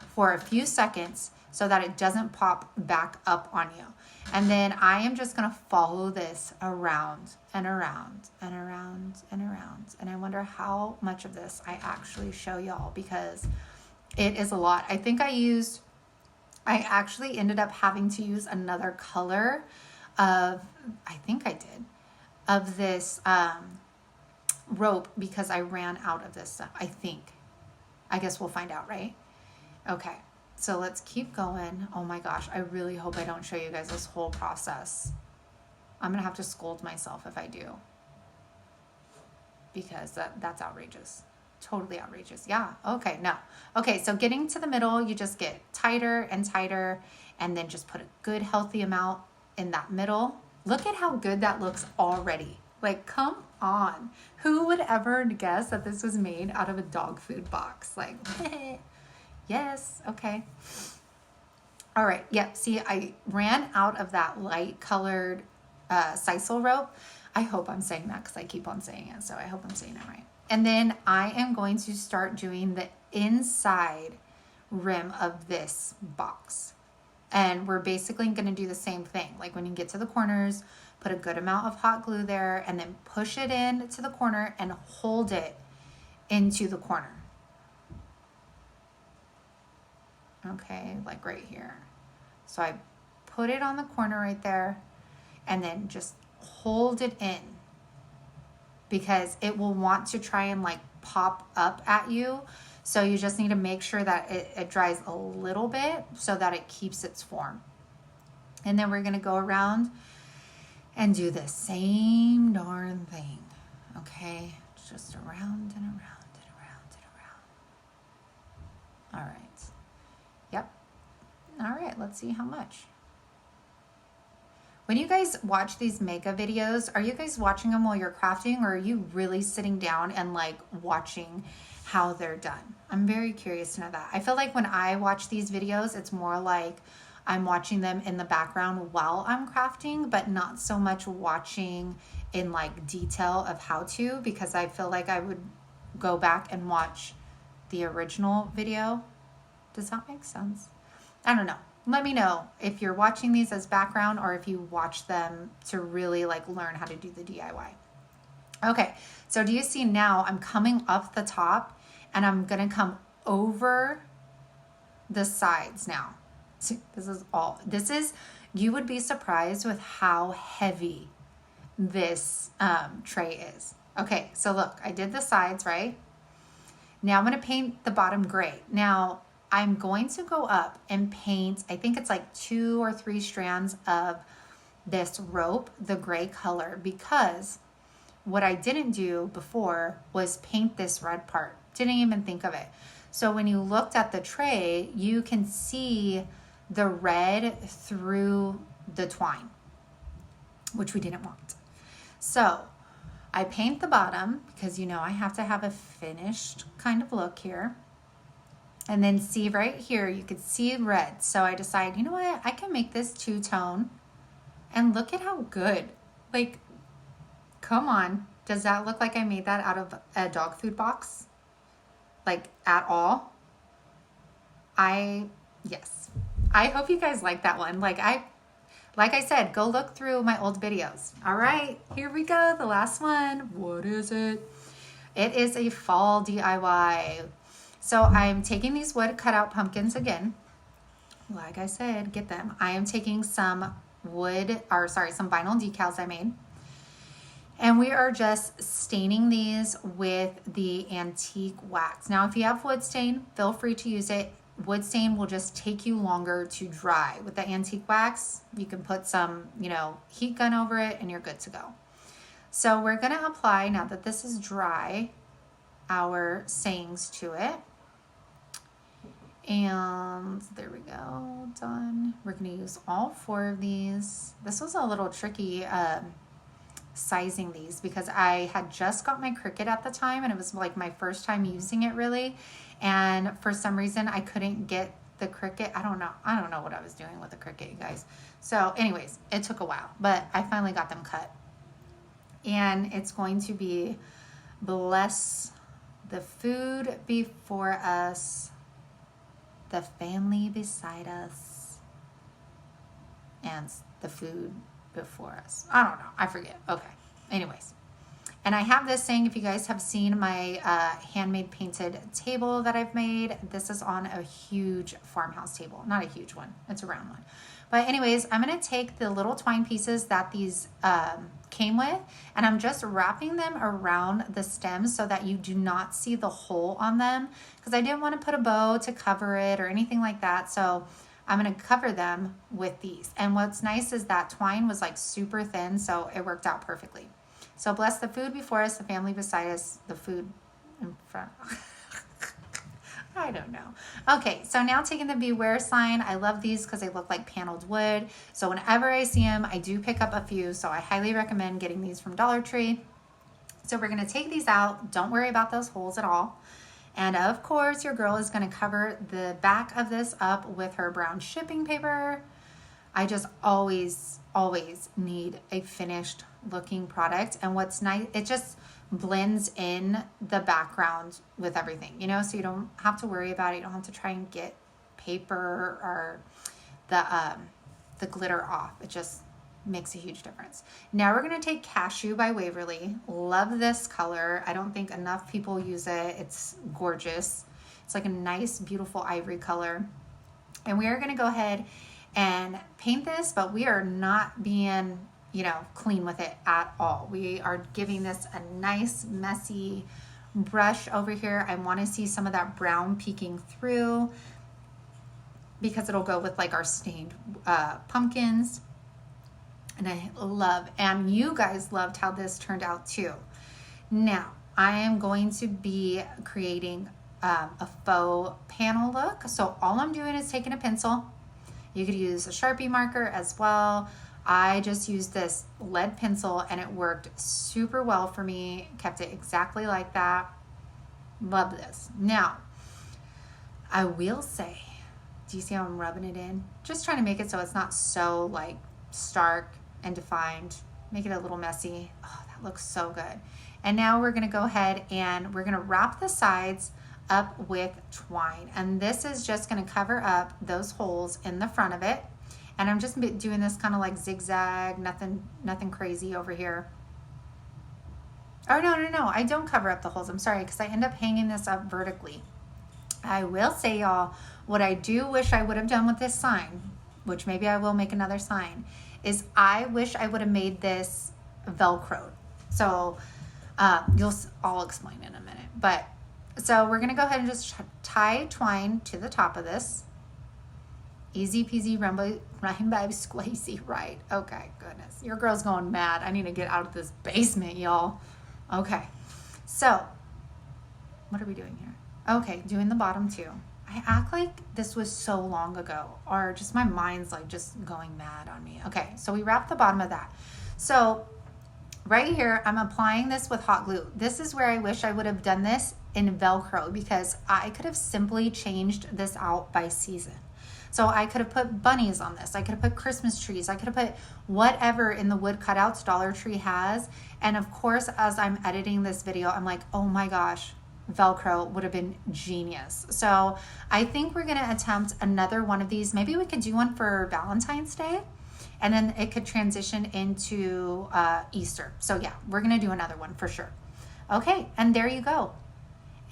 for a few seconds so that it doesn't pop back up on you. And then I am just gonna follow this around and around and around and around. And I wonder how much of this I actually show y'all, because it is a lot. I think I actually ended up having to use another color of, I think I did, of this rope because I ran out of this stuff, I think. I guess we'll find out, right? Okay, so let's keep going. Oh my gosh, I really hope I don't show you guys this whole process. I'm gonna have to scold myself if I do, because that's outrageous. Totally outrageous. Yeah, okay, no. Okay, so getting to the middle, you just get tighter and tighter, and then just put a good healthy amount in that middle. Look at how good that looks already. Like, come on. Who would ever guess that this was made out of a dog food box? Like, yes, okay. All right, yep, see, I ran out of that light colored sisal rope. I hope I'm saying that because I keep on saying it, so I hope I'm saying it right. And then I am going to start doing the inside rim of this box. And we're basically going to do the same thing. Like when you get to the corners, put a good amount of hot glue there and then push it in to the corner and hold it into the corner. Okay, like right here. So I put it on the corner right there and then just hold it in, because it will want to try and like pop up at you. So you just need to make sure that it dries a little bit so that it keeps its form. And then we're gonna go around and do the same darn thing, okay? Just around and around and around and around. All right, yep. All right, let's see how much. When you guys watch these mega videos, are you guys watching them while you're crafting, or are you really sitting down and like watching how they're done? I'm very curious to know that. I feel like when I watch these videos, it's more like I'm watching them in the background while I'm crafting, but not so much watching in like detail of how to, because I feel like I would go back and watch the original video. Does that make sense? I don't know. Let me know if you're watching these as background or if you watch them to really like learn how to do the DIY. Okay, so do you see now I'm coming up the top and I'm gonna come over the sides now. See, this is, you would be surprised with how heavy this tray is. Okay, so look, I did the sides, right? Now I'm gonna paint the bottom gray. Now, I'm going to go up and paint, I think it's like 2 or 3 strands of this rope, the gray color, because what I didn't do before was paint this red part. Didn't even think of it. So when you looked at the tray, you can see the red through the twine, which we didn't want. So I paint the bottom because you know I have to have a finished kind of look here. And then see right here, you could see red. So I decide, you know what? I can make this two-tone. And look at how good. Like, come on. Does that look like I made that out of a dog food box? Like, at all? Yes. I hope you guys like that one. Like I said, go look through my old videos. All right, here we go. The last one. What is it? It is a fall DIY. So I'm taking these wood cutout pumpkins again. Like I said, get them. I am taking some some vinyl decals I made. And we are just staining these with the antique wax. Now, if you have wood stain, feel free to use it. Wood stain will just take you longer to dry. With the antique wax, you can put some, heat gun over it and you're good to go. So we're gonna apply, now that this is dry, our sayings to it. And there we go, done. We're gonna use all 4 of these. This was a little tricky sizing these because I had just got my Cricut at the time and it was like my first time using it really. And for some reason I couldn't get the Cricut. I don't know what I was doing with the Cricut, you guys. So anyways, it took a while, but I finally got them cut. And it's going to be bless the food before us, the family beside us, and the food before us. I don't know. I forget. Okay. Anyways. And I have this saying, if you guys have seen my handmade painted table that I've made, this is on a huge farmhouse table. Not a huge one. It's a round one. But anyways, I'm going to take the little twine pieces that these came with, and I'm just wrapping them around the stems so that you do not see the hole on them, because I didn't want to put a bow to cover it or anything like that. So I'm going to cover them with these. And what's nice is that twine was like super thin, so it worked out perfectly. So bless the food before us, the family beside us, the food in front. I don't know. Okay, so now taking the beware sign. I love these because they look like paneled wood. So whenever I see them, I do pick up a few. So I highly recommend getting these from Dollar Tree. So we're going to take these out. Don't worry about those holes at all. And of course, your girl is going to cover the back of this up with her brown shipping paper. I just always need a finished looking product. And what's nice, it just blends in the background with everything, you know, so you don't have to worry about it. You don't have to try and get paper or the glitter off. It just makes a huge difference. Now we're going to take Cashew by Waverly. Love this color. I don't think enough people use it. It's gorgeous. It's like a nice, beautiful ivory color. And we are going to go ahead and paint this, but we are not being, you know, clean with it at all. We are giving this a nice messy brush over here. I want to see some of that brown peeking through because it'll go with like our stained pumpkins. And I love, and you guys loved how this turned out too. Now I am going to be creating a faux panel look. So all I'm doing is taking a pencil. You could use a Sharpie marker as well. I just used this lead pencil and it worked super well for me. Kept it exactly like that. Love this. Now, I will say, do you see how I'm rubbing it in? Just trying to make it so it's not so like stark and defined. Make it a little messy. Oh, that looks so good. And now we're gonna go ahead and we're gonna wrap the sides up with twine. And this is just gonna cover up those holes in the front of it. And I'm just doing this kind of like zigzag, nothing crazy over here. Oh, no, I don't cover up the holes. I'm sorry, because I end up hanging this up vertically. I will say, y'all, what I do wish I would have done with this sign, which maybe I will make another sign, is I wish I would have made this Velcroed. So I'll explain in a minute. But so we're gonna go ahead and just tie twine to the top of this. Easy peasy rainbow squeezy, right? Okay, goodness. Your girl's going mad. I need to get out of this basement, y'all. Okay, so what are we doing here? Okay, doing the bottom too. I act like this was so long ago, or just my mind's like just going mad on me. Okay, so we wrap the bottom of that. So right here, I'm applying this with hot glue. This is where I wish I would have done this in Velcro, because I could have simply changed this out by season. So I could have put bunnies on this. I could have put Christmas trees. I could have put whatever in the wood cutouts Dollar Tree has. And of course, as I'm editing this video, I'm like, oh my gosh, Velcro would have been genius. So I think we're gonna attempt another one of these. Maybe we could do one for Valentine's Day, and then it could transition into Easter. So yeah, we're gonna do another one for sure. Okay, and there you go.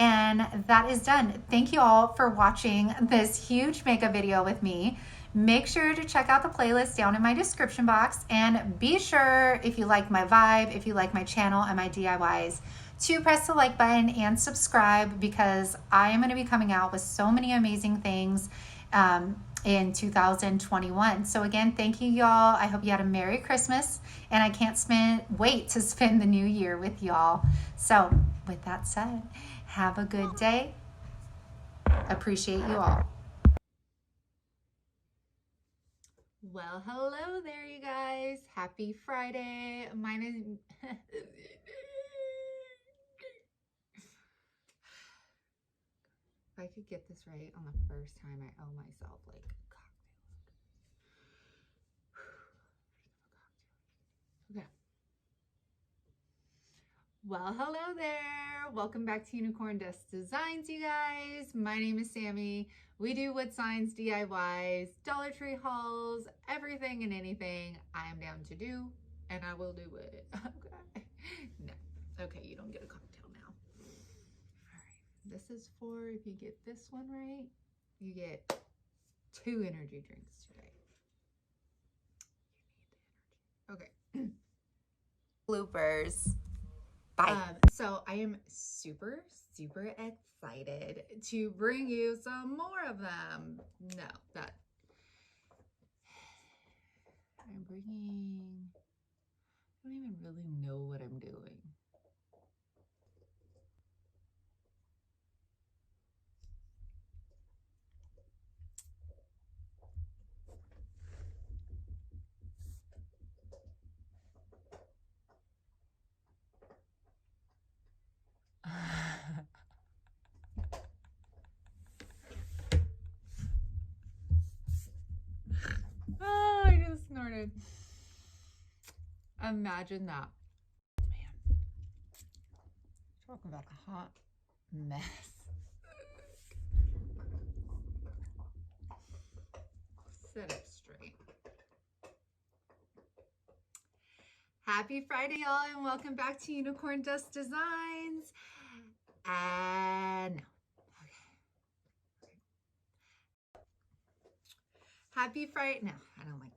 And that is done. Thank you all for watching this huge makeup video with me. Make sure to check out the playlist down in my description box, and be sure, if you like my vibe, if you like my channel and my DIYs, to press the like button and subscribe, because I am going to be coming out with so many amazing things in 2021. So again, thank you, y'all. I hope you had a Merry Christmas, and I can't wait to spend the new year with y'all. So with that said, have a good day. Appreciate you all. Well, hello there, you guys. Happy Friday. Mine is. If I could get this right on the first time, I owe myself like a cocktail. Okay. Well, hello there. Welcome back to Unicorn Dust Designs, you guys. My name is Sammy. We do wood signs, DIYs, Dollar Tree hauls, everything and anything I am down to do, and I will do it. Okay. No. Okay, you don't get a cocktail now. All right. This is for, if you get this one right, you get 2 energy drinks today. You need the energy. Okay. Bloopers. Bye. So I am super excited to bring you some more of them. No, that I'm bringing, I don't even really know what I'm doing. Oh, I just snorted. Imagine that. Oh, man. Talk about a hot mess. Sit up straight. Happy Friday, y'all, and welcome back to Unicorn Dust Designs. And no. Okay. Happy Friday. No, I don't like